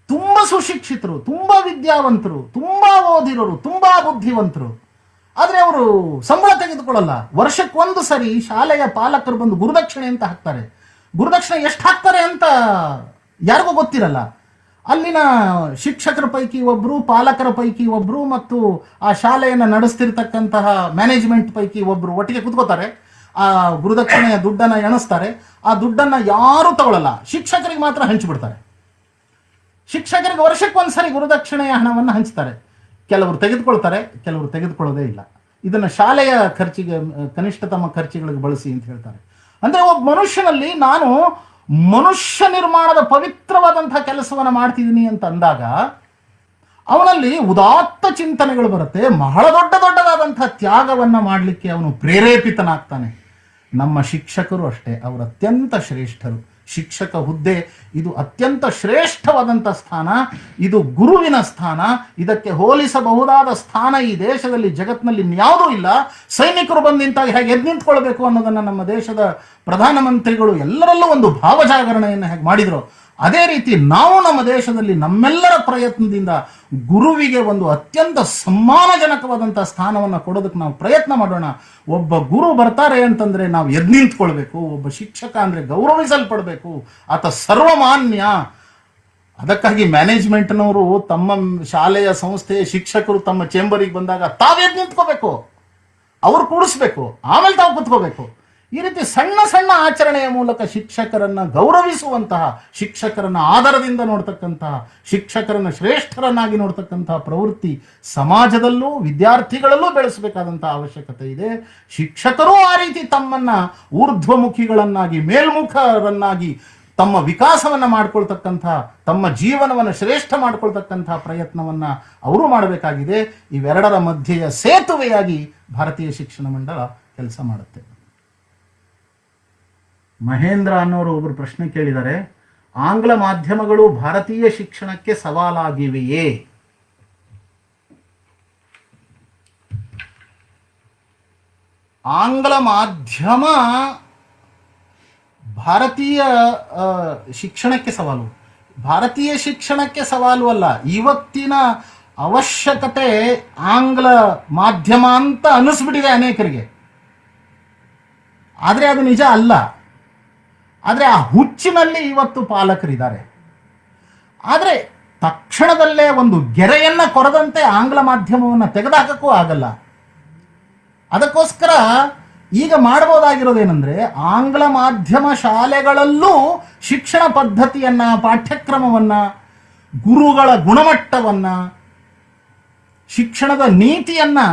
ತುಂಬ ಸುಶಿಕ್ಷಿತರು, ತುಂಬ ವಿದ್ಯಾವಂತರು, ತುಂಬ ಓದಿರೋರು, ತುಂಬ ಬುದ್ಧಿವಂತರು, ಆದರೆ ಅವರು ಸಂಬಳ ತೆಗೆದುಕೊಳ್ಳಲ್ಲ. ವರ್ಷಕ್ಕೊಂದು ಸರಿ ಶಾಲೆಯ ಪಾಲಕರು ಬಂದು ಗುರುದಕ್ಷಿಣೆ ಅಂತ ಹಾಕ್ತಾರೆ. ಗುರುದಕ್ಷಿಣೆ ಎಷ್ಟು ಹಾಕ್ತಾರೆ ಅಂತ ಯಾರಿಗೂ ಗೊತ್ತಿರಲ್ಲ. ಅಲ್ಲಿನ ಶಿಕ್ಷಕರ ಪೈಕಿ ಒಬ್ಬರು, ಪಾಲಕರ ಪೈಕಿ ಒಬ್ಬರು ಮತ್ತು ಆ ಶಾಲೆಯನ್ನು ನಡೆಸ್ತಿರ್ತಕ್ಕಂತಹ ಮ್ಯಾನೇಜ್ಮೆಂಟ್ ಪೈಕಿ ಒಬ್ಬರು ಒಟ್ಟಿಗೆ ಕೂತ್ಕೋತಾರೆ. ಆ ಗುರುದಕ್ಷಿಣೆಯ ದುಡ್ಡನ್ನು ಎಣಿಸ್ತಾರೆ. ಆ ದುಡ್ಡನ್ನು ಯಾರೂ ತಗೊಳ್ಳಲ್ಲ, ಶಿಕ್ಷಕರಿಗೆ ಮಾತ್ರ ಹಂಚಿಬಿಡ್ತಾರೆ. ಶಿಕ್ಷಕರಿಗೆ ವರ್ಷಕ್ಕೊಂದ್ಸರಿ ಗುರುದಕ್ಷಿಣೆಯ ಹಣವನ್ನು ಹಂಚ್ತಾರೆ. ಕೆಲವರು ತೆಗೆದುಕೊಳ್ತಾರೆ, ಕೆಲವರು ತೆಗೆದುಕೊಳ್ಳೋದೇ ಇಲ್ಲ. ಇದನ್ನು ಶಾಲೆಯ ಖರ್ಚಿಗೆ, ಕನಿಷ್ಠತಮ ಖರ್ಚುಗಳಿಗೆ ಬಳಸಿ ಅಂತ ಹೇಳ್ತಾರೆ. ಅಂದರೆ ಒಬ್ಬ ಮನುಷ್ಯನಲ್ಲಿ ನಾನು ಮನುಷ್ಯ ನಿರ್ಮಾಣದ ಪವಿತ್ರವಾದಂಥ ಕೆಲಸವನ್ನು ಮಾಡ್ತಿದ್ದೀನಿ ಅಂತ ಅಂದಾಗ ಅವನಲ್ಲಿ ಉದಾತ್ತ ಚಿಂತನೆಗಳು ಬರುತ್ತೆ. ಬಹಳ ದೊಡ್ಡದಾದಂಥ ತ್ಯಾಗವನ್ನು ಮಾಡಲಿಕ್ಕೆ ಅವನು ಪ್ರೇರೇಪಿತನಾಗ್ತಾನೆ. ನಮ್ಮ ಶಿಕ್ಷಕರು ಅಷ್ಟೇ, ಅವರು ಅತ್ಯಂತ ಶ್ರೇಷ್ಠರು. ಶಿಕ್ಷಕ ಹುದ್ದೆ ಇದು ಅತ್ಯಂತ ಶ್ರೇಷ್ಠವಾದಂಥ ಸ್ಥಾನ. ಇದು ಗುರುವಿನ ಸ್ಥಾನ. ಇದಕ್ಕೆ ಹೋಲಿಸಬಹುದಾದ ಸ್ಥಾನ ಈ ದೇಶದಲ್ಲಿ, ಜಗತ್ತಿನಲ್ಲಿ ಇನ್ಯಾವುದೂ ಇಲ್ಲ. ಸೈನಿಕರು ಬಂದು ನಿಂತಾಗ ಹೇಗೆ ಎದ್ದು ನಿಂತ್ಕೊಳ್ಬೇಕು ಅನ್ನೋದನ್ನು ನಮ್ಮ ದೇಶದ ಪ್ರಧಾನಮಂತ್ರಿಗಳು ಎಲ್ಲರಲ್ಲೂ ಒಂದು ಭಾವಜಾಗರಣೆಯನ್ನು ಹೇಗೆ ಮಾಡಿದ್ರು, ಅದೇ ರೀತಿ ನಾವು ನಮ್ಮ ದೇಶದಲ್ಲಿ ನಮ್ಮೆಲ್ಲರ ಪ್ರಯತ್ನದಿಂದ ಗುರುವಿಗೆ ಒಂದು ಅತ್ಯಂತ ಸಮ್ಮಾನಜನಕವಾದಂಥ ಸ್ಥಾನವನ್ನು ಕೊಡೋದಕ್ಕೆ ನಾವು ಪ್ರಯತ್ನ ಮಾಡೋಣ. ಒಬ್ಬ ಗುರು ಬರ್ತಾರೆ ಅಂತಂದರೆ ನಾವು ಎದ್ದು ನಿಂತ್ಕೊಳ್ಬೇಕು. ಒಬ್ಬ ಶಿಕ್ಷಕ ಅಂದರೆ ಗೌರವಿಸಲ್ಪಡಬೇಕು, ಆತ ಸರ್ವಮಾನ್ಯ. ಅದಕ್ಕಾಗಿ ಮ್ಯಾನೇಜ್ಮೆಂಟ್ನವರು ತಮ್ಮ ಶಾಲೆಯ ಸಂಸ್ಥೆಯ ಶಿಕ್ಷಕರು ತಮ್ಮ ಚೇಂಬರಿಗೆ ಬಂದಾಗ ತಾವೆದ್ದು ನಿಂತ್ಕೋಬೇಕು, ಅವ್ರು ಕೂಡಿಸ್ಬೇಕು, ಆಮೇಲೆ ತಾವು ಕೂತ್ಕೋಬೇಕು. ಈ ರೀತಿ ಸಣ್ಣ ಸಣ್ಣ ಆಚರಣೆಯ ಮೂಲಕ ಶಿಕ್ಷಕರನ್ನು ಗೌರವಿಸುವಂತಹ, ಶಿಕ್ಷಕರನ್ನು ಆದರದಿಂದ ನೋಡ್ತಕ್ಕಂತಹ, ಶಿಕ್ಷಕರನ್ನು ಶ್ರೇಷ್ಠರನ್ನಾಗಿ ನೋಡ್ತಕ್ಕಂತಹ ಪ್ರವೃತ್ತಿ ಸಮಾಜದಲ್ಲೂ ವಿದ್ಯಾರ್ಥಿಗಳಲ್ಲೂ ಬೆಳೆಸಬೇಕಾದಂತಹ ಅವಶ್ಯಕತೆ ಇದೆ. ಶಿಕ್ಷಕರೂ ಆ ರೀತಿ ತಮ್ಮನ್ನು ಊರ್ಧ್ವಮುಖಿಗಳನ್ನಾಗಿ, ಮೇಲ್ಮುಖರನ್ನಾಗಿ ತಮ್ಮ ವಿಕಾಸವನ್ನು ಮಾಡ್ಕೊಳ್ತಕ್ಕಂಥ, ತಮ್ಮ ಜೀವನವನ್ನು ಶ್ರೇಷ್ಠ ಮಾಡ್ಕೊಳ್ತಕ್ಕಂಥ ಪ್ರಯತ್ನವನ್ನು ಅವರು ಮಾಡಬೇಕಾಗಿದೆ. ಇವೆರಡರ ಮಧ್ಯೆಯ ಸೇತುವೆಯಾಗಿ ಭಾರತೀಯ ಶಿಕ್ಷಣ ಮಂಡಳ ಕೆಲಸ ಮಾಡುತ್ತೆ. ಮಹೇಂದ್ರ ಅನ್ನೋರು ಒಬ್ಬರು ಪ್ರಶ್ನೆ ಕೇಳಿದ್ದಾರೆ, ಆಂಗ್ಲ ಮಾಧ್ಯಮಗಳು ಭಾರತೀಯ ಶಿಕ್ಷಣಕ್ಕೆ ಸವಾಲಾಗಿವೆಯೇ? ಆಂಗ್ಲ ಮಾಧ್ಯಮ ಭಾರತೀಯ ಶಿಕ್ಷಣಕ್ಕೆ ಸವಾಲು. ಭಾರತೀಯ ಶಿಕ್ಷಣಕ್ಕೆ ಸವಾಲು ಅಲ್ಲ, ಇವತ್ತಿನ ಅವಶ್ಯಕತೆ ಆಂಗ್ಲ ಮಾಧ್ಯಮ ಅಂತ ಅನ್ನಿಸ್ಬಿಟ್ಟಿದೆ ಅನೇಕರಿಗೆ. ಆದರೆ ಅದು ನಿಜ ಅಲ್ಲ. ಆದರೆ ಆ ಹುಚ್ಚಿನಲ್ಲಿ ಇವತ್ತು ಪಾಲಕರಿದ್ದಾರೆ. ಆದರೆ ತಕ್ಷಣದಲ್ಲೇ ಒಂದು ಗೆರೆಯನ್ನು ಕೊರದಂತೆ ಆಂಗ್ಲ ಮಾಧ್ಯಮವನ್ನು ತೆಗೆದುಹಾಕಕ್ಕೂ ಆಗಲ್ಲ. ಅದಕ್ಕೋಸ್ಕರ ಈಗ ಮಾಡಬಹುದಾಗಿರೋದೇನೆಂದರೆ, ಆಂಗ್ಲ ಮಾಧ್ಯಮ ಶಾಲೆಗಳಲ್ಲೂ ಶಿಕ್ಷಣ ಪದ್ಧತಿಯನ್ನು, ಪಾಠ್ಯಕ್ರಮವನ್ನು, ಗುರುಗಳ ಗುಣಮಟ್ಟವನ್ನು, ಶಿಕ್ಷಣದ ನೀತಿಯನ್ನು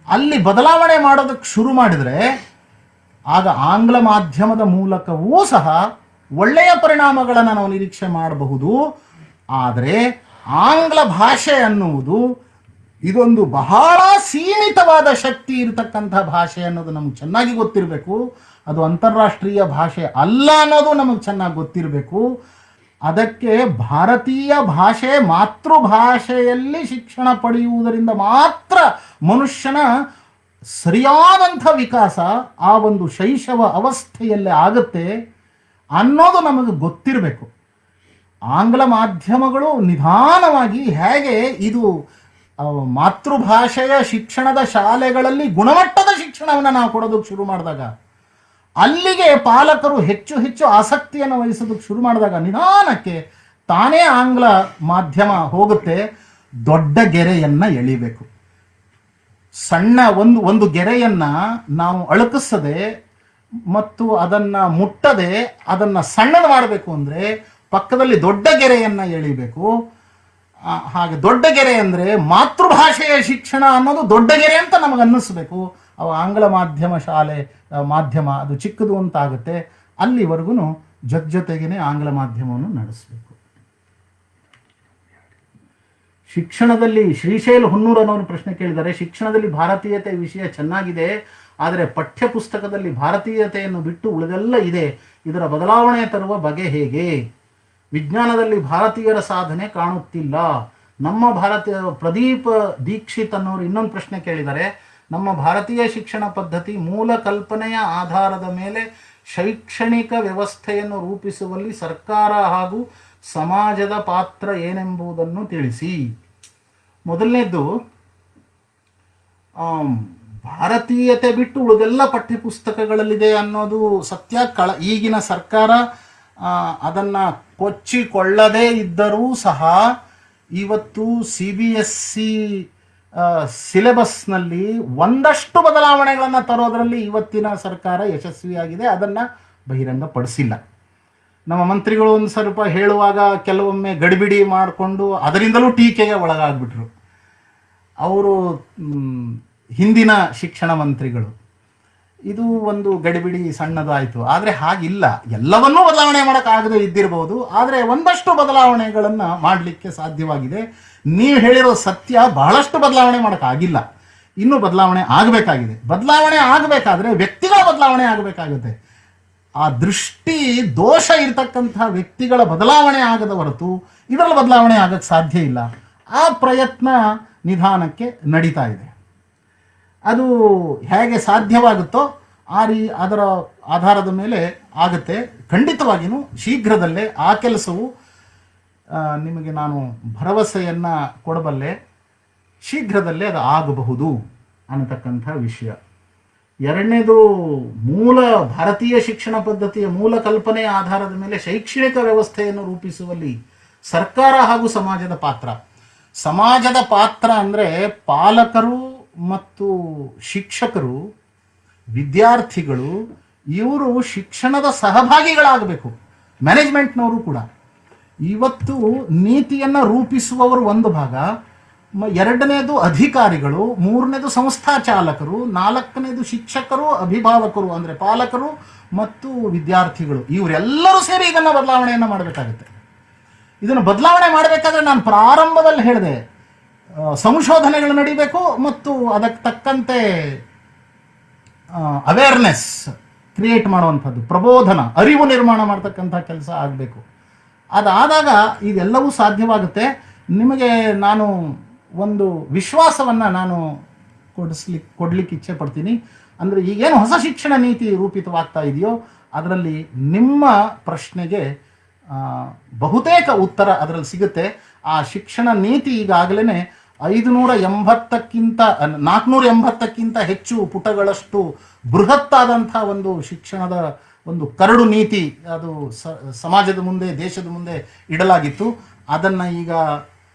ಅಲ್ಲಿ ಬದಲಾವಣೆ ಮಾಡೋದಕ್ಕೆ ಶುರು ಮಾಡಿದರೆ ಆಗ ಆಂಗ್ಲ ಮಾಧ್ಯಮದ ಮೂಲಕವೂ ಸಹ ಒಳ್ಳೆಯ ಪರಿಣಾಮಗಳನ್ನು ನಾವು ನಿರೀಕ್ಷೆ ಮಾಡಬಹುದು. ಆದರೆ ಆಂಗ್ಲ ಭಾಷೆ ಅನ್ನುವುದು ಇದೊಂದು ಬಹಳ ಸೀಮಿತವಾದ ಶಕ್ತಿ ಇರತಕ್ಕಂಥ ಭಾಷೆ ಅನ್ನೋದು ನಮಗೆ ಚೆನ್ನಾಗಿ ಗೊತ್ತಿರಬೇಕು. ಅದು ಅಂತಾರಾಷ್ಟ್ರೀಯ ಭಾಷೆ ಅಲ್ಲ ಅನ್ನೋದು ನಮಗೆ ಚೆನ್ನಾಗಿ ಗೊತ್ತಿರಬೇಕು. ಅದಕ್ಕೆ ಭಾರತೀಯ ಭಾಷೆ, ಮಾತೃಭಾಷೆಯಲ್ಲಿ ಶಿಕ್ಷಣ ಪಡೆಯುವುದರಿಂದ ಮಾತ್ರ ಮನುಷ್ಯನ ಸರಿಯಾದಂಥ ವಿಕಾಸ ಆ ಒಂದು ಶೈಶವ ಅವಸ್ಥೆಯಲ್ಲೇ ಆಗುತ್ತೆ ಅನ್ನೋದು ನಮಗೆ ಗೊತ್ತಿರಬೇಕು. ಆಂಗ್ಲ ಮಾಧ್ಯಮಗಳು ನಿಧಾನವಾಗಿ ಹೇಗೆ ಇದು ಮಾತೃಭಾಷೆಯ ಶಿಕ್ಷಣದ ಶಾಲೆಗಳಲ್ಲಿ ಗುಣಮಟ್ಟದ ಶಿಕ್ಷಣವನ್ನು ನಾವು ಕೊಡೋದಕ್ಕೆ ಶುರು ಮಾಡಿದಾಗ, ಅಲ್ಲಿಗೆ ಪಾಲಕರು ಹೆಚ್ಚು ಹೆಚ್ಚು ಆಸಕ್ತಿಯನ್ನು ವಹಿಸೋದಕ್ಕೆ ಶುರು ಮಾಡಿದಾಗ ನಿಧಾನಕ್ಕೆ ತಾನೇ ಆಂಗ್ಲ ಮಾಧ್ಯಮ ಹೋಗುತ್ತೆ. ದೊಡ್ಡ ಗೆರೆಯನ್ನು ಎಳಿಬೇಕು. ಸಣ್ಣ ಒಂದು ಗೆರೆಯನ್ನು ನಾವು ಅಳುಕಿಸದೆ ಮತ್ತು ಅದನ್ನು ಮುಟ್ಟದೆ ಅದನ್ನು ಸಣ್ಣದು ಮಾಡಬೇಕು ಅಂದರೆ ಪಕ್ಕದಲ್ಲಿ ದೊಡ್ಡ ಗೆರೆಯನ್ನು ಎಳಿಬೇಕು. ಹಾಗೆ ದೊಡ್ಡ ಗೆರೆ ಅಂದರೆ ಮಾತೃಭಾಷೆಯ ಶಿಕ್ಷಣ ಅನ್ನೋದು ದೊಡ್ಡ ಗೆರೆ ಅಂತ ನಮಗೆ ಅನ್ನಿಸ್ಬೇಕು. ಅವ ಆಂಗ್ಲ ಮಾಧ್ಯಮ ಶಾಲೆ ಮಾಧ್ಯಮ ಅದು ಚಿಕ್ಕದು ಅಂತ ಆಗುತ್ತೆ. ಅಲ್ಲಿವರೆಗೂ ಜೊತೆಗೇನೆ ಆಂಗ್ಲ ಮಾಧ್ಯಮವನ್ನು ನಡೆಸಬೇಕು. ಶಿಕ್ಷಣದಲ್ಲಿ ಶ್ರೀಶೈಲ್ ಹುನ್ನೂರನವರು ಪ್ರಶ್ನೆ ಕೇಳಿದ್ದಾರೆ, ಶಿಕ್ಷಣದಲ್ಲಿ ಭಾರತೀಯತೆ ವಿಷಯ ಚೆನ್ನಾಗಿದೆ, ಆದರೆ ಪಠ್ಯ ಪುಸ್ತಕದಲ್ಲಿ ಭಾರತೀಯತೆಯನ್ನು ಬಿಟ್ಟು ಉಳಿದೆಲ್ಲ ಇದೆ, ಇದರ ಬದಲಾವಣೆ ತರುವ ಬಗೆ ಹೇಗೆ? ವಿಜ್ಞಾನದಲ್ಲಿ ಭಾರತೀಯರ ಸಾಧನೆ ಕಾಣುತ್ತಿಲ್ಲ. ನಮ್ಮ ಭಾರತೀಯ ಪ್ರದೀಪ್ ದೀಕ್ಷಿತ್ ಅನ್ನೋರು ಇನ್ನೊಂದು ಪ್ರಶ್ನೆ ಕೇಳಿದ್ದಾರೆ, ನಮ್ಮ ಭಾರತೀಯ ಶಿಕ್ಷಣ ಪದ್ಧತಿ ಮೂಲ ಕಲ್ಪನೆಯ ಆಧಾರದ ಮೇಲೆ ಶೈಕ್ಷಣಿಕ ವ್ಯವಸ್ಥೆಯನ್ನು ರೂಪಿಸುವಲ್ಲಿ ಸರ್ಕಾರ ಹಾಗೂ ಸಮಾಜದ ಪಾತ್ರ ಏನೆಂಬುದನ್ನು ತಿಳಿಸಿ. ಮೊದಲನೇದ್ದು, ಭಾರತೀಯತೆ ಬಿಟ್ಟು ಉಳಿದೆಲ್ಲ ಪಠ್ಯಪುಸ್ತಕಗಳಲ್ಲಿದೆ ಅನ್ನೋದು ಸತ್ಯ. ಈಗಿನ ಸರ್ಕಾರ ಅದನ್ನು ಕೊಚ್ಚಿಕೊಳ್ಳದೇ ಇದ್ದರೂ ಸಹ ಇವತ್ತು CBSE ಸಿಲೆಬಸ್ನಲ್ಲಿ ಒಂದಷ್ಟು ಬದಲಾವಣೆಗಳನ್ನು ತರೋದರಲ್ಲಿ ಇವತ್ತಿನ ಸರ್ಕಾರ ಯಶಸ್ವಿಯಾಗಿದೆ. ಅದನ್ನು ಬಹಿರಂಗಪಡಿಸಿಲ್ಲ. ನಮ್ಮ ಮಂತ್ರಿಗಳು ಒಂದು ಸ್ವಲ್ಪ ಹೇಳುವಾಗ ಕೆಲವೊಮ್ಮೆ ಗಡಿಬಿಡಿ ಮಾಡಿಕೊಂಡು ಅದರಿಂದಲೂ ಟೀಕೆಗೆ ಒಳಗಾಗ್ಬಿಟ್ರು. ಅವರು ಹಿಂದಿನ ಶಿಕ್ಷಣ ಮಂತ್ರಿಗಳು. ಇದು ಒಂದು ಗಡಿಬಿಡಿ ಸಣ್ಣದಾಯಿತು. ಆದರೆ ಹಾಗಿಲ್ಲ, ಎಲ್ಲವನ್ನೂ ಬದಲಾವಣೆ ಮಾಡೋಕ್ಕಾಗದೇ ಇದ್ದಿರಬಹುದು, ಆದರೆ ಒಂದಷ್ಟು ಬದಲಾವಣೆಗಳನ್ನು ಮಾಡಲಿಕ್ಕೆ ಸಾಧ್ಯವಾಗಿದೆ. ನೀವು ಹೇಳಿರೋ ಸತ್ಯ, ಬಹಳಷ್ಟು ಬದಲಾವಣೆ ಮಾಡೋಕ್ಕಾಗಿಲ್ಲ, ಇನ್ನೂ ಬದಲಾವಣೆ ಆಗಬೇಕಾಗಿದೆ. ಬದಲಾವಣೆ ಆಗಬೇಕಾದ್ರೆ ವ್ಯಕ್ತಿಗಳ ಬದಲಾವಣೆ ಆಗಬೇಕಾಗುತ್ತೆ. ಆ ದೃಷ್ಟಿ ದೋಷ ಇರತಕ್ಕಂಥ ವ್ಯಕ್ತಿಗಳ ಬದಲಾವಣೆ ಆಗದ ಹೊರತು ಇದರಲ್ಲಿ ಬದಲಾವಣೆ ಆಗಕ್ಕೆ ಸಾಧ್ಯ ಇಲ್ಲ. ಆ ಪ್ರಯತ್ನ ನಿಧಾನಕ್ಕೆ ನಡೀತಾ ಇದೆ. ಅದು ಹೇಗೆ ಸಾಧ್ಯವಾಗುತ್ತೋ ಅದರ ಆಧಾರದ ಮೇಲೆ ಆಗುತ್ತೆ. ಖಂಡಿತವಾಗಿಯೂ ಶೀಘ್ರದಲ್ಲೇ ಆ ಕೆಲಸವು ನಿಮಗೆ ನಾನು ಭರವಸೆಯನ್ನು ಕೊಡಬಲ್ಲೆ, ಶೀಘ್ರದಲ್ಲೇ ಅದು ಆಗಬಹುದು ಅನ್ನತಕ್ಕಂಥ ವಿಷಯ. ಎರಡನೇದು, ಮೂಲ ಭಾರತೀಯ ಶಿಕ್ಷಣ ಪದ್ಧತಿಯ ಮೂಲ ಕಲ್ಪನೆಯ ಆಧಾರದ ಮೇಲೆ ಶೈಕ್ಷಣಿಕ ವ್ಯವಸ್ಥೆಯನ್ನು ರೂಪಿಸುವಲ್ಲಿ ಸರ್ಕಾರ ಹಾಗೂ ಸಮಾಜದ ಪಾತ್ರ. ಸಮಾಜದ ಪಾತ್ರ ಅಂದರೆ ಪಾಲಕರು ಮತ್ತು ಶಿಕ್ಷಕರು, ವಿದ್ಯಾರ್ಥಿಗಳು, ಇವರು ಶಿಕ್ಷಣದ ಸಹಭಾಗಿಗಳಾಗಬೇಕು. ಮ್ಯಾನೇಜ್ಮೆಂಟ್ನವರು ಕೂಡ. ಇವತ್ತು ನೀತಿಯನ್ನು ರೂಪಿಸುವವರು ಒಂದು ಭಾಗ, ಎರಡನೇದು ಅಧಿಕಾರಿಗಳು, ಮೂರನೇದು ಸಂಸ್ಥಾ ಚಾಲಕರು, ನಾಲ್ಕನೇದು ಶಿಕ್ಷಕರು, ಅಭಿಭಾವಕರು ಅಂದರೆ ಪಾಲಕರು ಮತ್ತು ವಿದ್ಯಾರ್ಥಿಗಳು. ಇವರೆಲ್ಲರೂ ಸೇರಿ ಇದನ್ನು ಬದಲಾವಣೆಯನ್ನು ಮಾಡಬೇಕಾಗುತ್ತೆ. ಇದನ್ನು ಬದಲಾವಣೆ ಮಾಡಬೇಕಾದ್ರೆ ನಾನು ಪ್ರಾರಂಭದಲ್ಲಿ ಹೇಳಿದೆ, ಸಂಶೋಧನೆಗಳು ನಡೀಬೇಕು ಮತ್ತು ಅದಕ್ಕೆ ತಕ್ಕಂತೆ ಅವೇರ್ನೆಸ್ ಕ್ರಿಯೇಟ್ ಮಾಡುವಂಥದ್ದು, ಪ್ರಬೋಧನ, ಅರಿವು ನಿರ್ಮಾಣ ಮಾಡ್ತಕ್ಕಂಥ ಕೆಲಸ ಆಗಬೇಕು. ಅದಾದಾಗ ಇದೆಲ್ಲವೂ ಸಾಧ್ಯವಾಗುತ್ತೆ. ನಿಮಗೆ ನಾನು ಒಂದು ವಿಶ್ವಾಸವನ್ನು ನಾನು ಕೊಡ್ಲಿಕ್ಕೆ ಇಚ್ಛೆ ಪಡ್ತೀನಿ. ಅಂದರೆ ಈಗೇನು ಹೊಸ ಶಿಕ್ಷಣ ನೀತಿ ರೂಪಿತವಾಗ್ತಾ ಇದೆಯೋ ಅದರಲ್ಲಿ ನಿಮ್ಮ ಪ್ರಶ್ನೆಗೆ ಬಹುತೇಕ ಉತ್ತರ ಅದರಲ್ಲಿ ಸಿಗುತ್ತೆ. ಆ ಶಿಕ್ಷಣ ನೀತಿ ಈಗಾಗಲೇ 480ಕ್ಕಿಂತ ಹೆಚ್ಚು ಪುಟಗಳಷ್ಟು ಬೃಹತ್ತಾದಂಥ ಒಂದು ಶಿಕ್ಷಣದ ಒಂದು ಕರಡು ನೀತಿ ಅದು ಸಮಾಜದ ಮುಂದೆ, ದೇಶದ ಮುಂದೆ ಇಡಲಾಗಿತ್ತು. ಅದನ್ನು ಈಗ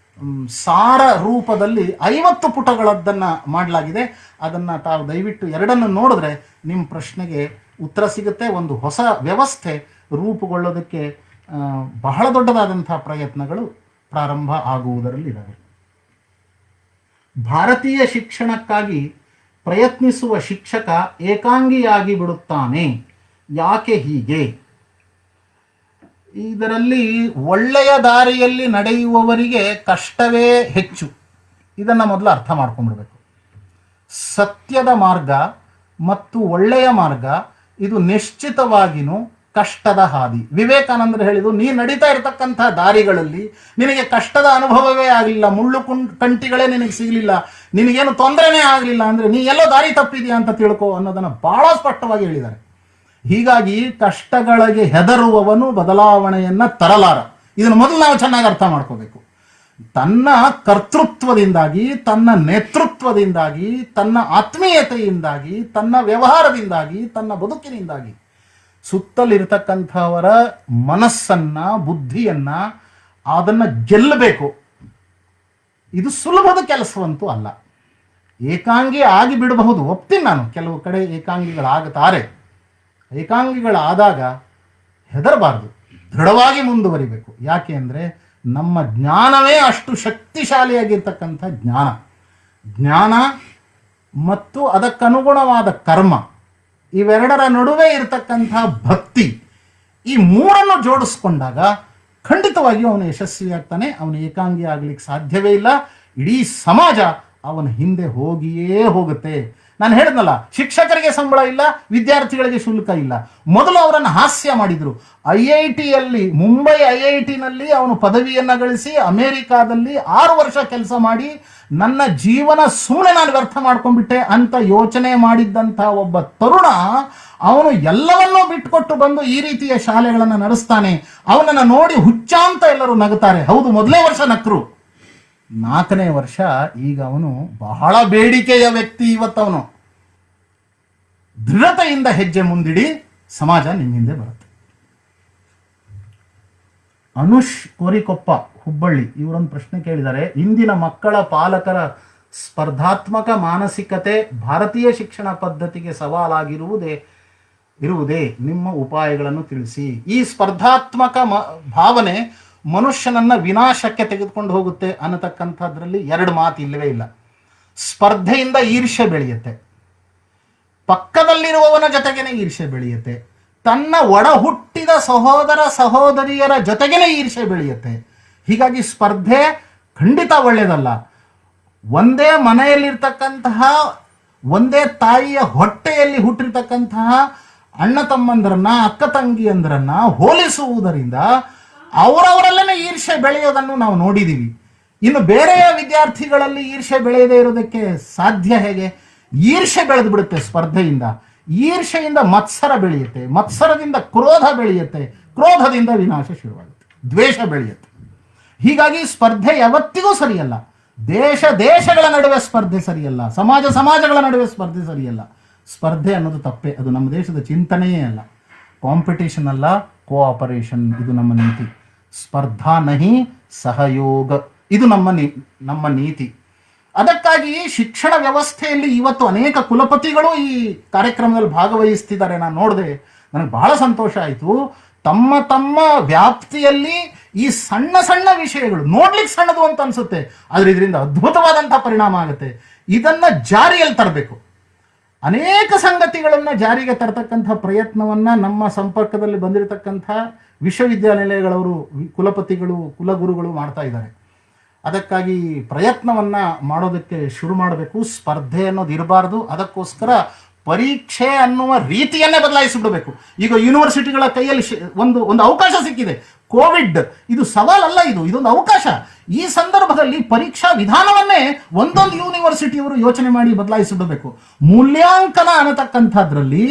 ಸಾರ ರೂಪದಲ್ಲಿ 50 ಪುಟಗಳದ್ದನ್ನು ಮಾಡಲಾಗಿದೆ. ಅದನ್ನು ತಾವು ದಯವಿಟ್ಟು ಎರಡನ್ನು ನೋಡಿದ್ರೆ ನಿಮ್ಮ ಪ್ರಶ್ನೆಗೆ ಉತ್ತರ ಸಿಗುತ್ತೆ. ಒಂದು ಹೊಸ ವ್ಯವಸ್ಥೆ ರೂಪುಗೊಳ್ಳೋದಕ್ಕೆ ಬಹಳ ದೊಡ್ಡದಾದಂಥ ಪ್ರಯತ್ನಗಳು ಪ್ರಾರಂಭ ಆಗುವುದರಲ್ಲಿದ್ದಾವೆ. ಭಾರತೀಯ ಶಿಕ್ಷಣಕ್ಕಾಗಿ ಪ್ರಯತ್ನಿಸುವ ಶಿಕ್ಷಕ ಏಕಾಂಗಿಯಾಗಿ ಬಿಡುತ್ತಾನೆ, ಯಾಕೆ ಹೀಗೆ? ಇದರಲ್ಲಿ ಒಳ್ಳೆಯ ದಾರಿಯಲ್ಲಿ ನಡೆಯುವವರಿಗೆ ಕಷ್ಟವೇ ಹೆಚ್ಚು. ಇದನ್ನು ಮೊದಲು ಅರ್ಥ ಮಾಡ್ಕೊಂಡ್ಬಿಡ್ಬೇಕು. ಸತ್ಯದ ಮಾರ್ಗ ಮತ್ತು ಒಳ್ಳೆಯ ಮಾರ್ಗ ಇದು ನಿಶ್ಚಿತವಾಗಿಯೂ ಕಷ್ಟದ ಹಾದಿ. ವಿವೇಕಾನಂದರು ಹೇಳಿದ್ರು, ನೀ ನಡೀತಾ ಇರತಕ್ಕಂಥ ದಾರಿಗಳಲ್ಲಿ ನಿನಗೆ ಕಷ್ಟದ ಅನುಭವವೇ ಆಗಲಿಲ್ಲ, ಮುಳ್ಳು ಕಂಟಿಗಳೇ ನಿನಗೆ ಸಿಗಲಿಲ್ಲ, ನಿನಗೇನು ತೊಂದರೆನೇ ಆಗಲಿಲ್ಲ ಅಂದರೆ ನೀ ಎಲ್ಲೋ ದಾರಿ ತಪ್ಪಿದೆಯಾ ಅಂತ ತಿಳ್ಕೊ ಅನ್ನೋದನ್ನು ಬಹಳ ಸ್ಪಷ್ಟವಾಗಿ ಹೇಳಿದ್ದಾರೆ. ಹೀಗಾಗಿ ಕಷ್ಟಗಳಿಗೆ ಹೆದರುವವನು ಬದಲಾವಣೆಯನ್ನು ತರಲಾರ. ಇದನ್ನು ಮೊದಲು ನಾವು ಚೆನ್ನಾಗಿ ಅರ್ಥ ಮಾಡ್ಕೋಬೇಕು. ತನ್ನ ಕರ್ತೃತ್ವದಿಂದಾಗಿ, ತನ್ನ ನೇತೃತ್ವದಿಂದಾಗಿ, ತನ್ನ ಆತ್ಮೀಯತೆಯಿಂದಾಗಿ, ತನ್ನ ವ್ಯವಹಾರದಿಂದಾಗಿ, ತನ್ನ ಬದುಕಿನಿಂದಾಗಿ ಸುತ್ತಲಿರ್ತಕ್ಕಂಥವರ ಮನಸ್ಸನ್ನ, ಬುದ್ಧಿಯನ್ನ ಅದನ್ನು ಗೆಲ್ಲಬೇಕು. ಇದು ಸುಲಭದ ಕೆಲಸವಂತೂ ಅಲ್ಲ. ಏಕಾಂಗಿ ಆಗಿ ಬಿಡಬಹುದು, ಒಪ್ತೀನಿ ನಾನು. ಕೆಲವು ಕಡೆ ಏಕಾಂಗಿಗಳಾಗುತ್ತಾರೆ. ಏಕಾಂಗಿಗಳಾದಾಗ ಹೆದರಬಾರ್ದು, ದೃಢವಾಗಿ ಮುಂದುವರಿಬೇಕು. ಯಾಕೆ ಅಂದರೆ ನಮ್ಮ ಜ್ಞಾನವೇ ಅಷ್ಟು ಶಕ್ತಿಶಾಲಿಯಾಗಿರ್ತಕ್ಕಂಥ ಜ್ಞಾನ ಮತ್ತು ಅದಕ್ಕನುಗುಣವಾದ ಕರ್ಮ, ಇವೆರಡರ ನಡುವೆ ಇರತಕ್ಕಂಥ ಭಕ್ತಿ, ಈ ಮೂರನ್ನು ಜೋಡಿಸ್ಕೊಂಡಾಗ ಖಂಡಿತವಾಗಿಯೂ ಅವನು ಯಶಸ್ವಿಯಾಗ್ತಾನೆ. ಅವನು ಏಕಾಂಗಿ ಆಗ್ಲಿಕ್ಕೆ ಸಾಧ್ಯವೇ ಇಲ್ಲ. ಇಡೀ ಸಮಾಜ ಅವನ ಹಿಂದೆ ಹೋಗಿಯೇ ಹೋಗುತ್ತೆ. ನಾನು ಹೇಳಿದ್ನಲ್ಲ, ಶಿಕ್ಷಕರಿಗೆ ಸಂಬಳ ಇಲ್ಲ, ವಿದ್ಯಾರ್ಥಿಗಳಿಗೆ ಶುಲ್ಕ ಇಲ್ಲ. ಮೊದಲು ಅವರನ್ನು ಹಾಸ್ಯ ಮಾಡಿದ್ರು. IITಯಲ್ಲಿ, ಮುಂಬೈ IITನಲ್ಲಿ ಅವನು ಪದವಿಯನ್ನು ಗಳಿಸಿ ಅಮೆರಿಕಾದಲ್ಲಿ 6 ವರ್ಷ ಕೆಲಸ ಮಾಡಿ ನನ್ನ ಜೀವನ ಸುಮ್ಮನೆ ನಾನು ವ್ಯರ್ಥ ಮಾಡ್ಕೊಂಡ್ಬಿಟ್ಟೆ ಅಂತ ಯೋಚನೆ ಮಾಡಿದ್ದಂಥ ಒಬ್ಬ ತರುಣ ಅವನು ಎಲ್ಲವನ್ನೂ ಬಿಟ್ಕೊಟ್ಟು ಬಂದು ಈ ರೀತಿಯ ಶಾಲೆಗಳನ್ನು ನಡೆಸ್ತಾನೆ. ಅವನನ್ನು ನೋಡಿ ಹುಚ್ಚ ಅಂತ ಎಲ್ಲರೂ ನಗುತ್ತಾರೆ. ಹೌದು, ಮೊದಲೇ ವರ್ಷ ನಕ್ರು. 4ನೇ ವರ್ಷ ಈಗ ಅವನು ಬಹಳ ಬೇಡಿಕೆಯ ವ್ಯಕ್ತಿ. ಇವತ್ತವನು ದೃಢತೆಯಿಂದ ಹೆಜ್ಜೆ ಮುಂದಿಡಿ, ಸಮಾಜ ನಿಮ್ಮ ಹಿಂದೆ ಬರುತ್ತೆ. ಅನುಷ್ ಕೋರಿಕೊಪ್ಪ, ಹುಬ್ಬಳ್ಳಿ, ಇವರೊಂದು ಪ್ರಶ್ನೆ ಕೇಳಿದ್ದಾರೆ. ಇಂದಿನ ಮಕ್ಕಳ ಪಾಲಕರ ಸ್ಪರ್ಧಾತ್ಮಕ ಮಾನಸಿಕತೆ ಭಾರತೀಯ ಶಿಕ್ಷಣ ಪದ್ಧತಿಗೆ ಇರುವುದೇ ನಿಮ್ಮ ಉಪಾಯಗಳನ್ನು ತಿಳಿಸಿ. ಈ ಸ್ಪರ್ಧಾತ್ಮಕ ಭಾವನೆ ಮನುಷ್ಯನನ್ನ ವಿನಾಶಕ್ಕೆ ತೆಗೆದುಕೊಂಡು ಹೋಗುತ್ತೆ ಅನ್ನತಕ್ಕಂಥದ್ರಲ್ಲಿ 2 ಮಾತು ಇಲ್ಲವೇ ಇಲ್ಲ. ಸ್ಪರ್ಧೆಯಿಂದ ಈರ್ಷ್ಯೆ ಬೆಳೆಯುತ್ತೆ, ಪಕ್ಕದಲ್ಲಿರುವವನ ಜೊತೆಗೇನೆ ಈರ್ಷ್ಯೆ ಬೆಳೆಯುತ್ತೆ, ತನ್ನ ಒಡ ಹುಟ್ಟಿದ ಸಹೋದರ ಸಹೋದರಿಯರ ಜೊತೆಗೇನೆ ಈರ್ಷ್ಯೆ ಬೆಳೆಯುತ್ತೆ. ಹೀಗಾಗಿ ಸ್ಪರ್ಧೆ ಖಂಡಿತ ಒಳ್ಳೆಯದಲ್ಲ. ಒಂದೇ ಮನೆಯಲ್ಲಿರ್ತಕ್ಕಂತಹ, ಒಂದೇ ತಾಯಿಯ ಹೊಟ್ಟೆಯಲ್ಲಿ ಹುಟ್ಟಿರ್ತಕ್ಕಂತಹ ಅಣ್ಣ ತಮ್ಮಂದರನ್ನ, ಅಕ್ಕ ತಂಗಿಯಂದರನ್ನ ಹೋಲಿಸುವುದರಿಂದ ಅವರವರಲ್ಲೇ ಈರ್ಷ್ಯೆ ಬೆಳೆಯೋದನ್ನು ನಾವು ನೋಡಿದ್ದೀವಿ. ಇನ್ನು ಬೇರೆಯ ವಿದ್ಯಾರ್ಥಿಗಳಲ್ಲಿ ಈರ್ಷ್ಯೆ ಬೆಳೆಯದೇ ಇರೋದಕ್ಕೆ ಸಾಧ್ಯ ಹೇಗೆ? ಈರ್ಷ್ಯೆ ಬೆಳೆದು ಬಿಡುತ್ತೆ ಸ್ಪರ್ಧೆಯಿಂದ. ಈರ್ಷೆಯಿಂದ ಮತ್ಸರ ಬೆಳೆಯುತ್ತೆ, ಮತ್ಸರದಿಂದ ಕ್ರೋಧ ಬೆಳೆಯುತ್ತೆ, ಕ್ರೋಧದಿಂದ ವಿನಾಶ ಶುರುವಾಗುತ್ತೆ, ದ್ವೇಷ ಬೆಳೆಯುತ್ತೆ. ಹೀಗಾಗಿ ಸ್ಪರ್ಧೆ ಯಾವತ್ತಿಗೂ ಸರಿಯಲ್ಲ. ದೇಶಗಳ ನಡುವೆ ಸ್ಪರ್ಧೆ ಸರಿಯಲ್ಲ, ಸಮಾಜಗಳ ನಡುವೆ ಸ್ಪರ್ಧೆ ಸರಿಯಲ್ಲ. ಸ್ಪರ್ಧೆ ಅನ್ನೋದು ತಪ್ಪೆ, ಅದು ನಮ್ಮ ದೇಶದ ಚಿಂತನೆಯೇ ಅಲ್ಲ. ಕಾಂಪಿಟೇಷನ್ ಅಲ್ಲ, ಕೋಆಪರೇಷನ್, ಇದು ನಮ್ಮ ನೀತಿ. ಸ್ಪರ್ಧಾ ನಹಿ ಸಹಯೋಗ, ಇದು ನಮ್ಮ ನೀತಿ. ಅದಕ್ಕಾಗಿ ಶಿಕ್ಷಣ ವ್ಯವಸ್ಥೆಯಲ್ಲಿ ಇವತ್ತು ಅನೇಕ ಕುಲಪತಿಗಳು ಈ ಕಾರ್ಯಕ್ರಮದಲ್ಲಿ ಭಾಗವಹಿಸ್ತಿದ್ದಾರೆ. ನಾನು ನೋಡಿದೆ, ನನಗೆ ಬಹಳ ಸಂತೋಷ ಆಯಿತು. ತಮ್ಮ ವ್ಯಾಪ್ತಿಯಲ್ಲಿ ಈ ಸಣ್ಣ ಸಣ್ಣ ವಿಷಯಗಳು ನೋಡ್ಲಿಕ್ಕೆ ಸಣ್ಣದು ಅಂತ ಅನ್ಸುತ್ತೆ, ಆದ್ರೆ ಇದರಿಂದ ಅದ್ಭುತವಾದಂತಹ ಪರಿಣಾಮ ಆಗುತ್ತೆ. ಇದನ್ನ ಜಾರಿಯಲ್ಲಿ ತರಬೇಕು. ಅನೇಕ ಸಂಗತಿಗಳನ್ನ ಜಾರಿಗೆ ತರತಕ್ಕಂಥ ಪ್ರಯತ್ನವನ್ನ ನಮ್ಮ ಸಂಪರ್ಕದಲ್ಲಿ ಬಂದಿರತಕ್ಕಂಥ ವಿಶ್ವವಿದ್ಯಾನಿಲಯಗಳವರು, ಕುಲಪತಿಗಳು, ಕುಲಗುರುಗಳು ಮಾಡ್ತಾ ಇದ್ದಾರೆ. ಅದಕ್ಕಾಗಿ ಪ್ರಯತ್ನವನ್ನ ಮಾಡೋದಕ್ಕೆ ಶುರು ಮಾಡಬೇಕು. ಸ್ಪರ್ಧೆ ಅನ್ನೋದು ಇರಬಾರ್ದು. ಅದಕ್ಕೋಸ್ಕರ ಪರೀಕ್ಷೆ ಅನ್ನುವ ರೀತಿಯನ್ನೇ ಬದಲಾಯಿಸಿಬಿಡಬೇಕು. ಈಗ ಯೂನಿವರ್ಸಿಟಿಗಳ ಕೈಯಲ್ಲಿ ಒಂದು ಅವಕಾಶ ಸಿಕ್ಕಿದೆ. ಕೋವಿಡ್ ಇದು ಸವಾಲಲ್ಲ, ಇದೊಂದು ಅವಕಾಶ. ಈ ಸಂದರ್ಭದಲ್ಲಿ ಪರೀಕ್ಷಾ ವಿಧಾನವನ್ನೇ ಒಂದೊಂದು ಯೂನಿವರ್ಸಿಟಿಯವರು ಯೋಚನೆ ಮಾಡಿ ಬದಲಾಯಿಸಿಬಿಡಬೇಕು. ಮೂಲ್ಯಾಂಕನ ಅನ್ನತಕ್ಕಂಥದ್ರಲ್ಲಿ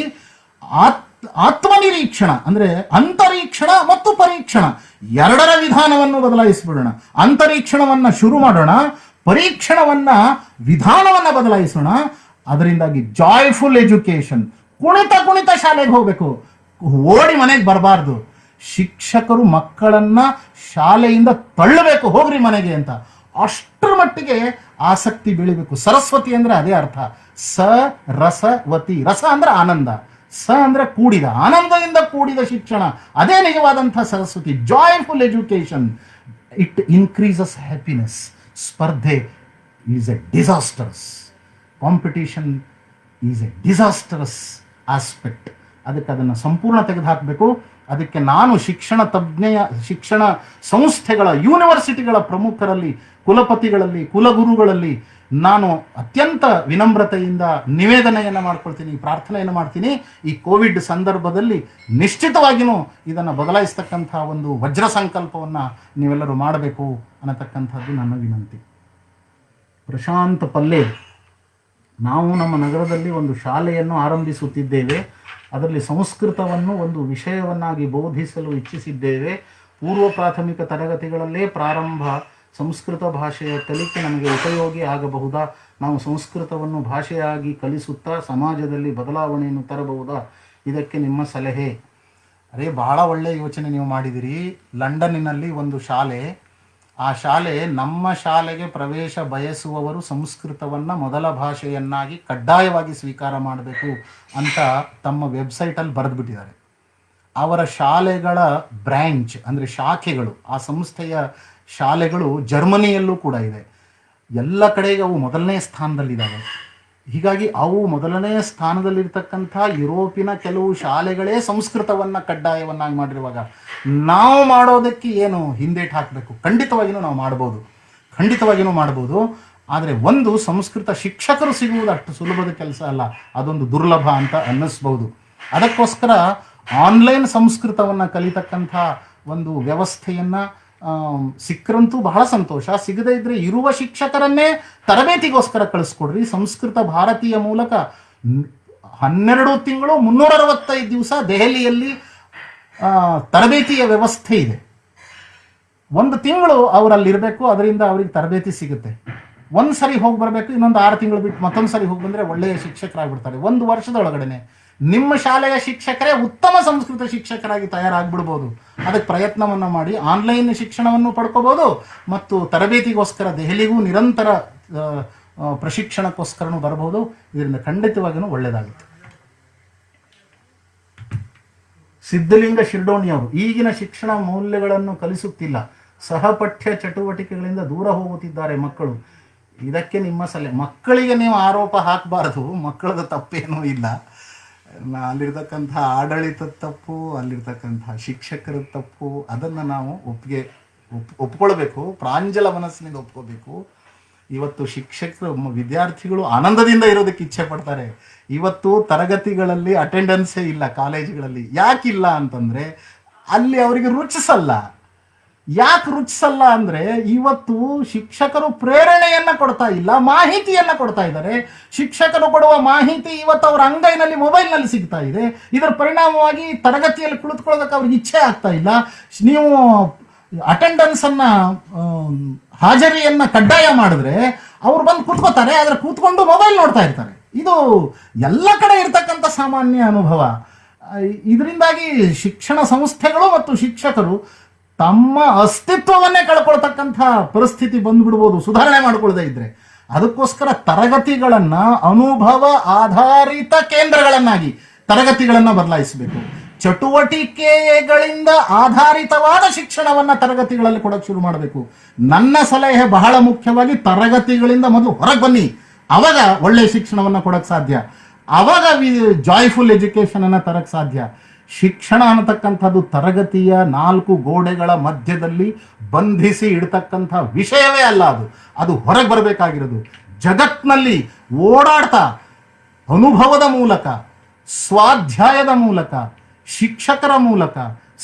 ಆತ್ಮನಿರೀಕ್ಷಣ ಅಂದ್ರೆ ಅಂತರೀಕ್ಷಣ ಮತ್ತು ಪರೀಕ್ಷಣ ಎರಡರ ವಿಧಾನವನ್ನು ಬದಲಾಯಿಸಿಬಿಡೋಣ. ಅಂತರೀಕ್ಷಣವನ್ನ ಶುರು ಮಾಡೋಣ, ಪರೀಕ್ಷಣವನ್ನ ವಿಧಾನವನ್ನ ಬದಲಾಯಿಸೋಣ. ಅದರಿಂದಾಗಿ ಜಾಯ್ಫುಲ್ ಎಜುಕೇಶನ್. ಕುಣಿತ ಶಾಲೆಗೆ ಹೋಗ್ಬೇಕು, ಓಡಿ ಮನೆಗೆ ಬರಬಾರ್ದು. ಶಿಕ್ಷಕರು ಮಕ್ಕಳನ್ನ ಶಾಲೆಯಿಂದ ತಳ್ಳಬೇಕು, ಹೋಗ್ರಿ ಮನೆಗೆ ಅಂತ. ಅಷ್ಟರ ಮಟ್ಟಿಗೆ ಆಸಕ್ತಿ ಬೆಳಿಬೇಕು. ಸರಸ್ವತಿ ಅಂದ್ರೆ ಅದೇ ಅರ್ಥ. ರಸವತಿ, ರಸ ಅಂದ್ರೆ ಆನಂದ, ಸ ಅಂದ್ರೆ ಕೂಡಿದ, ಆನಂದದಿಂದ ಕೂಡಿದ ಶಿಕ್ಷಣ, ಅದೇ ನಿಜವಾದಂತಹ Saraswati. Joyful education, it increases happiness. ಸ್ಪರ್ಧೆ is a disasters, competition is a disastrous aspect. ಅದಕ್ಕೆ ಅದನ್ನು ಸಂಪೂರ್ಣ ತೆಗೆದುಹಾಕಬೇಕು. ಅದಕ್ಕೆ ನಾನು ಶಿಕ್ಷಣ ಸಂಸ್ಥೆಗಳ, ಯೂನಿವರ್ಸಿಟಿಗಳ ಪ್ರಮುಖರಲ್ಲಿ, ಕುಲಪತಿಗಳಲ್ಲಿ, ಕುಲಗುರುಗಳಲ್ಲಿ ನಾನು ಅತ್ಯಂತ ವಿನಮ್ರತೆಯಿಂದ ನಿವೇದನೆಯನ್ನು ಮಾಡ್ಕೊಳ್ತೀನಿ, ಪ್ರಾರ್ಥನೆಯನ್ನು ಮಾಡ್ತೀನಿ. ಈ ಕೋವಿಡ್ ಸಂದರ್ಭದಲ್ಲಿ ನಿಶ್ಚಿತವಾಗಿಯೂ ಇದನ್ನು ಬದಲಾಯಿಸ್ತಕ್ಕಂಥ ಒಂದು ವಜ್ರ ಸಂಕಲ್ಪವನ್ನು ನೀವೆಲ್ಲರೂ ಮಾಡಬೇಕು ಅನ್ನತಕ್ಕಂಥದ್ದು ನನ್ನ ವಿನಂತಿ. ಪ್ರಶಾಂತ್ ಪಲ್ಲೆ, ನಾವು ನಮ್ಮ ನಗರದಲ್ಲಿ ಒಂದು ಶಾಲೆಯನ್ನು ಆರಂಭಿಸುತ್ತಿದ್ದೇವೆ. ಅದರಲ್ಲಿ ಸಂಸ್ಕೃತವನ್ನು ಒಂದು ವಿಷಯವನ್ನಾಗಿ ಬೋಧಿಸಲು ಇಚ್ಛಿಸಿದ್ದೇವೆ. ಪೂರ್ವ ಪ್ರಾಥಮಿಕ ತರಗತಿಗಳಲ್ಲೇ ಪ್ರಾರಂಭ. ಸಂಸ್ಕೃತ ಭಾಷೆಯ ಕಲಿಕೆ ನಮಗೆ ಉಪಯೋಗಿ ಆಗಬಹುದಾ? ನಾವು ಸಂಸ್ಕೃತವನ್ನು ಭಾಷೆಯಾಗಿ ಕಲಿಸುತ್ತಾ ಸಮಾಜದಲ್ಲಿ ಬದಲಾವಣೆಯನ್ನು ತರಬಹುದಾ? ಇದಕ್ಕೆ ನಿಮ್ಮ ಸಲಹೆ. ಬಹಳ ಒಳ್ಳೆಯ ಯೋಚನೆ ನೀವು ಮಾಡಿದಿರಿ. ಲಂಡನ್ನಿನಲ್ಲಿ ಒಂದು ಶಾಲೆ, ಆ ಶಾಲೆ ನಮ್ಮ ಶಾಲೆಗೆ ಪ್ರವೇಶ ಬಯಸುವವರು ಸಂಸ್ಕೃತವನ್ನು ಮೊದಲ ಭಾಷೆಯನ್ನಾಗಿ ಕಡ್ಡಾಯವಾಗಿ ಸ್ವೀಕಾರ ಮಾಡಬೇಕು ಅಂತ ತಮ್ಮ ವೆಬ್ಸೈಟಲ್ಲಿ ಬರೆದುಬಿಟ್ಟಿದ್ದಾರೆ. ಅವರ ಶಾಲೆಗಳ ಬ್ರ್ಯಾಂಚ್ ಅಂದರೆ ಶಾಖೆಗಳು, ಆ ಸಂಸ್ಥೆಯ ಶಾಲೆಗಳು ಜರ್ಮನಿಯಲ್ಲೂ ಕೂಡ ಇದೆ. ಎಲ್ಲ ಕಡೆಗೆ ಅವು ಮೊದಲನೇ ಸ್ಥಾನದಲ್ಲಿದ್ದಾವೆ. ಹೀಗಾಗಿ ಅವು ಮೊದಲನೇ ಸ್ಥಾನದಲ್ಲಿರ್ತಕ್ಕಂಥ ಯುರೋಪಿನ ಕೆಲವು ಶಾಲೆಗಳೇ ಸಂಸ್ಕೃತವನ್ನು ಕಡ್ಡಾಯವನ್ನಾಗಿ ಮಾಡಿರುವಾಗ ನಾವು ಮಾಡೋದಕ್ಕೆ ಏನು ಹಿಂದೇಟು ಹಾಕಬೇಕು? ಖಂಡಿತವಾಗಿಯೂ ನಾವು ಮಾಡ್ಬೋದು. ಆದರೆ ಒಂದು ಸಂಸ್ಕೃತ ಶಿಕ್ಷಕರು ಸಿಗುವುದು ಅಷ್ಟು ಸುಲಭದ ಕೆಲಸ ಅಲ್ಲ, ಅದೊಂದು ದುರ್ಲಭ ಅಂತ ಅನ್ನಿಸ್ಬೋದು. ಅದಕ್ಕೋಸ್ಕರ ಆನ್ಲೈನ್ ಸಂಸ್ಕೃತವನ್ನು ಕಲಿತಕ್ಕಂಥ ಒಂದು ವ್ಯವಸ್ಥೆಯನ್ನು ಸಿಕ್ಕರಂತೂ ಬಹಳ ಸಂತೋಷ. ಸಿಗದೇ ಇದ್ರೆ ಇರುವ ಶಿಕ್ಷಕರನ್ನೇ ತರಬೇತಿಗೋಸ್ಕರ ಕಳಿಸ್ಕೊಡ್ರಿ. ಸಂಸ್ಕೃತ ಭಾರತೀಯ ಮೂಲಕ 12 ತಿಂಗಳು 365 ದಿವಸ ದೆಹಲಿಯಲ್ಲಿ ತರಬೇತಿಯ ವ್ಯವಸ್ಥೆ ಇದೆ. 1 ತಿಂಗಳು ಅವರಲ್ಲಿರಬೇಕು, ಅದರಿಂದ ಅವ್ರಿಗೆ ತರಬೇತಿ ಸಿಗುತ್ತೆ. ಒಂದು ಸರಿ ಹೋಗಿ ಬರಬೇಕು, ಇನ್ನೊಂದು 6 ತಿಂಗಳು ಬಿಟ್ಟು ಮತ್ತೊಂದು ಸರಿ ಹೋಗಿ ಬಂದರೆ ಒಳ್ಳೆಯ ಶಿಕ್ಷಕರಾಗ್ಬಿಡ್ತಾರೆ. 1 ವರ್ಷದೊಳಗಡೆ ನಿಮ್ಮ ಶಾಲೆಯ ಶಿಕ್ಷಕರೇ ಉತ್ತಮ ಸಂಸ್ಕೃತ ಶಿಕ್ಷಕರಾಗಿ ತಯಾರಾಗ್ಬಿಡ್ಬೋದು. ಅದಕ್ಕೆ ಪ್ರಯತ್ನವನ್ನು ಮಾಡಿ ಆನ್ಲೈನ್ ಶಿಕ್ಷಣವನ್ನು ಪಡ್ಕೋಬಹುದು ಮತ್ತು ತರಬೇತಿಗೋಸ್ಕರ ದೆಹಲಿಗೂ ನಿರಂತರ ಪ್ರಶಿಕ್ಷಣಕ್ಕೋಸ್ಕರನೂ ಬರಬಹುದು. ಇದರಿಂದ ಖಂಡಿತವಾಗಿಯೂ ಒಳ್ಳೆಯದಾಗುತ್ತೆ. ಸಿದ್ಧಲಿಂಗ ಶಿರ್ಡೋಣಿಯವರು ಈಗಿನ ಶಿಕ್ಷಣ ಮೌಲ್ಯಗಳನ್ನು ಕಲಿಸುತ್ತಿಲ್ಲ, ಸಹಪಠ್ಯ ಚಟುವಟಿಕೆಗಳಿಂದ ದೂರ ಹೋಗುತ್ತಿದ್ದಾರೆ ಮಕ್ಕಳು. ಇದಕ್ಕೆ ನಿಮ್ಮ ಸಲಹೆ? ಮಕ್ಕಳಿಗೆ ನೀವು ಆರೋಪ ಹಾಕಬಾರದು, ಮಕ್ಕಳದ ತಪ್ಪೇನೂ ಇಲ್ಲ. ಅಲ್ಲಿರ್ತಕ್ಕಂಥ ಆಡಳಿತದ ತಪ್ಪು, ಅಲ್ಲಿರ್ತಕ್ಕಂಥ ಶಿಕ್ಷಕರ ತಪ್ಪು, ಅದನ್ನು ನಾವು ಒಪ್ಕೊಳ್ಬೇಕು, ಪ್ರಾಂಜಲ ಮನಸ್ಸಿನಿಂದ ಒಪ್ಕೋಬೇಕು. ಇವತ್ತು ಶಿಕ್ಷಕರು ವಿದ್ಯಾರ್ಥಿಗಳು ಆನಂದದಿಂದ ಇರೋದಕ್ಕೆ ಇಚ್ಛೆ ಪಡ್ತಾರೆ. ಇವತ್ತು ತರಗತಿಗಳಲ್ಲಿ ಅಟೆಂಡೆನ್ಸೇ ಇಲ್ಲ ಕಾಲೇಜುಗಳಲ್ಲಿ. ಯಾಕಿಲ್ಲ ಅಂತಂದರೆ ಅಲ್ಲಿ ಅವರಿಗೆ ರುಚಿಸಲ್ಲ. ಯಾಕೆ ರುಚಿಸಲ್ಲ ಅಂದರೆ ಇವತ್ತು ಶಿಕ್ಷಕರು ಪ್ರೇರಣೆಯನ್ನು ಕೊಡ್ತಾ ಇಲ್ಲ, ಮಾಹಿತಿಯನ್ನು ಕೊಡ್ತಾ ಇದ್ದಾರೆ. ಶಿಕ್ಷಕರು ಕೊಡುವ ಮಾಹಿತಿ ಇವತ್ತು ಅವರ ಅಂಗೈನಲ್ಲಿ ಮೊಬೈಲ್ನಲ್ಲಿ ಸಿಗ್ತಾ ಇದೆ. ಇದರ ಪರಿಣಾಮವಾಗಿ ತರಗತಿಯಲ್ಲಿ ಕುಳಿತುಕೊಳ್ಳೋದಕ್ಕೆ ಅವ್ರಿಗೆ ಇಚ್ಛೆ ಆಗ್ತಾ ಇಲ್ಲ. ನೀವು ಅಟೆಂಡೆನ್ಸನ್ನು ಹಾಜರಿಯನ್ನು ಕಡ್ಡಾಯ ಮಾಡಿದ್ರೆ ಅವ್ರು ಬಂದು ಕೂತ್ಕೋತಾರೆ, ಆದರೆ ಕೂತ್ಕೊಂಡು ಮೊಬೈಲ್ ನೋಡ್ತಾ ಇರ್ತಾರೆ. ಇದು ಎಲ್ಲ ಕಡೆ ಇರ್ತಕ್ಕಂಥ ಸಾಮಾನ್ಯ ಅನುಭವ. ಇದರಿಂದಾಗಿ ಶಿಕ್ಷಣ ಸಂಸ್ಥೆಗಳು ಮತ್ತು ಶಿಕ್ಷಕರು ತಮ್ಮ ಅಸ್ತಿತ್ವವನ್ನೇ ಕಳ್ಕೊಳ್ತಕ್ಕಂಥ ಪರಿಸ್ಥಿತಿ ಬಂದ್ಬಿಡ್ಬೋದು ಸುಧಾರಣೆ ಮಾಡ್ಕೊಳ್ಳದೆ ಇದ್ರೆ. ಅದಕ್ಕೋಸ್ಕರ ತರಗತಿಗಳನ್ನ ಅನುಭವ ಆಧಾರಿತ ಕೇಂದ್ರಗಳನ್ನಾಗಿ ತರಗತಿಗಳನ್ನ ಬದಲಾಯಿಸಬೇಕು. ಚಟುವಟಿಕೆಗಳಿಂದ ಆಧಾರಿತವಾದ ಶಿಕ್ಷಣವನ್ನ ತರಗತಿಗಳಲ್ಲಿ ಕೊಡಕ್ಕೆ ಶುರು ಮಾಡಬೇಕು. ನನ್ನ ಸಲಹೆ ಬಹಳ ಮುಖ್ಯವಾಗಿ ತರಗತಿಗಳಿಂದ ಮೊದಲು ಹೊರಗೆ ಬನ್ನಿ, ಅವಾಗ ಒಳ್ಳೆಯ ಶಿಕ್ಷಣವನ್ನ ಕೊಡಕ್ಕೆ ಸಾಧ್ಯ, ಅವಾಗ ಜಾಯ್ಫುಲ್ ಎಜುಕೇಶನ್ ಅನ್ನ ತರಕ್ಕೆ ಸಾಧ್ಯ. ಶಿಕ್ಷಣ ಅನ್ನತಕ್ಕಂಥದ್ದು ತರಗತಿಯ 4 ಗೋಡೆಗಳ ಮಧ್ಯದಲ್ಲಿ ಬಂಧಿಸಿ ಇಡ್ತಕ್ಕಂಥ ವಿಷಯವೇ ಅಲ್ಲ. ಅದು ಹೊರಗೆ ಬರಬೇಕಾಗಿರೋದು. ಜಗತ್ನಲ್ಲಿ ಓಡಾಡ್ತಾ ಅನುಭವದ ಮೂಲಕ, ಸ್ವಾಧ್ಯಾಯದ ಮೂಲಕ, ಶಿಕ್ಷಕರ ಮೂಲಕ,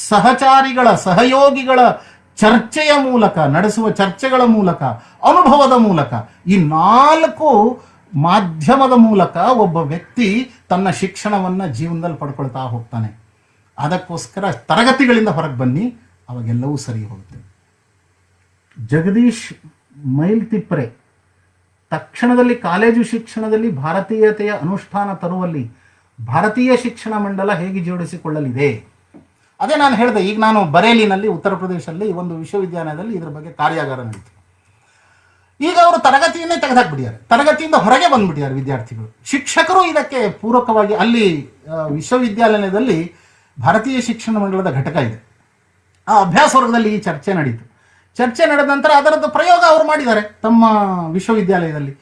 ಸಹಚಾರಿಗಳ ಸಹಯೋಗಿಗಳ ಚರ್ಚೆಯ ಮೂಲಕ, ನಡೆಸುವ ಚರ್ಚೆಗಳ ಮೂಲಕ, ಅನುಭವದ ಮೂಲಕ, ಈ 4 ಮಾಧ್ಯಮದ ಮೂಲಕ ಒಬ್ಬ ವ್ಯಕ್ತಿ ತನ್ನ ಶಿಕ್ಷಣವನ್ನ ಜೀವನದಲ್ಲಿ ಪಡ್ಕೊಳ್ತಾ ಹೋಗ್ತಾನೆ. ಅದಕ್ಕೋಸ್ಕರ ತರಗತಿಗಳಿಂದ ಹೊರಗೆ ಬನ್ನಿ, ಅವಾಗೆಲ್ಲವೂ ಸರಿ ಹೋಗುತ್ತೆ. ಜಗದೀಶ್ ಮೈಲ್ತಿಪ್ಪರೆ, ತಕ್ಷಣದಲ್ಲಿ ಕಾಲೇಜು ಶಿಕ್ಷಣದಲ್ಲಿ ಭಾರತೀಯತೆಯ ಅನುಷ್ಠಾನ ತರುವಲ್ಲಿ ಭಾರತೀಯ ಶಿಕ್ಷಣ ಮಂಡಲ ಹೇಗೆ ಜೋಡಿಸಿಕೊಳ್ಳಲಿದೆ? ಅದೇ ನಾನು ಹೇಳಿದೆ, ಈಗ ನಾನು ಬರೇಲಿನಲ್ಲಿ ಉತ್ತರ ಪ್ರದೇಶದಲ್ಲಿ ಒಂದು ವಿಶ್ವವಿದ್ಯಾಲಯದಲ್ಲಿ ಇದರ ಬಗ್ಗೆ ಕಾರ್ಯಾಗಾರ ನಡೀತು. ಈಗ ಅವರು ತರಗತಿಯನ್ನೇ ತೆಗೆದಾಕ್ಬಿಟ್ಟಿದ್ದಾರೆ, ತರಗತಿಯಿಂದ ಹೊರಗೆ ಬಂದ್ಬಿಟ್ಟಿದ್ದಾರೆ ವಿದ್ಯಾರ್ಥಿಗಳು. ಶಿಕ್ಷಕರು ಇದಕ್ಕೆ ಪೂರಕವಾಗಿ ಅಲ್ಲಿ ವಿಶ್ವವಿದ್ಯಾಲಯದಲ್ಲಿ ಭಾರತೀಯ ಶಿಕ್ಷಣ ಮಂಡಳದ ಘಟಕ ಇದೆ, ಆ ಅಭ್ಯಾಸ ವರ್ಗದಲ್ಲಿ ಈ ಚರ್ಚೆ ನಡೀತು. ಚರ್ಚೆ ನಡೆದ ನಂತರ ಅದರದ್ದು ಪ್ರಯೋಗ ಅವರು ಮಾಡಿದ್ದಾರೆ ತಮ್ಮ ವಿಶ್ವವಿದ್ಯಾಲಯದಲ್ಲಿ.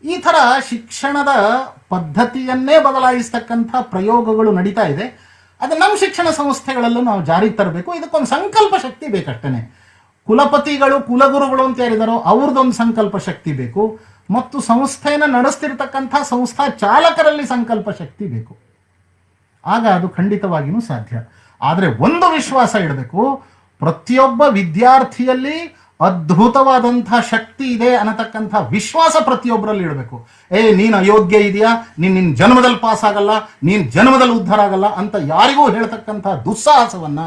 ಈ ಥರ ಶಿಕ್ಷಣದ ಪದ್ಧತಿಯನ್ನೇ ಬದಲಾಯಿಸ್ತಕ್ಕಂಥ ಪ್ರಯೋಗಗಳು ನಡೀತಾ ಇದೆ. ಅದು ನಮ್ಮ ಶಿಕ್ಷಣ ಸಂಸ್ಥೆಗಳಲ್ಲೂ ನಾವು ಜಾರಿಗೆ ತರಬೇಕು. ಇದಕ್ಕೊಂದು ಸಂಕಲ್ಪ ಶಕ್ತಿ ಬೇಕಷ್ಟೇ. ಕುಲಪತಿಗಳು ಕುಲಗುರುಗಳು ಅಂತ ಯಾರಿದ್ದಾರೋ ಅವ್ರದ್ದೊಂದು ಸಂಕಲ್ಪ ಶಕ್ತಿ ಬೇಕು, ಮತ್ತು ಸಂಸ್ಥೆಯನ್ನು ನಡೆಸ್ತಿರ್ತಕ್ಕಂಥ ಸಂಸ್ಥಾ ಚಾಲಕರಲ್ಲಿ ಸಂಕಲ್ಪ ಶಕ್ತಿ ಬೇಕು. ಆಗ ಅದು ಖಂಡಿತವಾಗಿಯೂ ಸಾಧ್ಯ. ಆದರೆ ಒಂದು ವಿಶ್ವಾಸ ಇಡಬೇಕು, ಪ್ರತಿಯೊಬ್ಬ ವಿದ್ಯಾರ್ಥಿಯಲ್ಲಿ ಅದ್ಭುತವಾದಂಥ ಶಕ್ತಿ ಇದೆ ಅನ್ನತಕ್ಕಂಥ ವಿಶ್ವಾಸ ಪ್ರತಿಯೊಬ್ಬರಲ್ಲಿ ಇಡಬೇಕು. ನೀನು ಅಯೋಗ್ಯ ಇದೆಯಾ, ನಿನ್ನ ಜನ್ಮದಲ್ಲಿ ಪಾಸ್ ಆಗಲ್ಲ, ನೀನು ಜನ್ಮದಲ್ಲಿ ಉದ್ಧಾರ ಆಗಲ್ಲ ಅಂತ ಯಾರಿಗೂ ಹೇಳ್ತಕ್ಕಂಥ ದುಸ್ಸಾಹಸವನ್ನ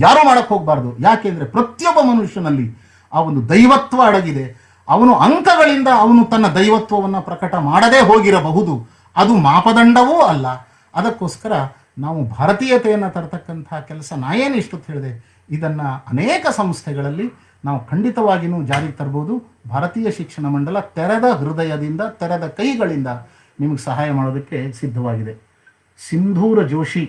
ಯಾರು ಮಾಡಕ್ಕೆ ಹೋಗ್ಬಾರ್ದು. ಯಾಕೆಂದ್ರೆ ಪ್ರತಿಯೊಬ್ಬ ಮನುಷ್ಯನಲ್ಲಿ ಆ ಒಂದು ದೈವತ್ವ ಅಡಗಿದೆ. ಅವನು ಅಂಕಗಳಿಂದ ಅವನು ತನ್ನ ದೈವತ್ವವನ್ನು ಪ್ರಕಟ ಮಾಡದೇ ಹೋಗಿರಬಹುದು, ಅದು ಮಾಪದಂಡವೂ ಅಲ್ಲ. ಅದಕ್ಕೋಸ್ಕರ ನಾವು ಭಾರತೀಯತೆಯನ್ನು ತರತಕ್ಕಂಥ ಕೆಲಸ ನಾಯೇನು ಇಷ್ಟೊತ್ತು ಹೇಳಿದೆ, ಇದನ್ನು ಅನೇಕ ಸಂಸ್ಥೆಗಳಲ್ಲಿ ನಾವು ಖಂಡಿತವಾಗಿಯೂ ಜಾರಿಗೆ ತರ್ಬೋದು. ಭಾರತೀಯ ಶಿಕ್ಷಣ ಮಂಡಲ ತೆರೆದ ಹೃದಯದಿಂದ, ತೆರೆದ ಕೈಗಳಿಂದ ನಿಮಗೆ ಸಹಾಯ ಮಾಡೋದಕ್ಕೆ ಸಿದ್ಧವಾಗಿದೆ. ಸಿಂಧೂರ ಜೋಶಿ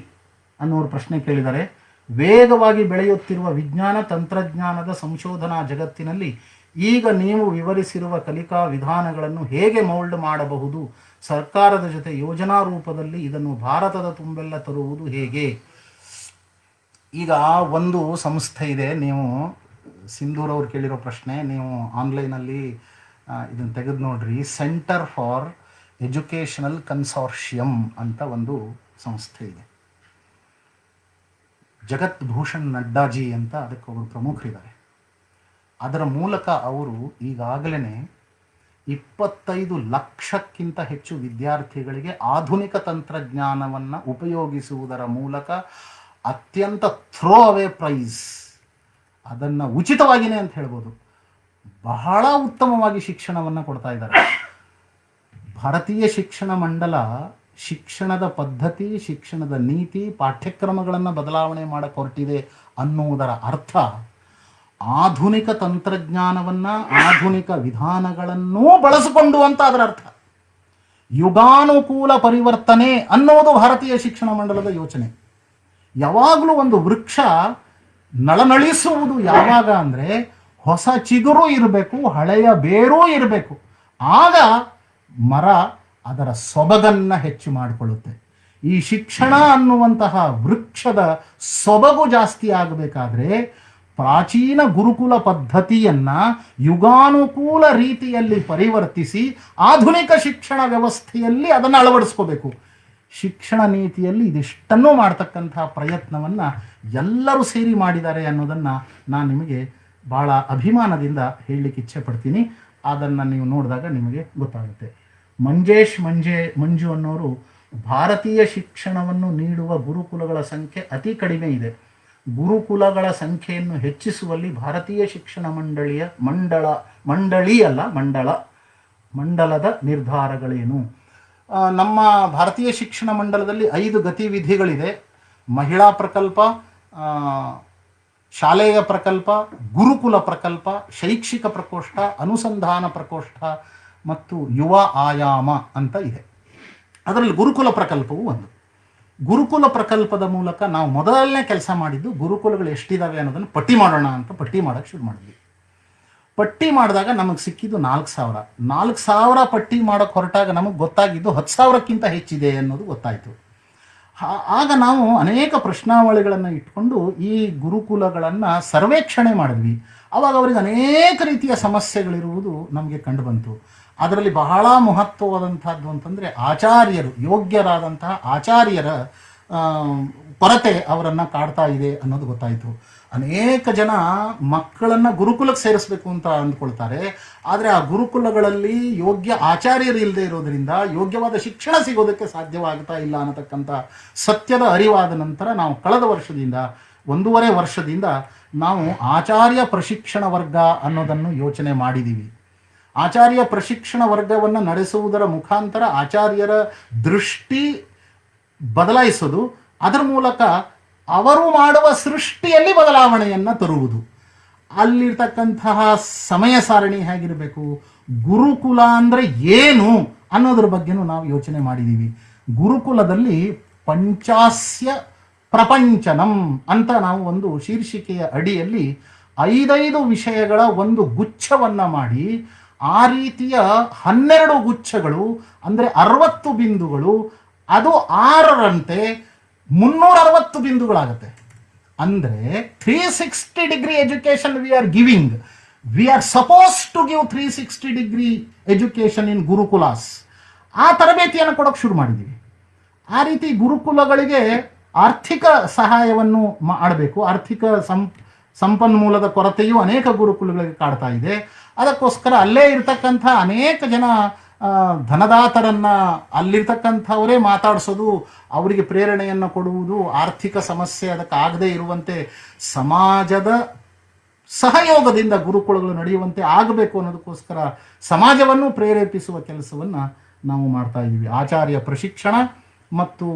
ಅನ್ನೋರು ಪ್ರಶ್ನೆ ಕೇಳಿದ್ದಾರೆ, ವೇಗವಾಗಿ ಬೆಳೆಯುತ್ತಿರುವ ವಿಜ್ಞಾನ ತಂತ್ರಜ್ಞಾನದ ಸಂಶೋಧನಾ ಜಗತ್ತಿನಲ್ಲಿ ಈಗ ನೀವು ವಿವರಿಸಿರುವ ಕಲಿಕಾ ವಿಧಾನಗಳನ್ನು ಹೇಗೆ ಮೌಲ್ಡ್ ಮಾಡಬಹುದು? ಸರ್ಕಾರದ ಜೊತೆ ಯೋಜನಾ ರೂಪದಲ್ಲಿ ಇದನ್ನು ಭಾರತದ ತುಂಬೆಲ್ಲ ತರುವುದು ಹೇಗೆ? ಈಗ ಒಂದು ಸಂಸ್ಥೆ ಇದೆ, ನೀವು ಸಿಂಧೂರ್ ಅವ್ರು ಕೇಳಿರೋ ಪ್ರಶ್ನೆ, ನೀವು ಆನ್ಲೈನಲ್ಲಿ ಇದನ್ನು ತೆಗೆದು ನೋಡ್ರಿ. ಸೆಂಟರ್ ಫಾರ್ ಎಜುಕೇಷನಲ್ ಕನ್ಸಾರ್ಷಿಯಂ ಅಂತ ಒಂದು ಸಂಸ್ಥೆ ಇದೆ. ಜಗತ್ ಭೂಷಣ್ ನಡ್ಡಾಜಿ ಅಂತ ಅದಕ್ಕೊಬ್ಬರು ಪ್ರಮುಖರಿದ್ದಾರೆ. ಅದರ ಮೂಲಕ ಅವರು ಈಗಾಗಲೇ 25 ಲಕ್ಷಕ್ಕಿಂತ ಹೆಚ್ಚು ವಿದ್ಯಾರ್ಥಿಗಳಿಗೆ ಆಧುನಿಕ ತಂತ್ರಜ್ಞಾನವನ್ನು ಉಪಯೋಗಿಸುವುದರ ಮೂಲಕ ಅತ್ಯಂತ ಥ್ರೋ ಅವೇ ಪ್ರೈಸ್, ಅದನ್ನು ಉಚಿತವಾಗಿಯೇ ಅಂತ ಹೇಳ್ಬೋದು, ಬಹಳ ಉತ್ತಮವಾಗಿ ಶಿಕ್ಷಣವನ್ನು ಕೊಡ್ತಾ ಇದ್ದಾರೆ. ಭಾರತೀಯ ಶಿಕ್ಷಣ ಮಂಡಲ ಶಿಕ್ಷಣದ ಪದ್ಧತಿ, ಶಿಕ್ಷಣದ ನೀತಿ, ಪಾಠ್ಯಕ್ರಮಗಳನ್ನು ಬದಲಾವಣೆ ಮಾಡಕ್ಕೆ ಹೊರಟಿದೆ ಅನ್ನುವುದರ ಅರ್ಥ ಆಧುನಿಕ ತಂತ್ರಜ್ಞಾನವನ್ನು, ಆಧುನಿಕ ವಿಧಾನಗಳನ್ನೂ ಬಳಸಿಕೊಂಡು ಅಂತ ಅದರ ಅರ್ಥ. ಯುಗಾನುಕೂಲ ಪರಿವರ್ತನೆ ಅನ್ನೋದು ಭಾರತೀಯ ಶಿಕ್ಷಣ ಮಂಡಲದ ಯೋಚನೆ. ಯಾವಾಗಲೂ ಒಂದು ವೃಕ್ಷ ನಳನಳಿಸುವುದು ಯಾವಾಗ ಅಂದರೆ ಹೊಸ ಚಿಗುರು ಇರಬೇಕು, ಹಳೆಯ ಬೇರೂ ಇರಬೇಕು. ಆಗ ಮರ ಅದರ ಸೊಬಗನ್ನು ಹೆಚ್ಚು ಮಾಡಿಕೊಳ್ಳುತ್ತೆ. ಈ ಶಿಕ್ಷಣ ಅನ್ನುವಂತಹ ವೃಕ್ಷದ ಸೊಬಗು ಜಾಸ್ತಿ ಆಗಬೇಕಾದ್ರೆ ಪ್ರಾಚೀನ ಗುರುಕುಲ ಪದ್ಧತಿಯನ್ನು ಯುಗಾನುಕೂಲ ರೀತಿಯಲ್ಲಿ ಪರಿವರ್ತಿಸಿ ಆಧುನಿಕ ಶಿಕ್ಷಣ ವ್ಯವಸ್ಥೆಯಲ್ಲಿ ಅದನ್ನು ಅಳವಡಿಸ್ಕೋಬೇಕು. ಶಿಕ್ಷಣ ನೀತಿಯಲ್ಲಿ ಇದಿಷ್ಟನ್ನೂ ಮಾಡ್ತಕ್ಕಂಥ ಪ್ರಯತ್ನವನ್ನು ಎಲ್ಲರೂ ಸೇರಿ ಮಾಡಿದ್ದಾರೆ ಅನ್ನೋದನ್ನು ನಾನು ನಿಮಗೆ ಭಾಳ ಅಭಿಮಾನದಿಂದ ಹೇಳಲಿಕ್ಕೆ ಇಚ್ಛೆ ಪಡ್ತೀನಿ. ಅದನ್ನು ನೀವು ನೋಡಿದಾಗ ನಿಮಗೆ ಗೊತ್ತಾಗುತ್ತೆ. ಮಂಜು ಅನ್ನೋರು ಭಾರತೀಯ ಶಿಕ್ಷಣವನ್ನು ನೀಡುವ ಗುರುಕುಲಗಳ ಸಂಖ್ಯೆ ಅತಿ ಕಡಿಮೆ ಇದೆ. ಗುರುಕುಲಗಳ ಸಂಖ್ಯೆಯನ್ನು ಹೆಚ್ಚಿಸುವಲ್ಲಿ ಭಾರತೀಯ ಶಿಕ್ಷಣ ಮಂಡಳದ ನಿರ್ಧಾರಗಳೇನು? ನಮ್ಮ ಭಾರತೀಯ ಶಿಕ್ಷಣ ಮಂಡಲದಲ್ಲಿ 5 ಗತಿವಿಧಿಗಳಿದೆ. ಮಹಿಳಾ ಪ್ರಕಲ್ಪ, ಶಾಲೆಯ ಪ್ರಕಲ್ಪ, ಗುರುಕುಲ ಪ್ರಕಲ್ಪ, ಶೈಕ್ಷಿಕ ಪ್ರಕೋಷ್ಠ, ಅನುಸಂಧಾನ ಪ್ರಕೋಷ್ಠ ಮತ್ತು ಯುವ ಆಯಾಮ ಅಂತ ಇದೆ. ಅದರಲ್ಲಿ ಗುರುಕುಲ ಪ್ರಕಲ್ಪವು ಒಂದು. ಗುರುಕುಲ ಪ್ರಕಲ್ಪದ ಮೂಲಕ ನಾವು ಮೊದಲನೇ ಕೆಲಸ ಮಾಡಿದ್ದು ಗುರುಕುಲಗಳು ಎಷ್ಟಿದ್ದಾವೆ ಅನ್ನೋದನ್ನು ಪಟ್ಟಿ ಮಾಡೋಣ ಅಂತ ಪಟ್ಟಿ ಮಾಡೋಕ್ಕೆ ಶುರು ಮಾಡಿದ್ವಿ. ಪಟ್ಟಿ ಮಾಡಿದಾಗ ನಮಗೆ ಸಿಕ್ಕಿದ್ದು 4,000 ಪಟ್ಟಿ ಮಾಡೋಕ್ಕೆ ಹೊರಟಾಗ ನಮಗೆ ಗೊತ್ತಾಗಿದ್ದು 10,000ಕ್ಕಿಂತ ಹೆಚ್ಚಿದೆ ಅನ್ನೋದು ಗೊತ್ತಾಯಿತು. ಆಗ ನಾವು ಅನೇಕ ಪ್ರಶ್ನಾವಳಿಗಳನ್ನು ಇಟ್ಕೊಂಡು ಈ ಗುರುಕುಲಗಳನ್ನು ಸರ್ವೇಕ್ಷಣೆ ಮಾಡಿದ್ವಿ. ಆವಾಗ ಅವರಿಗೆ ಅನೇಕ ರೀತಿಯ ಸಮಸ್ಯೆಗಳಿರುವುದು ನಮಗೆ ಕಂಡುಬಂತು. ಅದರಲ್ಲಿ ಬಹಳ ಮಹತ್ವವಾದಂಥದ್ದು ಅಂತಂದರೆ ಆಚಾರ್ಯರು, ಯೋಗ್ಯರಾದಂತಹ ಆಚಾರ್ಯರ ಕೊರತೆ ಅವರನ್ನು ಕಾಡ್ತಾ ಇದೆ ಅನ್ನೋದು ಗೊತ್ತಾಯಿತು. ಅನೇಕ ಜನ ಮಕ್ಕಳನ್ನು ಗುರುಕುಲಕ್ಕೆ ಸೇರಿಸಬೇಕು ಅಂತ ಅಂದ್ಕೊಳ್ತಾರೆ. ಆದರೆ ಆ ಗುರುಕುಲಗಳಲ್ಲಿ ಯೋಗ್ಯ ಆಚಾರ್ಯರು ಇಲ್ಲದೆ ಇರೋದರಿಂದ ಯೋಗ್ಯವಾದ ಶಿಕ್ಷಣ ಸಿಗೋದಕ್ಕೆ ಸಾಧ್ಯವಾಗ್ತಾ ಇಲ್ಲ ಅನ್ನತಕ್ಕಂಥ ಸತ್ಯದ ಅರಿವಾದ ನಂತರ ನಾವು ಕಳೆದ ವರ್ಷದಿಂದ 1.5 ವರ್ಷದಿಂದ ನಾವು ಆಚಾರ್ಯ ಪ್ರಶಿಕ್ಷಣ ವರ್ಗ ಅನ್ನೋದನ್ನು ಯೋಚನೆ ಮಾಡಿದ್ದೀವಿ. ಆಚಾರ್ಯ ಪ್ರಶಿಕ್ಷಣ ವರ್ಗವನ್ನು ನಡೆಸುವುದರ ಮುಖಾಂತರ ಆಚಾರ್ಯರ ದೃಷ್ಟಿ ಬದಲಾಯಿಸೋದು, ಅದರ ಮೂಲಕ ಅವರು ಮಾಡುವ ಸೃಷ್ಟಿಯಲ್ಲಿ ಬದಲಾವಣೆಯನ್ನು ತರುವುದು. ಅಲ್ಲಿರ್ತಕ್ಕಂತಹ ಸಮಯ ಸಾರಣಿ ಹೇಗಿರಬೇಕು, ಗುರುಕುಲ ಅಂದರೆ ಏನು ಅನ್ನೋದ್ರ ಬಗ್ಗೆನೂ ನಾವು ಯೋಚನೆ ಮಾಡಿದ್ದೀವಿ. ಗುರುಕುಲದಲ್ಲಿ ಪಂಚಾಸ್ಯ ಪ್ರಪಂಚನಂ ಅಂತ ನಾವು ಒಂದು ಶೀರ್ಷಿಕೆಯ ಅಡಿಯಲ್ಲಿ 5 ವಿಷಯಗಳ ಒಂದು ಗುಚ್ಛವನ್ನು ಮಾಡಿ, ಆ ರೀತಿಯ 12 ಗುಚ್ಛಗಳು ಅಂದರೆ 60 ಬಿಂದುಗಳು, ಅದು 6ರಂತೆ 360 ಬಿಂದುಗಳಾಗುತ್ತೆ. ಅಂದರೆ 360 degree education we are giving. We are suppose to give 360 degree education in gurukulas. ಆ ತರಬೇತಿಯನ್ನು ಕೊಡೋಕೆ ಶುರು ಮಾಡಿದ್ದೀವಿ. ಆ ರೀತಿ ಗುರುಕುಲಗಳಿಗೆ ಆರ್ಥಿಕ ಸಹಾಯವನ್ನು ಮಾಡಬೇಕು. ಆರ್ಥಿಕ ಸಂಪನ್ಮೂಲದ ಕೊರತೆಯು ಅನೇಕ ಗುರುಕುಲಗಳಿಗೆ ಕಾಡ್ತಾ ಇದೆ. ಅದಕ್ಕೋಸ್ಕರ ಅಲ್ಲೇ ಇರ್ತಕ್ಕಂಥ ಅನೇಕ ಜನ ಧನದಾತರನ್ನು ಅಲ್ಲಿರ್ತಕ್ಕಂಥವರೇ ಮಾತಾಡಿಸೋದು, ಅವರಿಗೆ ಪ್ರೇರಣೆಯನ್ನು ಕೊಡುವುದು, ಆರ್ಥಿಕ ಸಮಸ್ಯೆ ಅದಕ್ಕಾಗದೇ ಇರುವಂತೆ ಸಮಾಜದ ಸಹಯೋಗದಿಂದ ಗುರುಕುಲಗಳು ನಡೆಯುವಂತೆ ಆಗಬೇಕು ಅನ್ನೋದಕ್ಕೋಸ್ಕರ ಸಮಾಜವನ್ನು ಪ್ರೇರೇಪಿಸುವ ಕೆಲಸವನ್ನು ನಾವು ಮಾಡ್ತಾ ಇದ್ದೀವಿ. ಆಚಾರ್ಯ ಪ್ರಶಿಕ್ಷಣ ಮತ್ತು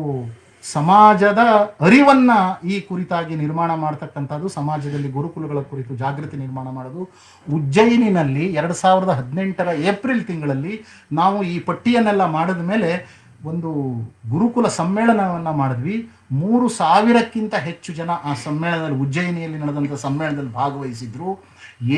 ಸಮಾಜದ ಅರಿವನ್ನು ಈ ಕುರಿತಾಗಿ ನಿರ್ಮಾಣ ಮಾಡ್ತಕ್ಕಂಥದ್ದು, ಸಮಾಜದಲ್ಲಿ ಗುರುಕುಲಗಳ ಕುರಿತು ಜಾಗೃತಿ ನಿರ್ಮಾಣ ಮಾಡೋದು. ಉಜ್ಜಯಿನಿನಲ್ಲಿ 2018 ಏಪ್ರಿಲ್ ತಿಂಗಳಲ್ಲಿ ನಾವು ಈ ಪಟ್ಟಿಯನ್ನೆಲ್ಲ ಮಾಡಿದ ಮೇಲೆ ಒಂದು ಗುರುಕುಲ ಸಮ್ಮೇಳನವನ್ನು ಮಾಡಿದ್ವಿ. 3,000ಕ್ಕಿಂತ ಹೆಚ್ಚು ಜನ ಆ ಸಮ್ಮೇಳನದಲ್ಲಿ, ಉಜ್ಜಯಿನಿಯಲ್ಲಿ ನಡೆದಂಥ ಸಮ್ಮೇಳನದಲ್ಲಿ ಭಾಗವಹಿಸಿದ್ರು.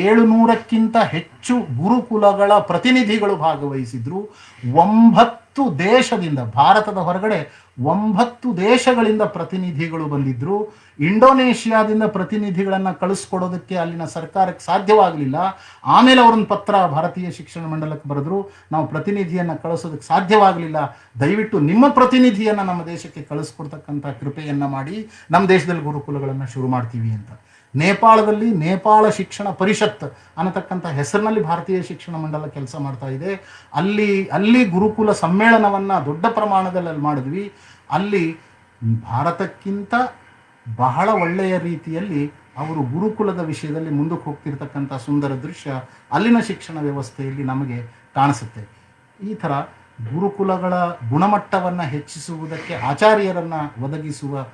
700ಕ್ಕಿಂತ ಹೆಚ್ಚು ಗುರುಕುಲಗಳ ಪ್ರತಿನಿಧಿಗಳು ಭಾಗವಹಿಸಿದ್ರು. 9 ದೇಶದಿಂದ, ಭಾರತದ ಹೊರಗಡೆ 9 ದೇಶಗಳಿಂದ ಪ್ರತಿನಿಧಿಗಳು ಬಂದಿದ್ರು. ಇಂಡೋನೇಷಿಯಾದಿಂದ ಪ್ರತಿನಿಧಿಗಳನ್ನು ಕಳಿಸ್ಕೊಡೋದಕ್ಕೆ ಅಲ್ಲಿನ ಸರ್ಕಾರಕ್ಕೆ ಸಾಧ್ಯವಾಗಲಿಲ್ಲ. ಆಮೇಲೆ ಅವರೊಂದು ಪತ್ರ ಭಾರತೀಯ ಶಿಕ್ಷಣ ಮಂಡಲಕ್ಕೆ ಬರೆದ್ರು, ನಾವು ಪ್ರತಿನಿಧಿಯನ್ನು ಕಳಿಸೋದಕ್ಕೆ ಸಾಧ್ಯವಾಗಲಿಲ್ಲ, ದಯವಿಟ್ಟು ನಿಮ್ಮ ಪ್ರತಿನಿಧಿಯನ್ನು ನಮ್ಮ ದೇಶಕ್ಕೆ ಕಳಿಸ್ಕೊಡ್ತಕ್ಕಂಥ ಕೃಪೆಯನ್ನು ಮಾಡಿ ನಮ್ಮ ದೇಶದಲ್ಲಿ ಗುರುಕುಲಗಳನ್ನು ಶುರು ಮಾಡ್ತೀವಿ ಅಂತ. ನೇಪಾಳದಲ್ಲಿ ನೇಪಾಳ ಶಿಕ್ಷಣ ಪರಿಷತ್ ಅನ್ನತಕ್ಕಂಥ ಹೆಸರಿನಲ್ಲಿ ಭಾರತೀಯ ಶಿಕ್ಷಣ ಮಂಡಲ ಕೆಲಸ ಮಾಡ್ತಾ ಇದೆ. ಅಲ್ಲಿ ಗುರುಕುಲ ಸಮ್ಮೇಳನವನ್ನು ದೊಡ್ಡ ಪ್ರಮಾಣದಲ್ಲಿ ಮಾಡಿದ್ವಿ. ಅಲ್ಲಿ ಭಾರತಕ್ಕಿಂತ ಬಹಳ ಒಳ್ಳೆಯ ರೀತಿಯಲ್ಲಿ ಅವರು ಗುರುಕುಲದ ವಿಷಯದಲ್ಲಿ ಮುಂದಕ್ಕೆ ಹೋಗ್ತಿರ್ತಕ್ಕಂಥ ಸುಂದರ ದೃಶ್ಯ ಅಲ್ಲಿನ ಶಿಕ್ಷಣ ವ್ಯವಸ್ಥೆಯಲ್ಲಿ ನಮಗೆ ಕಾಣಿಸುತ್ತೆ. ಈ ಥರ ಗುರುಕುಲಗಳ ಗುಣಮಟ್ಟವನ್ನು ಹೆಚ್ಚಿಸುವುದಕ್ಕೆ ಆಚಾರ್ಯರನ್ನು ಒದಗಿಸುವ,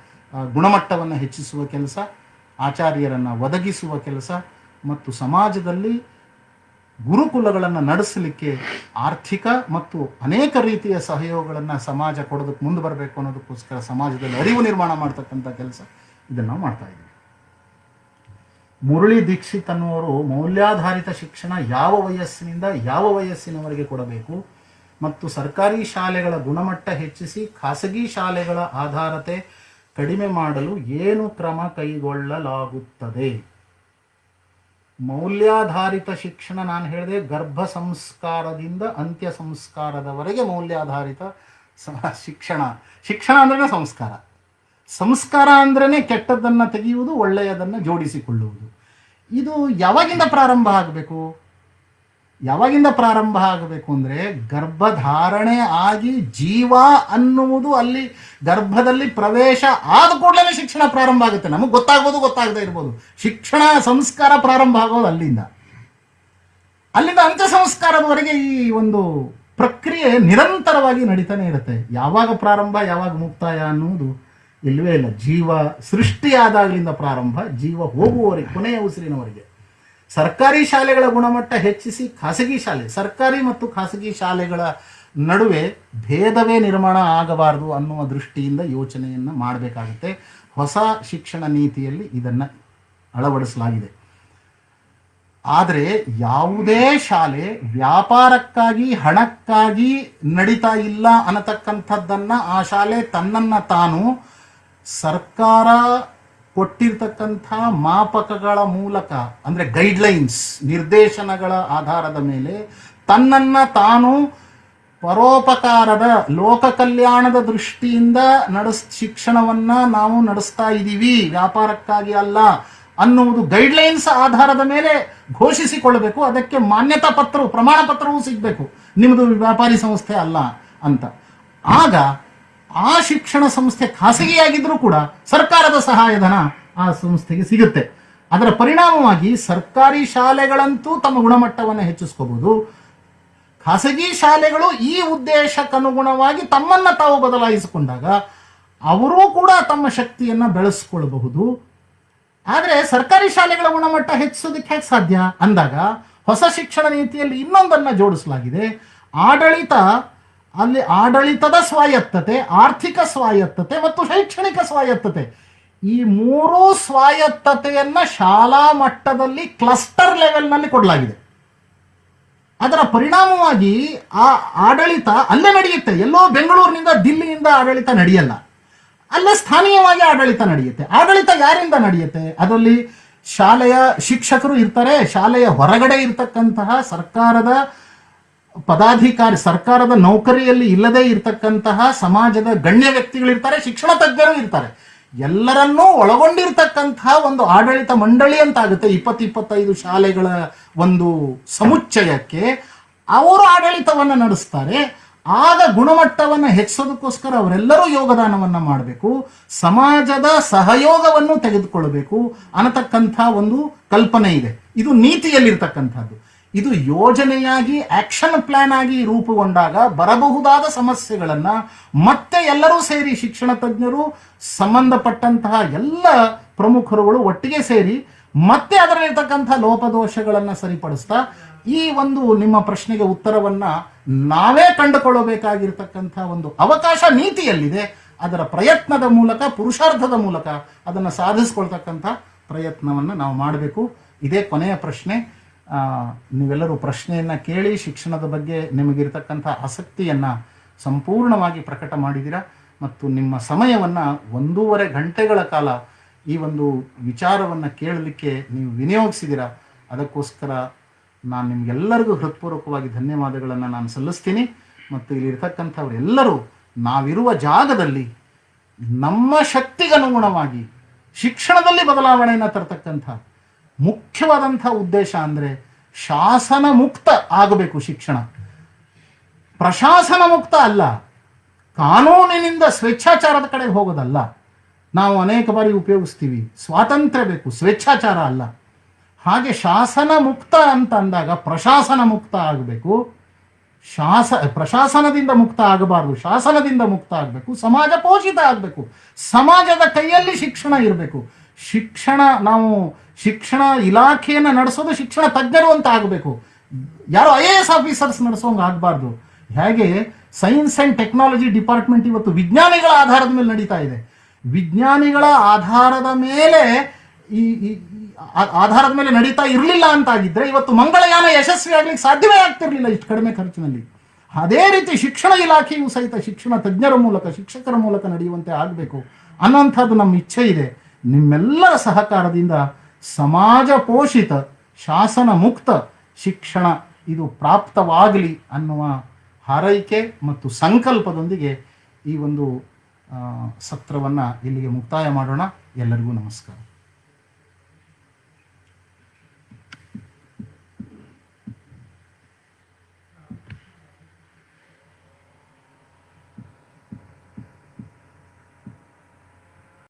ಗುಣಮಟ್ಟವನ್ನು ಹೆಚ್ಚಿಸುವ ಕೆಲಸ, ಆಚಾರ್ಯರನ್ನು ಒದಗಿಸುವ ಕೆಲಸ ಮತ್ತು ಸಮಾಜದಲ್ಲಿ ಗುರುಕುಲಗಳನ್ನು ನಡೆಸಲಿಕ್ಕೆ ಆರ್ಥಿಕ ಮತ್ತು ಅನೇಕ ರೀತಿಯ ಸಹಯೋಗಗಳನ್ನು ಸಮಾಜ ಕೊಡೋದಕ್ಕೆ ಮುಂದೆ ಬರಬೇಕು ಅನ್ನೋದಕ್ಕೋಸ್ಕರ ಸಮಾಜದಲ್ಲಿ ಅರಿವು ನಿರ್ಮಾಣ ಮಾಡ್ತಕ್ಕಂಥ ಕೆಲಸ ಇದನ್ನು ನಾವು ಮಾಡ್ತಾ ಇದ್ದೀವಿ. ಮುರಳಿ ದೀಕ್ಷಿತ್ ಅನ್ನುವರು ಮೌಲ್ಯಾಧಾರಿತ ಶಿಕ್ಷಣ ಯಾವ ವಯಸ್ಸಿನಿಂದ ಯಾವ ವಯಸ್ಸಿನವರೆಗೆ ಕೊಡಬೇಕು ಮತ್ತು ಸರ್ಕಾರಿ ಶಾಲೆಗಳ ಗುಣಮಟ್ಟ ಹೆಚ್ಚಿಸಿ ಖಾಸಗಿ ಶಾಲೆಗಳ ಆಧಾರತೆ ಕಡಿಮೆ ಮಾಡಲು ಏನು ಕ್ರಮ ಕೈಗೊಳ್ಳಲಾಗುತ್ತದೆ? ಮೌಲ್ಯಾಧಾರಿತ ಶಿಕ್ಷಣ, ನಾನು ಹೇಳಿದೆ ಗರ್ಭ ಸಂಸ್ಕಾರದಿಂದ ಅಂತ್ಯ ಸಂಸ್ಕಾರದವರೆಗೆ ಮೌಲ್ಯಾಧಾರಿತ ಶಿಕ್ಷಣ. ಶಿಕ್ಷಣ ಅಂದ್ರೆ ಸಂಸ್ಕಾರ, ಸಂಸ್ಕಾರ ಅಂದ್ರೇ ಕೆಟ್ಟದ್ದನ್ನು ತೆಗೆಯುವುದು, ಒಳ್ಳೆಯದನ್ನು ಜೋಡಿಸಿಕೊಳ್ಳುವುದು. ಇದು ಯಾವಾಗಿಂದ ಪ್ರಾರಂಭ ಆಗಬೇಕು? ಯಾವಾಗಿಂದ ಪ್ರಾರಂಭ ಆಗಬೇಕು ಅಂದರೆ ಗರ್ಭಧಾರಣೆ ಆಗಿ ಜೀವ ಅನ್ನುವುದು ಅಲ್ಲಿ ಗರ್ಭದಲ್ಲಿ ಪ್ರವೇಶ ಆದ ಕೂಡಲೇ ಶಿಕ್ಷಣ ಪ್ರಾರಂಭ ಆಗುತ್ತೆ. ನಮಗೆ ಗೊತ್ತಾಗ್ಬೋದು, ಗೊತ್ತಾಗದೇ ಇರ್ಬೋದು. ಶಿಕ್ಷಣ ಸಂಸ್ಕಾರ ಪ್ರಾರಂಭ ಆಗೋದು ಅಲ್ಲಿಂದ ಅಂತ್ಯ ಸಂಸ್ಕಾರದವರೆಗೆ ಈ ಒಂದು ಪ್ರಕ್ರಿಯೆ ನಿರಂತರವಾಗಿ ನಡೀತಾನೆ ಇರುತ್ತೆ. ಯಾವಾಗ ಪ್ರಾರಂಭ ಯಾವಾಗ ಮುಕ್ತಾಯ ಅನ್ನುವುದು ಇಲ್ಲವೇ ಇಲ್ಲ. ಜೀವ ಸೃಷ್ಟಿಯಾದಾಗಲಿಂದ ಪ್ರಾರಂಭ, ಜೀವ ಹೋಗುವವರೆಗೆ, ಕೊನೆಯ ಉಸಿರಿನವರೆಗೆ. ಸರ್ಕಾರಿ ಶಾಲೆಗಳ ಗುಣಮಟ್ಟ ಹೆಚ್ಚಿಸಿ ಖಾಸಗಿ ಶಾಲೆ, ಸರ್ಕಾರಿ ಮತ್ತು ಖಾಸಗಿ ಶಾಲೆಗಳ ನಡುವೆ ಭೇದವೇ ನಿರ್ಮಾಣ ಆಗಬಾರದು ಅನ್ನುವ ದೃಷ್ಟಿಯಿಂದ ಯೋಚನೆಯನ್ನು ಮಾಡಬೇಕಾಗುತ್ತೆ. ಹೊಸ ಶಿಕ್ಷಣ ನೀತಿಯಲ್ಲಿ ಇದನ್ನು ಅಳವಡಿಸಲಾಗಿದೆ. ಆದರೆ ಯಾವುದೇ ಶಾಲೆ ವ್ಯಾಪಾರಕ್ಕಾಗಿ, ಹಣಕ್ಕಾಗಿ ನಡೀತಾ ಇಲ್ಲ ಅನ್ನತಕ್ಕಂಥದ್ದನ್ನು ಆ ಶಾಲೆ ತನ್ನನ್ನು ತಾನು ಸರ್ಕಾರ ಕೊಟ್ಟಿರ್ತಕ್ಕಂಥ ಮಾಪಕಗಳ ಮೂಲಕ, ಅಂದರೆ ಗೈಡ್ಲೈನ್ಸ್, ನಿರ್ದೇಶನಗಳ ಆಧಾರದ ಮೇಲೆ ತನ್ನನ್ನು ತಾನು ಪರೋಪಕಾರದ, ಲೋಕ ಕಲ್ಯಾಣದ ದೃಷ್ಟಿಯಿಂದ ಶಿಕ್ಷಣವನ್ನು ನಾವು ನಡೆಸ್ತಾ ಇದ್ದೀವಿ, ವ್ಯಾಪಾರಕ್ಕಾಗಿ ಅಲ್ಲ ಅನ್ನುವುದು ಗೈಡ್ಲೈನ್ಸ್ ಆಧಾರದ ಮೇಲೆ ಘೋಷಿಸಿಕೊಳ್ಳಬೇಕು. ಅದಕ್ಕೆ ಮಾನ್ಯತಾ ಪತ್ರ, ಪ್ರಮಾಣ ಪತ್ರವೂ ಸಿಗಬೇಕು, ನಿಮ್ಮದು ವ್ಯಾಪಾರಿ ಸಂಸ್ಥೆ ಅಲ್ಲ ಅಂತ. ಆಗ ಆ ಶಿಕ್ಷಣ ಸಂಸ್ಥೆ ಖಾಸಗಿಯಾಗಿದ್ರೂ ಕೂಡ ಸರ್ಕಾರದ ಸಹಾಯಧನ ಆ ಸಂಸ್ಥೆಗೆ ಸಿಗುತ್ತೆ. ಅದರ ಪರಿಣಾಮವಾಗಿ ಸರ್ಕಾರಿ ಶಾಲೆಗಳಂತೂ ತಮ್ಮ ಗುಣಮಟ್ಟವನ್ನು ಹೆಚ್ಚಿಸ್ಕೋಬಹುದು. ಖಾಸಗಿ ಶಾಲೆಗಳು ಈ ಉದ್ದೇಶಕ್ಕನುಗುಣವಾಗಿ ತಮ್ಮನ್ನು ತಾವು ಬದಲಾಯಿಸಿಕೊಂಡಾಗ ಅವರೂ ಕೂಡ ತಮ್ಮ ಶಕ್ತಿಯನ್ನು ಬೆಳೆಸ್ಕೊಳ್ಬಹುದು. ಆದರೆ ಸರ್ಕಾರಿ ಶಾಲೆಗಳ ಗುಣಮಟ್ಟ ಹೆಚ್ಚಿಸೋದಕ್ಕೆ ಹೇಗೆ ಸಾಧ್ಯ ಅಂದಾಗ ಹೊಸ ಶಿಕ್ಷಣ ನೀತಿಯಲ್ಲಿ ಇನ್ನೊಂದನ್ನು ಜೋಡಿಸಲಾಗಿದೆ. ಅಲ್ಲಿ ಆಡಳಿತದ ಸ್ವಾಯತ್ತತೆ, ಆರ್ಥಿಕ ಸ್ವಾಯತ್ತತೆ ಮತ್ತು ಶೈಕ್ಷಣಿಕ ಸ್ವಾಯತ್ತತೆ, ಈ 3 ಸ್ವಾಯತ್ತತೆಯನ್ನು ಶಾಲಾ ಮಟ್ಟದಲ್ಲಿ ಕ್ಲಸ್ಟರ್ ಲೆವೆಲ್ನಲ್ಲಿ ಕೊಡಲಾಗಿದೆ. ಅದರ ಪರಿಣಾಮವಾಗಿ ಆ ಆಡಳಿತ ಅಲ್ಲೇ ನಡೆಯುತ್ತೆ. ಎಲ್ಲೋ ಬೆಂಗಳೂರಿನಿಂದ, ದಿಲ್ಲಿಯಿಂದ ಆಡಳಿತ ನಡೆಯಲ್ಲ, ಅಲ್ಲೇ ಸ್ಥಾನೀಯವಾಗಿ ಆಡಳಿತ ನಡೆಯುತ್ತೆ. ಆಡಳಿತ ಯಾರಿಂದ ನಡೆಯುತ್ತೆ? ಅದರಲ್ಲಿ ಶಾಲೆಯ ಶಿಕ್ಷಕರು ಇರ್ತಾರೆ, ಶಾಲೆಯ ಹೊರಗಡೆ ಇರ್ತಕ್ಕಂತಹ ಸರ್ಕಾರದ ಪದಾಧಿಕಾರಿ, ಸರ್ಕಾರದ ನೌಕರಿಯಲ್ಲಿ ಇಲ್ಲದೆ ಇರತಕ್ಕಂತಹ ಸಮಾಜದ ಗಣ್ಯ ವ್ಯಕ್ತಿಗಳಿರ್ತಾರೆ, ಶಿಕ್ಷಣ ತಜ್ಞರು ಇರ್ತಾರೆ. ಎಲ್ಲರನ್ನೂ ಒಳಗೊಂಡಿರ್ತಕ್ಕಂತಹ ಒಂದು ಆಡಳಿತ ಮಂಡಳಿ ಅಂತಾಗುತ್ತೆ. 20-25 ಶಾಲೆಗಳ ಒಂದು ಸಮುಚ್ಚಯಕ್ಕೆ ಅವರು ಆಡಳಿತವನ್ನು ನಡೆಸ್ತಾರೆ. ಆಗ ಗುಣಮಟ್ಟವನ್ನು ಹೆಚ್ಚಿಸೋದಕ್ಕೋಸ್ಕರ ಅವರೆಲ್ಲರೂ ಯೋಗದಾನವನ್ನು ಮಾಡಬೇಕು, ಸಮಾಜದ ಸಹಯೋಗವನ್ನು ತೆಗೆದುಕೊಳ್ಬೇಕು ಅನ್ನತಕ್ಕಂಥ ಒಂದು ಕಲ್ಪನೆ ಇದೆ. ಇದು ನೀತಿಯಲ್ಲಿರ್ತಕ್ಕಂಥದ್ದು. ಇದು ಯೋಜನೆಯಾಗಿ, ಆಕ್ಷನ್ ಪ್ಲಾನ್ ಆಗಿ ರೂಪುಗೊಂಡಾಗ ಬರಬಹುದಾದ ಸಮಸ್ಯೆಗಳನ್ನು ಮತ್ತೆ ಎಲ್ಲರೂ ಸೇರಿ, ಶಿಕ್ಷಣ ತಜ್ಞರು, ಸಂಬಂಧಪಟ್ಟಂತಹ ಎಲ್ಲ ಪ್ರಮುಖರುಗಳು ಒಟ್ಟಿಗೆ ಸೇರಿ ಮತ್ತೆ ಅದರಲ್ಲಿರ್ತಕ್ಕಂಥ ಲೋಪದೋಷಗಳನ್ನು ಸರಿಪಡಿಸ್ತಾ ಈ ಒಂದು ನಿಮ್ಮ ಪ್ರಶ್ನೆಗೆ ಉತ್ತರವನ್ನ ನಾವೇ ಕಂಡುಕೊಳ್ಳಬೇಕಾಗಿರ್ತಕ್ಕಂಥ ಒಂದು ಅವಕಾಶ ನೀತಿಯಲ್ಲಿದೆ. ಅದರ ಪ್ರಯತ್ನದ ಮೂಲಕ, ಪುರುಷಾರ್ಥದ ಮೂಲಕ ಅದನ್ನು ಸಾಧಿಸ್ಕೊಳ್ತಕ್ಕಂಥ ಪ್ರಯತ್ನವನ್ನು ನಾವು ಮಾಡಬೇಕು. ಇದೇ ಕೊನೆಯ ಪ್ರಶ್ನೆ. ನೀವೆಲ್ಲರೂ ಪ್ರಶ್ನೆಯನ್ನು ಕೇಳಿ ಶಿಕ್ಷಣದ ಬಗ್ಗೆ ನಿಮಗಿರ್ತಕ್ಕಂಥ ಆಸಕ್ತಿಯನ್ನು ಸಂಪೂರ್ಣವಾಗಿ ಪ್ರಕಟ ಮಾಡಿದ್ದೀರಾ ಮತ್ತು ನಿಮ್ಮ ಸಮಯವನ್ನು 1.5 ಗಂಟೆಗಳ ಕಾಲ ಈ ಒಂದು ವಿಚಾರವನ್ನು ಕೇಳಲಿಕ್ಕೆ ನೀವು ವಿನಿಯೋಗಿಸಿದ್ದೀರಾ. ಅದಕ್ಕೋಸ್ಕರ ನಾನು ನಿಮಗೆಲ್ಲರಿಗೂ ಹೃತ್ಪೂರ್ವಕವಾಗಿ ಧನ್ಯವಾದಗಳನ್ನು ನಾನು ಸಲ್ಲಿಸ್ತೀನಿ. ಮತ್ತು ಇಲ್ಲಿರ್ತಕ್ಕಂಥವರೆಲ್ಲರೂ ನಾವಿರುವ ಜಾಗದಲ್ಲಿ ನಮ್ಮ ಶಕ್ತಿಗನುಗುಣವಾಗಿ ಶಿಕ್ಷಣದಲ್ಲಿ ಬದಲಾವಣೆಯನ್ನು ತರತಕ್ಕಂಥ ಮುಖ್ಯವಾದಂಥ ಉದ್ದೇಶ ಅಂದರೆ ಶಾಸನ ಮುಕ್ತ ಆಗಬೇಕು. ಶಿಕ್ಷಣ ಪ್ರಶಾಸನ ಮುಕ್ತ ಅಲ್ಲ, ಕಾನೂನಿನಿಂದ ಸ್ವೇಚ್ಛಾಚಾರದ ಕಡೆ ಹೋಗೋದಲ್ಲ. ನಾವು ಅನೇಕ ಬಾರಿ ಉಪಯೋಗಿಸ್ತೀವಿ, ಸ್ವಾತಂತ್ರ್ಯ ಬೇಕು, ಸ್ವೇಚ್ಛಾಚಾರ ಅಲ್ಲ. ಹಾಗೆ ಶಾಸನ ಮುಕ್ತ ಅಂತ ಅಂದಾಗ ಪ್ರಶಾಸನ ಮುಕ್ತ ಆಗಬೇಕು. ಪ್ರಶಾಸನದಿಂದ ಮುಕ್ತ ಆಗಬಾರ್ದು, ಶಾಸನದಿಂದ ಮುಕ್ತ ಆಗಬೇಕು. ಸಮಾಜ ಪೋಷಿತ ಆಗಬೇಕು. ಸಮಾಜದ ಕೈಯಲ್ಲಿ ಶಿಕ್ಷಣ ಇರಬೇಕು. ನಾವು ಶಿಕ್ಷಣ ಇಲಾಖೆಯನ್ನು ನಡೆಸೋದು ಶಿಕ್ಷಣ ತಜ್ಞರು ಅಂತ ಆಗಬೇಕು. ಯಾರೋ IAS ಆಫೀಸರ್ಸ್ ನಡೆಸೋಂಗೆ ಆಗಬಾರ್ದು. ಹೇಗೆ ಸೈನ್ಸ್ ಆ್ಯಂಡ್ ಟೆಕ್ನಾಲಜಿ ಡಿಪಾರ್ಟ್ಮೆಂಟ್ ಇವತ್ತು ವಿಜ್ಞಾನಿಗಳ ಆಧಾರದ ಮೇಲೆ ನಡೀತಾ ಇದೆ. ವಿಜ್ಞಾನಿಗಳ ಆಧಾರದ ಮೇಲೆ ಆಧಾರದ ಮೇಲೆ ನಡೀತಾ ಇರಲಿಲ್ಲ ಅಂತಾಗಿದ್ರೆ ಇವತ್ತು ಮಂಗಳಯಾನ ಯಶಸ್ವಿ ಆಗ್ಲಿಕ್ಕೆ ಸಾಧ್ಯವೇ ಆಗ್ತಿರ್ಲಿಲ್ಲ ಇಷ್ಟು ಕಡಿಮೆ ಖರ್ಚಿನಲ್ಲಿ. ಅದೇ ರೀತಿ ಶಿಕ್ಷಣ ಇಲಾಖೆಯೂ ಸಹಿತ ಶಿಕ್ಷಣ ತಜ್ಞರ ಮೂಲಕ, ಶಿಕ್ಷಕರ ಮೂಲಕ ನಡೆಯುವಂತೆ ಆಗಬೇಕು ಅನ್ನೋಂಥದ್ದು ನಮ್ಮ ಇಚ್ಛೆ ಇದೆ. ನಿಮ್ಮೆಲ್ಲರ ಸಹಕಾರದಿಂದ ಸಮಾಜ ಪೋಷಿತ, ಶಾಸನ ಮುಕ್ತ ಶಿಕ್ಷಣ ಇದು ಪ್ರಾಪ್ತವಾಗಲಿ ಅನ್ನುವ ಹಾರೈಕೆ ಮತ್ತು ಸಂಕಲ್ಪದೊಂದಿಗೆ ಈ ಒಂದು ಸತ್ರವನ್ನು ಇಲ್ಲಿಗೆ ಮುಕ್ತಾಯ ಮಾಡೋಣ. ಎಲ್ಲರಿಗೂ ನಮಸ್ಕಾರ.